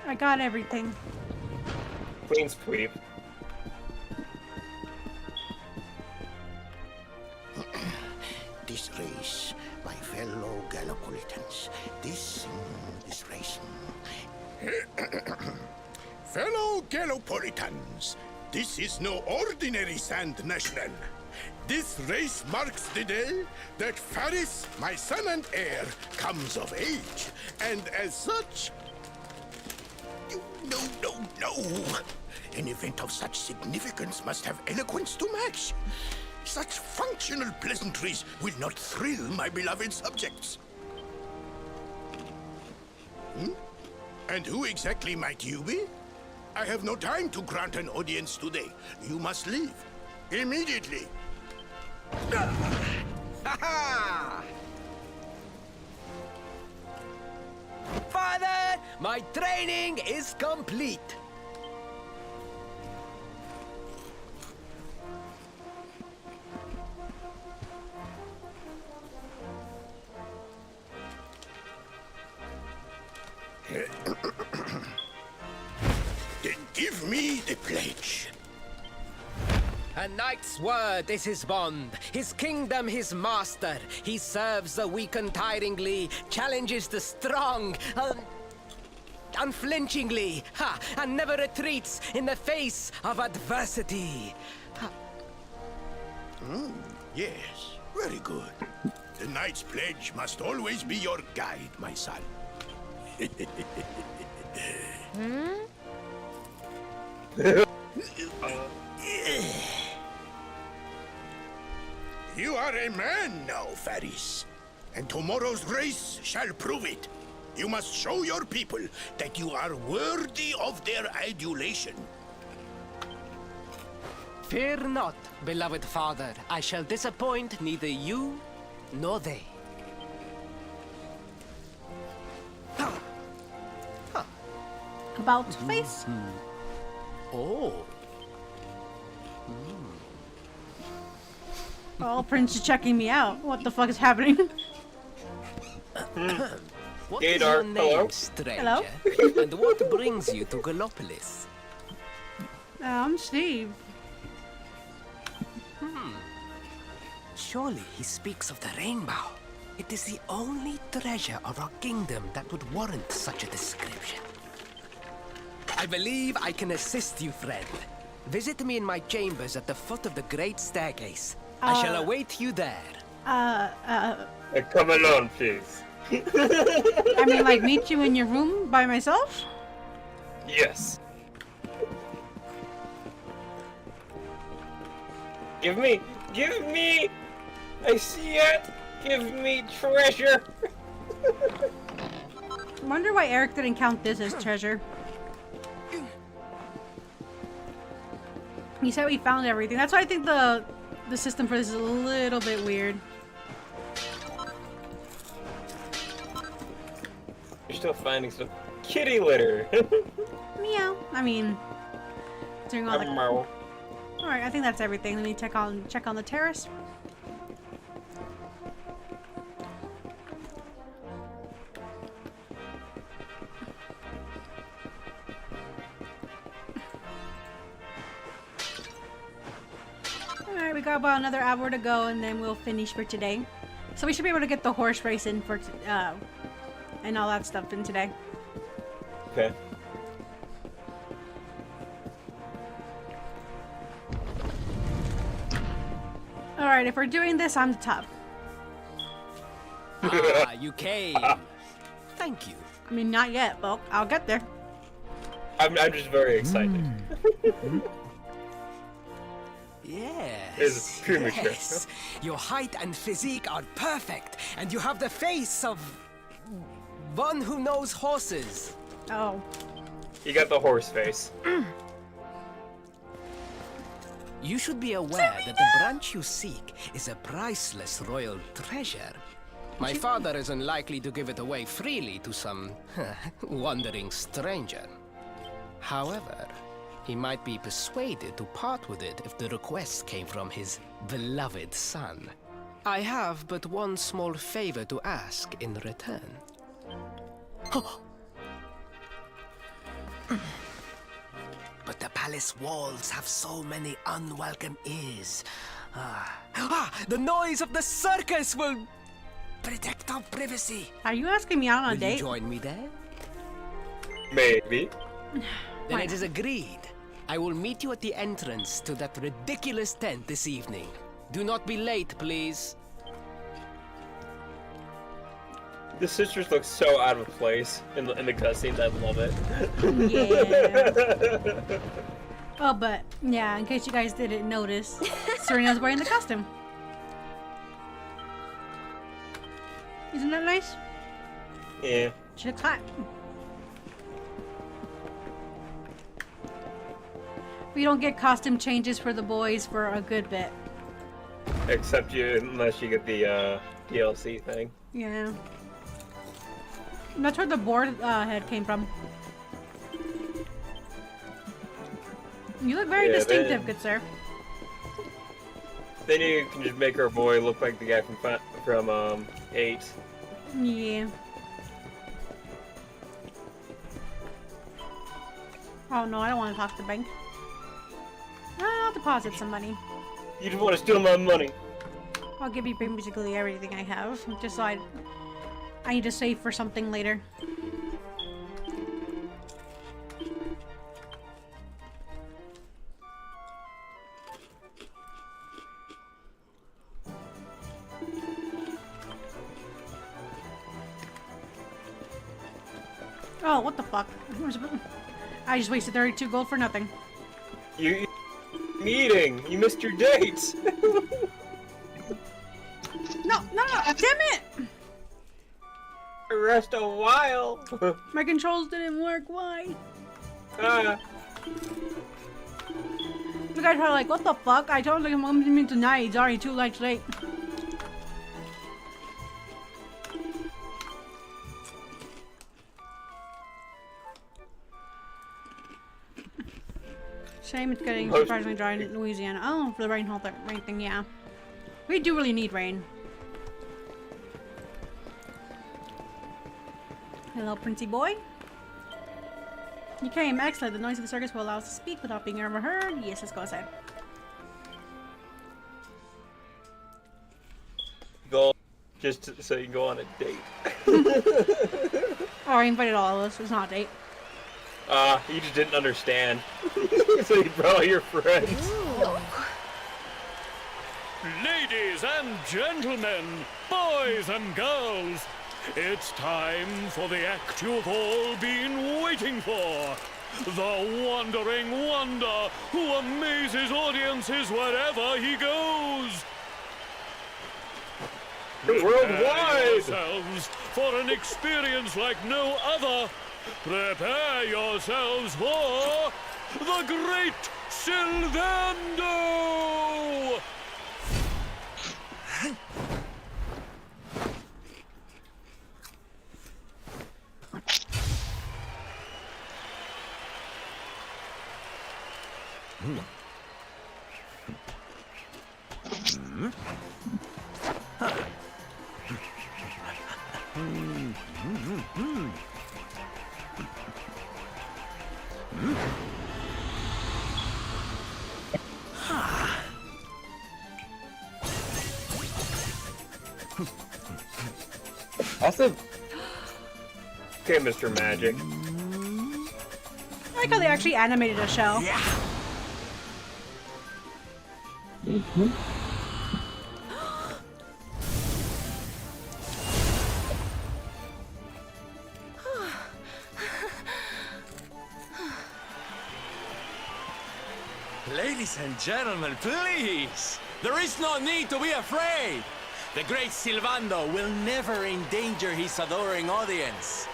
I got everything. Clean sweep. This race, my fellow Gallopolitans, this race. Fellow Gallopolitans, this is no ordinary Sand National. This race marks the day that Faris, my son and heir, comes of age. And as such... No. An event of such significance must have eloquence to match. Such functional pleasantries will not thrill my beloved subjects. And who exactly might you be? I have no time to grant an audience today. You must leave. Immediately. Father, my training is complete. Then give me the pledge. A knight's word is his bond, his kingdom his master. He serves the weak untiringly, challenges the strong, unflinchingly, and never retreats in the face of adversity. Yes, very good. The knight's pledge must always be your guide, my son. You are a man now, Faris. and tomorrow's race shall prove it. You must show your people that you are worthy of their adulation. Fear not, beloved father. I shall disappoint neither you nor they. About face. Oh. Oh, Prince is checking me out. What the fuck is happening? What Hey, is your Dark, name, hello? stranger? And what brings you to Gallopolis? I'm Steve. Surely he speaks of the rainbow. It is the only treasure of our kingdom that would warrant such a description. I believe I can assist you, friend. Visit me in my chambers at the foot of the great staircase. I shall await you there. Come along, please. I mean, like, meet you in your room by myself? Yes. Give me, I see it. Give me treasure. Wonder why Eric didn't count this as treasure. He said we found everything. That's why I think the system for this is a little bit weird. You're still finding some kitty litter. Meow. I mean, doing all the. Meow. All right, I think that's everything. Let me check on the terrace. Alright, we got about another hour to go and then we'll finish for today. So we should be able to get the horse race in for and all that stuff in today. Okay. Alright, if we're doing this, I'm the top. Ah, you came. Thank you. I mean, not yet, but I'll get there. I'm just very excited. Yes. It's premature. Yes. Your height and physique are perfect, and you have the face of one who knows horses. Oh. You got the horse face. You should be aware that the branch you seek is a priceless royal treasure. My father is unlikely to give it away freely to some wandering stranger. However, he might be persuaded to part with it if the request came from his beloved son. I have but one small favor to ask in return. But the palace walls have so many unwelcome ears. The noise of the circus will protect our privacy. Are you asking me out on a Will date? you join me there? Maybe. Then it is agreed. I will meet you at the entrance to that ridiculous tent this evening. Do not be late, please. The sisters look so out of place in the cutscenes. I love it. Yeah. Oh, but yeah, in case you guys didn't notice, Serena's wearing the costume. Isn't that nice? Yeah. She looks hot. We don't get costume changes for the boys for a good bit. Except unless you get the DLC thing. Yeah. That's where the board head came from. You look very distinctive, good sir. Then you can just make our boy look like the guy from 8. Yeah. Oh no, I don't want to talk to the bank. I'll deposit some money. You just want to steal my money. I'll give you basically everything I have, just so I need to save for something later. Oh, what the fuck? I just wasted 32 gold for nothing. You meeting? You missed your date. No, damn it! rest a while. My controls didn't work. Why? Ah. The guy's probably like, what the fuck? I told him I'm coming tonight. It's already 2 nights late. Shame it's getting surprisingly dry in Louisiana. Oh, for the rain thing, yeah. We do really need rain. Hello, Princey boy. You came. Excellent. The noise of the circus will allow us to speak without being overheard. Yes, let's go outside. Go, just so you can go on a date. Oh, I invited all of us. It's not a date. You just didn't understand. So you brought all your friends. Ladies and gentlemen, boys and girls, it's time for the act you've all been waiting for. The Wandering Wonder, who amazes audiences wherever he goes. Worldwide! Prepare yourselves for an experience like no other. Prepare yourselves for the Great Sylvando! Awesome. Okay, Mr. Magic. I like how they actually animated a show. Yeah. Ladies and gentlemen, please! There is no need to be afraid! The great Sylvando will never endanger his adoring audience.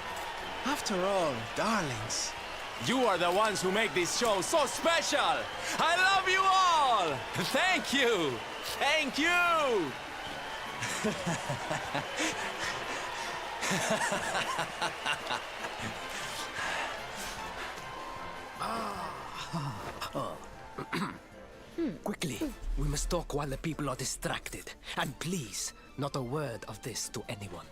After all, darlings, you are the ones who make this show so special! I love you all! Thank you! Thank you! Quickly, we must talk while the people are distracted. And please, not a word of this to anyone.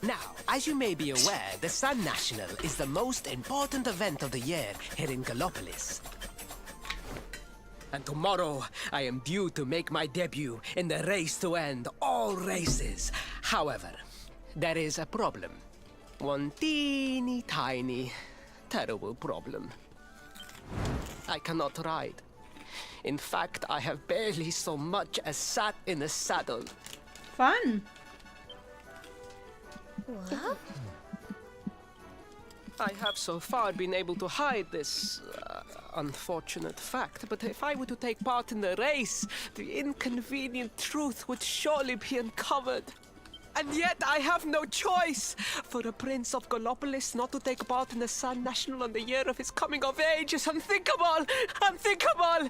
Now, as you may be aware, the Sun National is the most important event of the year here in Gallopolis. And tomorrow, I am due to make my debut in the race to end all races. However, there is a problem. One teeny tiny, terrible problem. I cannot ride. In fact, I have barely so much as sat in a saddle. Fun. What? I have so far been able to hide this unfortunate fact, but if I were to take part in the race, the inconvenient truth would surely be uncovered. And yet I have no choice! For a prince of Gallopolis not to take part in the Sun National on the year of his coming of age is unthinkable! Unthinkable!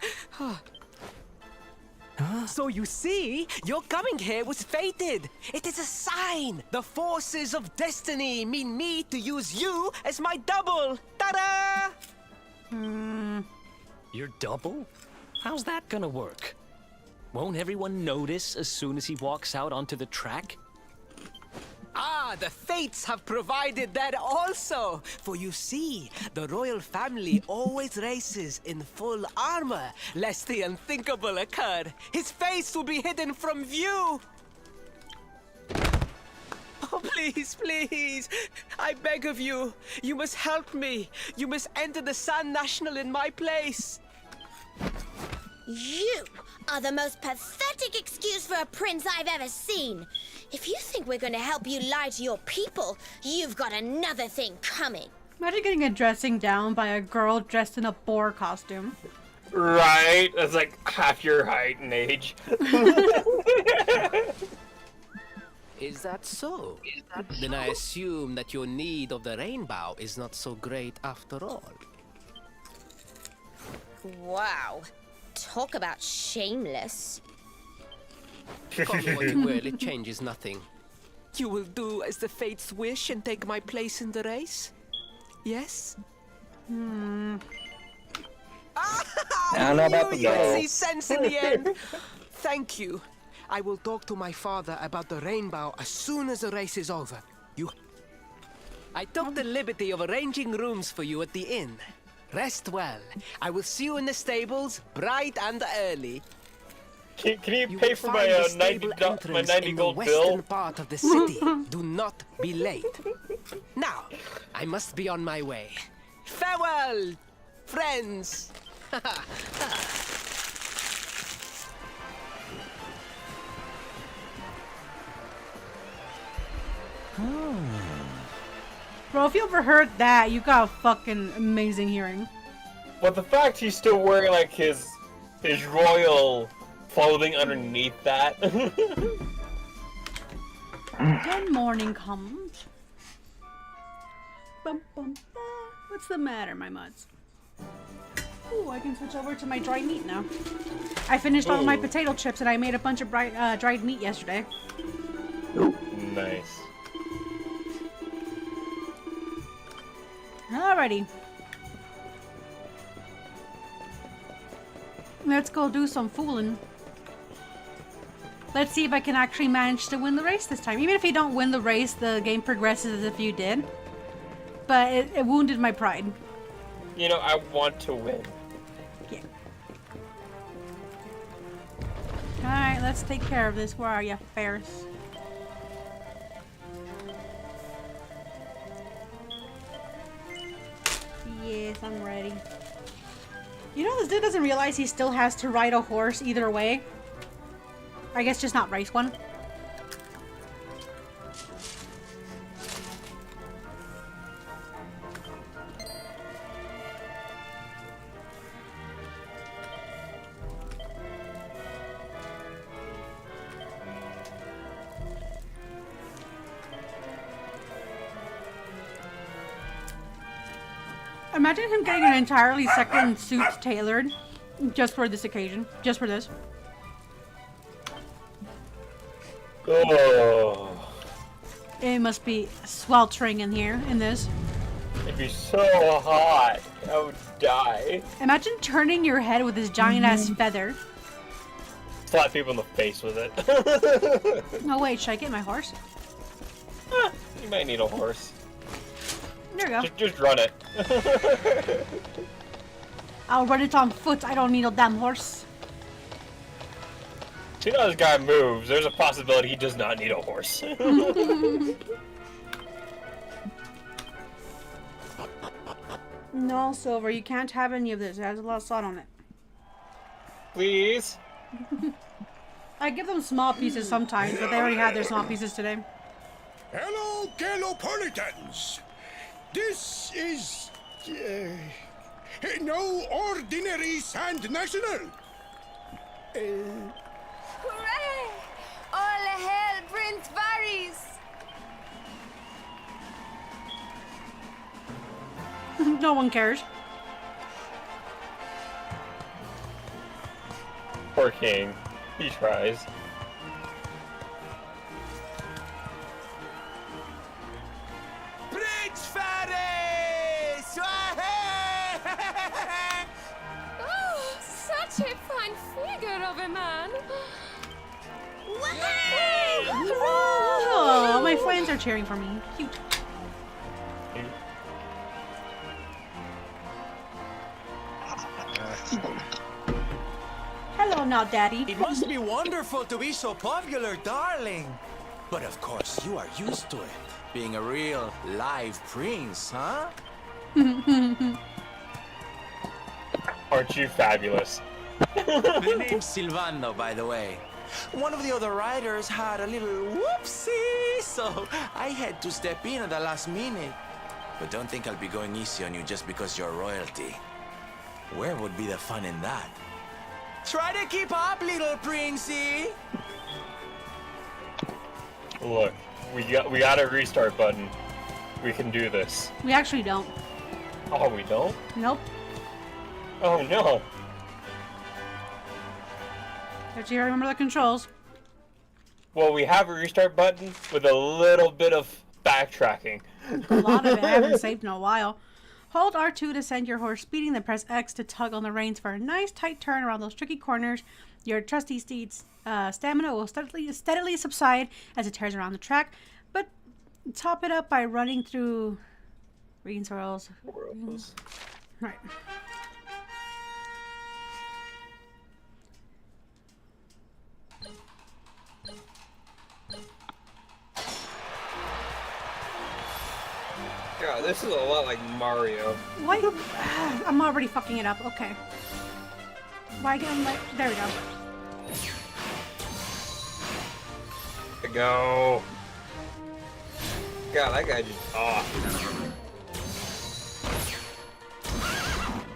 So you see, your coming here was fated. It is a sign. The forces of destiny mean me to use you as my double. Ta-da! Your double? How's that gonna work? Won't everyone notice as soon as he walks out onto the track? Ah, the fates have provided that also. For you see, the royal family always races in full armor, lest the unthinkable occur. His face will be hidden from view. Oh, please, please. I beg of you. You must help me. You must enter the Sun National in my place. You are the most pathetic excuse for a prince I've ever seen. If you think we're going to help you lie to your people, you've got another thing coming. Imagine getting a dressing down by a girl dressed in a boar costume. Right? That's like half your height and age. Is that so? Then I assume that your need of the rainbow is not so great after all. Wow. Talk about shameless. Call me what you will, it changes nothing. You will do as the fates wish and take my place in the race? Yes? I don't know about the You bellow. see sense in the end. Thank you. I will talk to my father about the rainbow as soon as the race is over. I took the liberty of arranging rooms for you at the inn. Rest well. I will see you in the stables, bright and early. Can you You pay will for find my the stable my entrance 90 in gold the bill? western part of the city. Do not be late. Now, I must be on my way. Farewell, friends. Bro, if you overheard that, you got a fucking amazing hearing. But the fact he's still wearing like his royal clothing underneath that. Good morning comes. Bum, bum, ba. What's the matter, my muds? Ooh, I can switch over to my dried meat now. I finished all of my potato chips and I made a bunch of dried meat yesterday. Nice. Alrighty. Let's go do some fooling. Let's see if I can actually manage to win the race this time. Even if you don't win the race, the game progresses as if you did. But it wounded my pride. You know, I want to win. Yeah. Alright, let's take care of this. Where are you, Ferris? Yes, I'm ready. You know, this dude doesn't realize he still has to ride a horse either way. I guess just not race one. Imagine him getting an entirely second suit tailored just for this occasion. Just for this. Oh. It must be sweltering in here, in this. It'd be so hot. I would die. Imagine turning your head with this giant ass feather. Slap people in the face with it. No, wait, should I get my horse? You might need a horse. There you go. Just run it. I'll run it on foot. I don't need a damn horse. See how this guy moves, there's a possibility he does not need a horse. No, Silver, you can't have any of this. It has a lot of salt on it. Please? I give them small pieces sometimes, but they already had their small pieces today. Hello, Gallopolitans. This is no ordinary Sand National. Hooray! All hail Prince Varys! No one cares. Poor king. He tries. Prince Varys! Oh, such a fine figure of a man. Oh, my friends are cheering for me. Cute. Hello now, Daddy. It must be wonderful to be so popular, darling. But of course, you are used to it. Being a real live prince, huh? Aren't you fabulous? The name's Silvano, by the way. One of the other riders had a little whoopsie, so I had to step in at the last minute. But don't think I'll be going easy on you just because you're royalty. Where would be the fun in that? Try to keep up, little princey. Look, we got a restart button. We can do this. We actually don't. Oh, we don't? Nope. Oh no. But you remember the controls. Well, we have a restart button with a little bit of backtracking. A lot of it I haven't saved in a while. Hold R2 to send your horse speeding, then press X to tug on the reins for a nice tight turn around those tricky corners. Your trusty steed's stamina will steadily subside as it tears around the track, but top it up by running through green swirls. Right. God, this is a lot like Mario. Why? I'm already fucking it up. Okay. Why can't I? There we go. There we go. God, that guy just off.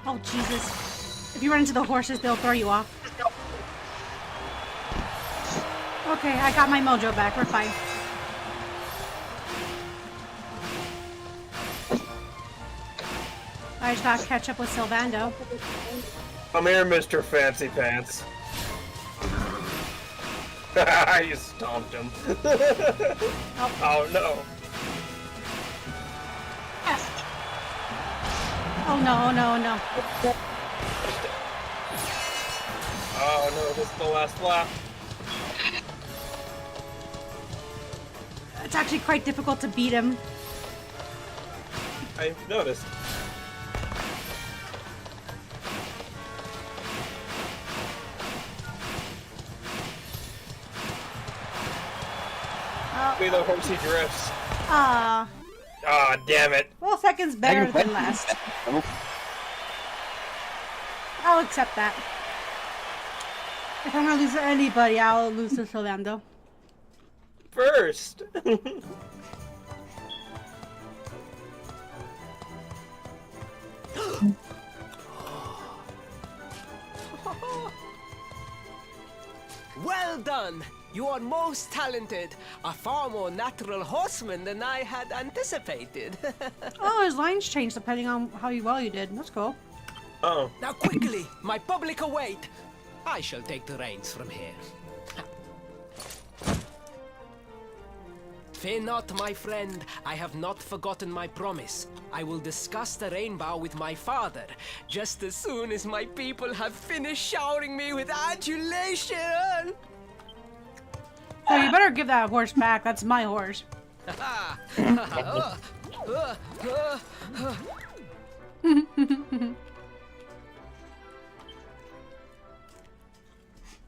Oh Jesus! If you run into the horses, they'll throw you off. Okay, I got my mojo back. We're fine. I just gotta catch up with Sylvando. Come here, Mr. Fancy Pants. You stomped him. Oh no. Oh no, no, no. Oh no, this is the last lap. It's actually quite difficult to beat him. I noticed. Be the horsey drifts. Ah. Ah, damn it. Well, second's better than last. I'll accept that. If I'm gonna lose to anybody, I'll lose to Sylvando. First. Well done! You are most talented. A far more natural horseman than I had anticipated. Oh, his lines changed depending on how well you did. That's cool. Oh. Now quickly, my public await. I shall take the reins from here. Fear not, my friend. I have not forgotten my promise. I will discuss the rainbow with my father, just as soon as my people have finished showering me with adulation. So you better give that horse back. That's my horse.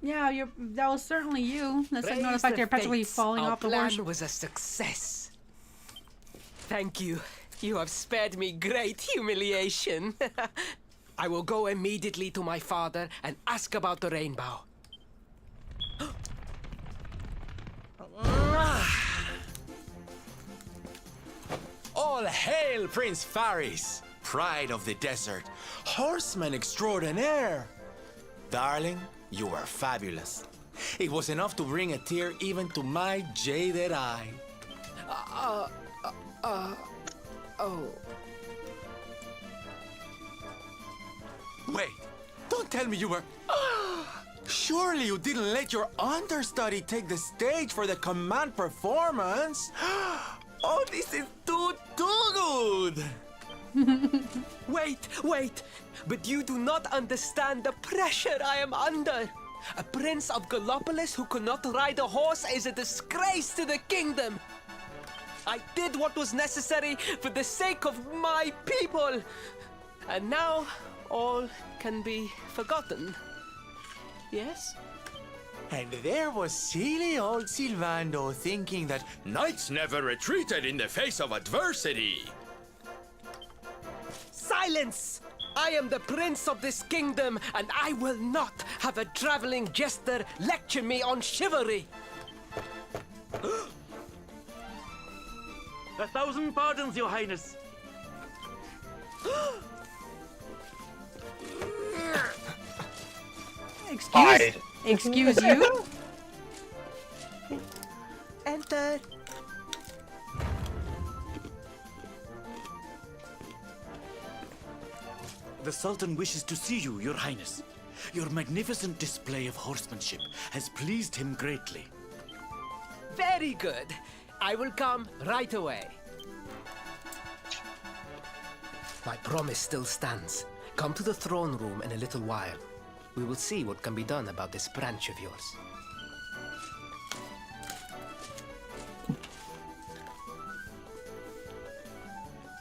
Yeah, that was certainly you. Let's ignore the fact you're perpetually falling off the horse. Our plan was a success. Thank you. You have spared me great humiliation. I will go immediately to my father and ask about the rainbow. All hail Prince Faris, pride of the desert, horseman extraordinaire. Darling, you were fabulous. It was enough to bring a tear even to my jaded eye. Oh. Wait, don't tell me you were... Surely you didn't let your understudy take the stage for the command performance? Oh, this is too good! Wait! But you do not understand the pressure I am under. A prince of Gallopolis who could not ride a horse is a disgrace to the kingdom. I did what was necessary for the sake of my people. And now all can be forgotten. Yes? And there was silly old Sylvando thinking that knights never retreated in the face of adversity. Silence! I am the prince of this kingdom, and I will not have a traveling jester lecture me on chivalry. 1,000 pardons, Your Highness. Excuse you? And after. The Sultan wishes to see you, Your Highness. Your magnificent display of horsemanship has pleased him greatly. Very good. I will come right away. My promise still stands. Come to the throne room in a little while. We will see what can be done about this branch of yours.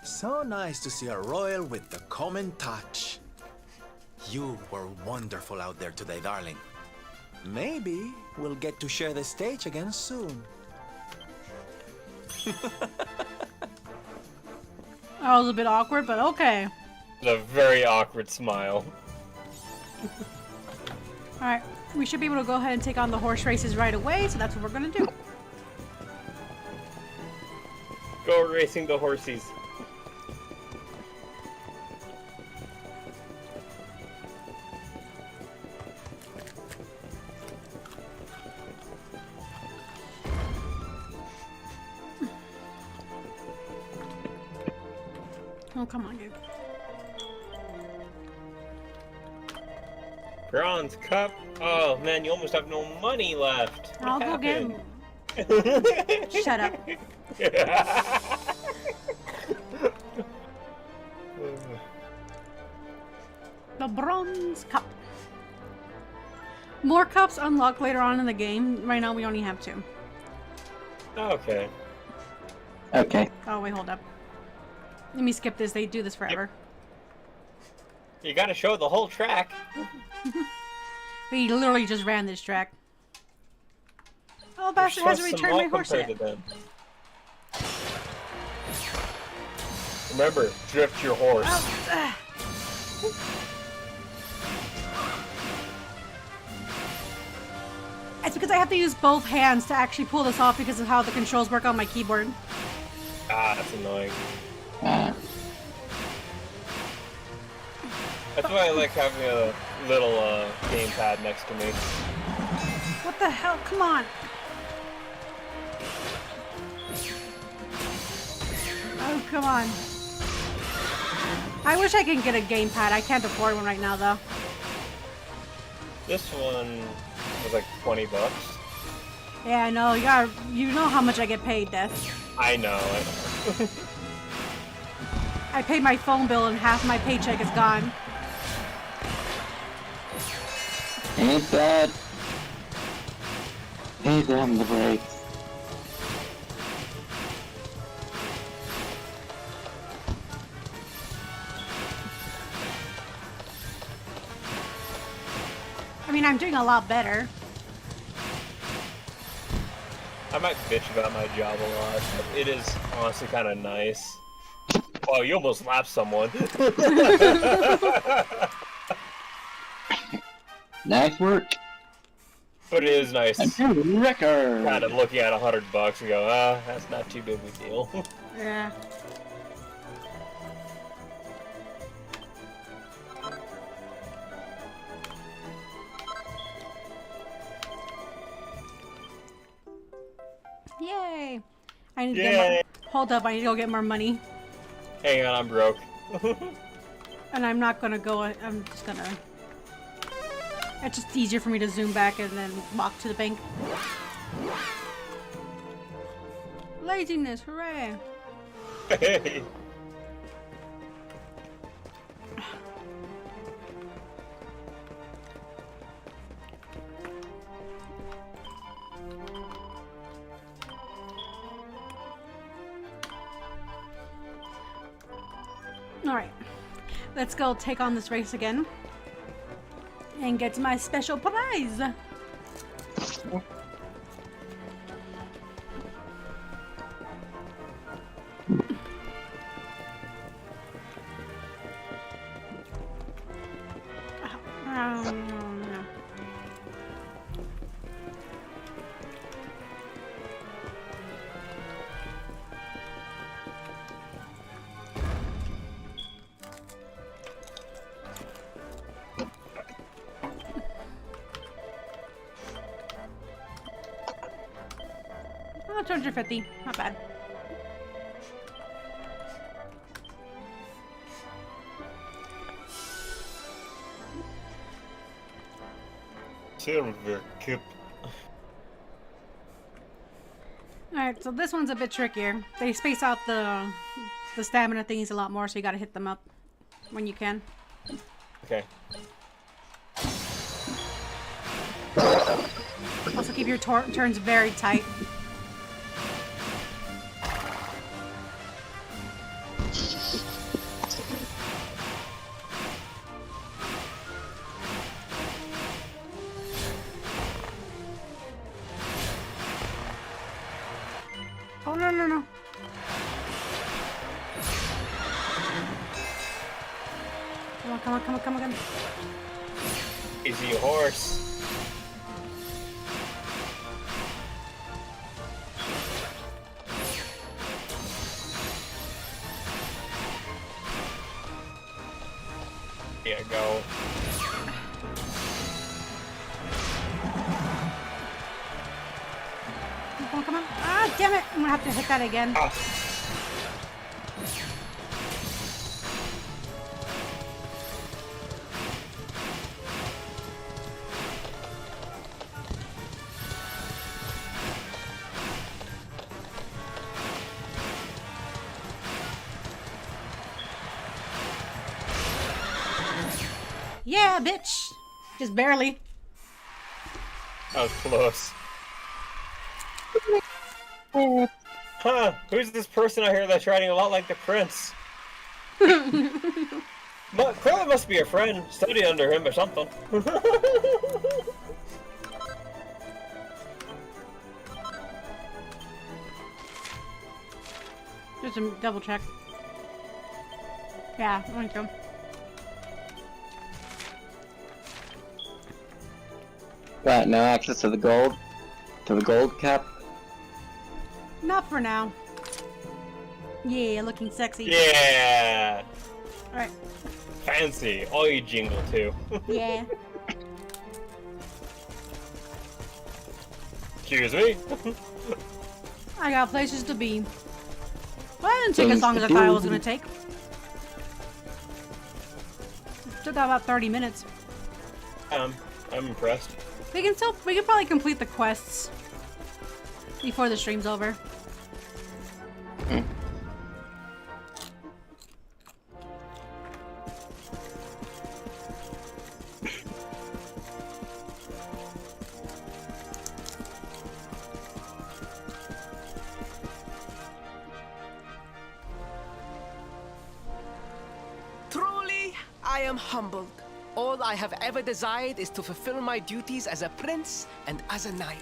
So nice to see a royal with the common touch. You were wonderful out there today, darling. Maybe we'll get to share the stage again soon. That was a bit awkward, but okay. It's a very awkward smile. Alright, we should be able to go ahead and take on the horse races right away, so that's what we're gonna do. Go racing the horsies. Oh, come on, dude. Bronze cup. Oh man, you almost have no money left. I'll go get him. Shut up. The bronze cup. More cups unlock later on in the game. Right now we only have 2. Okay. Okay. Oh wait, hold up. Let me skip this. They do this forever. You gotta show the whole track. We literally just ran this track. Oh, bastard hasn't returned my horse yet. Remember, drift your horse. It's because I have to use both hands to actually pull this off because of how the controls work on my keyboard. Ah, that's annoying. That's why I like having a little gamepad next to me. What the hell? Come on. Oh, come on. I wish I could get a gamepad. I can't afford one right now, though. This one was like 20 bucks. Yeah, I know. You know how much I get paid, Death. I know. I paid my phone bill and half my paycheck is gone. Ain't bad. Hey, damn the brakes. I mean, I'm doing a lot better. I might bitch about my job a lot, but it is honestly kind of nice. Oh, you almost lapped someone. Nice work. But it is nice. Record. Kind of looking at $100 and go, ah, that's not too big of a deal. Yeah. Yay! I need to get more. Hold up, I need to go get more money. Hang on, I'm broke. And I'm not gonna go. I'm just gonna. It's just easier for me to zoom back and then walk to the bank. Laziness, hooray! Hey. Alright. Let's go take on this race again. And get my special prize! No. 250. Not bad. Silver kip. Alright, so this one's a bit trickier. They space out the stamina thingies a lot more, so you gotta hit them up when you can. Okay. Also keep your turns very tight. Oh, no, no, no. Come on, come on, come on, come on, come on. Easy horse. Here you go. Come on, come on. Ah, damn it. I'm gonna have to hit that again. Ah. Yeah, bitch. Just barely. That was close. Huh, who's this person out here that's riding a lot like the prince? Clearly must be a friend. Study under him or something. Just a double check. Yeah, I want to. Got no access to the gold? To the gold cap? Not for now. Yeah, looking sexy. Yeah! Alright. Fancy. Oh, you jingle too. Yeah. Excuse me? I got places to be. Well, it didn't take as long as I thought it was gonna take. It took about 30 minutes. I'm impressed. We can probably complete the quests before the stream's over. Truly, I am humbled. All I have ever desired is to fulfill my duties as a prince and as a knight.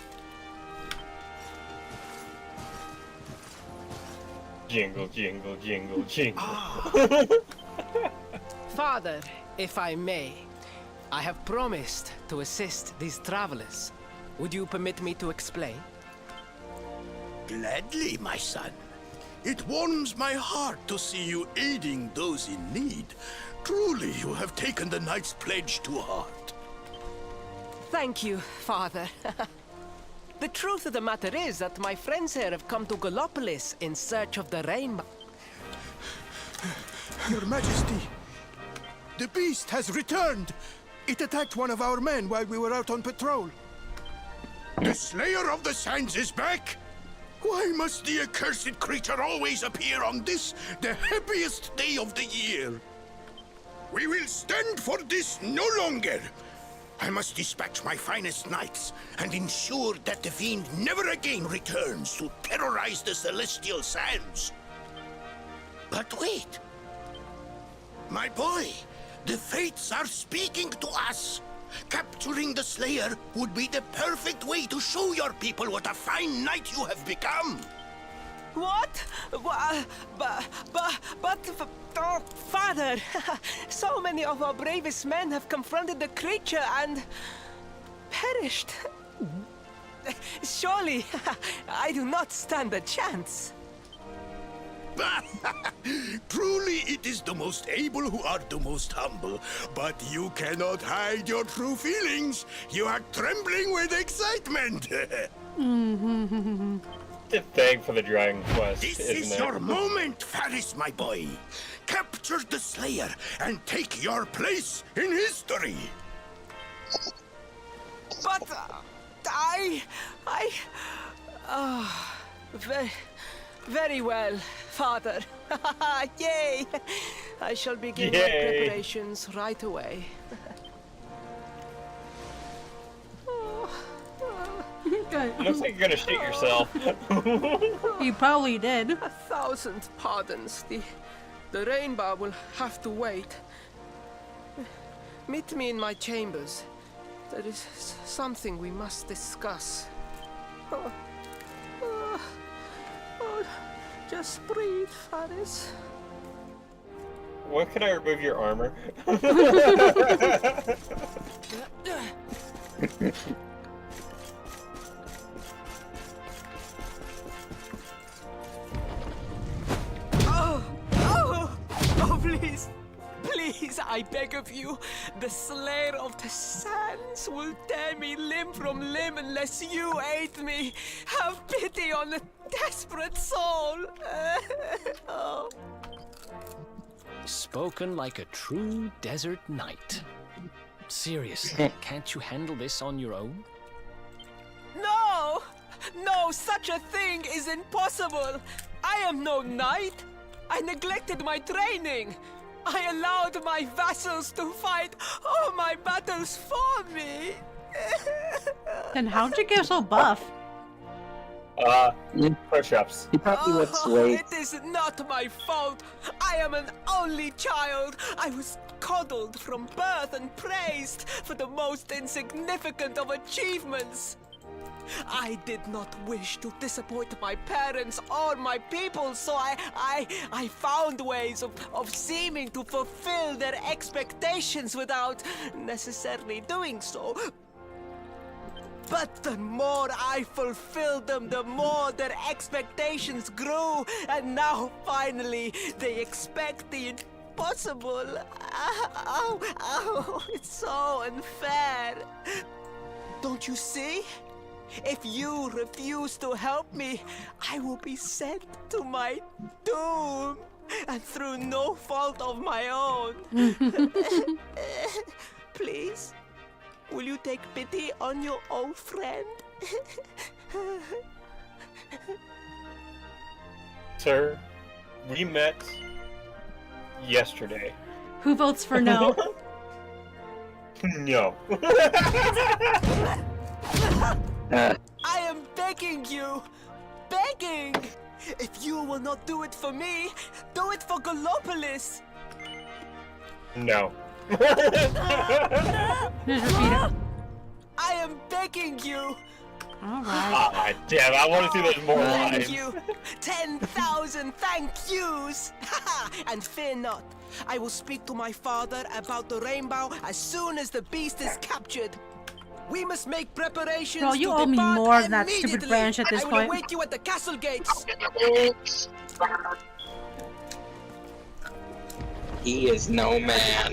Jingle, jingle, jingle, jingle. Father, if I may, I have promised to assist these travelers. Would you permit me to explain? Gladly, my son. It warms my heart to see you aiding those in need. Truly, you have taken the knight's pledge to heart. Thank you, Father. The truth of the matter is that my friends here have come to Gallopolis in search of the rainbow. Your Majesty, the beast has returned. It attacked one of our men while we were out on patrol. The Slayer of the Sands is back? Why must the accursed creature always appear on this, the happiest day of the year? We will stand for this no longer. I must dispatch my finest knights and ensure that the fiend never again returns to terrorize the celestial sands. But wait. My boy, the fates are speaking to us. Capturing the Slayer would be the perfect way to show your people what a fine knight you have become. What? Oh, Father, so many of our bravest men have confronted the creature and perished. Surely, I do not stand a chance. Truly, it is the most able who are the most humble. But you cannot hide your true feelings. You are trembling with excitement. To thank for the dragon quest, This isn't is it? your moment, Faris, my boy. Capture the Slayer and take your place in history. But very well, Father. Yay! I shall begin my Yay. preparations right away. Good. Looks like you're gonna shoot yourself. You probably did. 1,000 pardons. The rainbow will have to wait. Meet me in my chambers. There is something we must discuss. Just breathe, Faris. When can I remove your armor? Oh, please. Please, I beg of you. The Slayer of the Sands will tear me limb from limb unless you aid me. Have pity on a desperate soul. Oh. Spoken like a true desert knight. Seriously, can't you handle this on your own? No! No, such a thing is impossible. I am no knight. I neglected my training. I allowed my vassals to fight all my battles for me. Then how'd you get so buff? Push-ups. He probably lifts weights. It is not my fault. I am an only child. I was coddled from birth and praised for the most insignificant of achievements. I did not wish to disappoint my parents or my people, so I found ways of seeming to fulfill their expectations without necessarily doing so. But the more I fulfilled them, the more their expectations grew, and now finally they expect the impossible. Oh, it's so unfair. Don't you see? If you refuse to help me, I will be sent to my doom, and through no fault of my own. Please, will you take pity on your old friend? Sir, we met yesterday. Who votes for no? No. I am begging you, begging! If you will not do it for me, do it for Gallopolis! No. Just repeat it. I am begging you! Alright. Ah, damn, I want to see those more Thank lives. you! 10,000 thank yous! And fear not, I will speak to my father about the rainbow as soon as the beast is captured. We must make preparations. Bro, you to owe me depart more than that stupid immediately. branch at this I will point. await you at the castle gates. He is no man.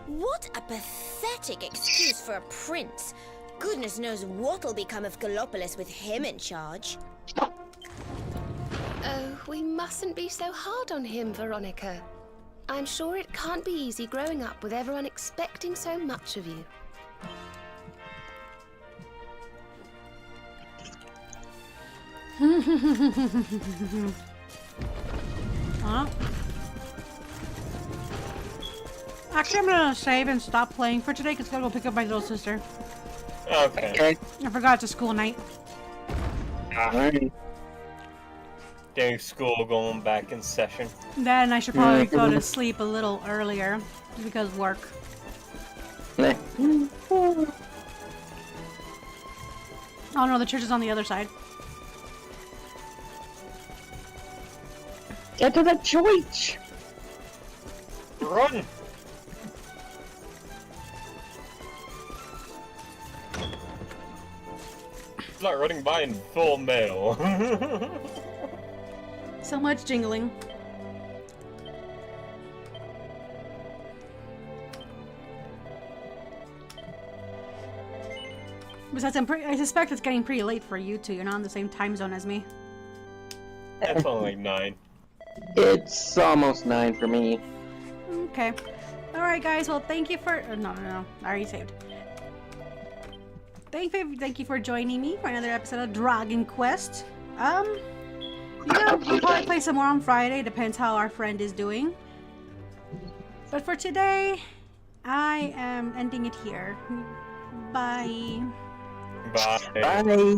What a pathetic excuse for a prince. Goodness knows what'll become of Gallopolis with him in charge. Oh, we mustn't be so hard on him, Veronica. I'm sure it can't be easy growing up with everyone expecting so much of you. Huh? Actually, I'm gonna save and stop playing for today because I gotta go pick up my little sister. Okay. I forgot it's a school night. Dang, school going back in session. That and I should probably go to sleep a little earlier because work. Oh no, the church is on the other side. Get to the church! Run! It's not running by in full mail. So much jingling. Besides, I suspect it's getting pretty late for you two. You're not on the same time zone as me. It's only like 9. It's almost 9 for me. Okay. Alright, guys. Well, thank you for... no. I already saved. Thank you for joining me for another episode of Dragon Quest. We'll probably play some more on Friday. Depends how our friend is doing. But for today, I am ending it here. Bye. Bye. Bye.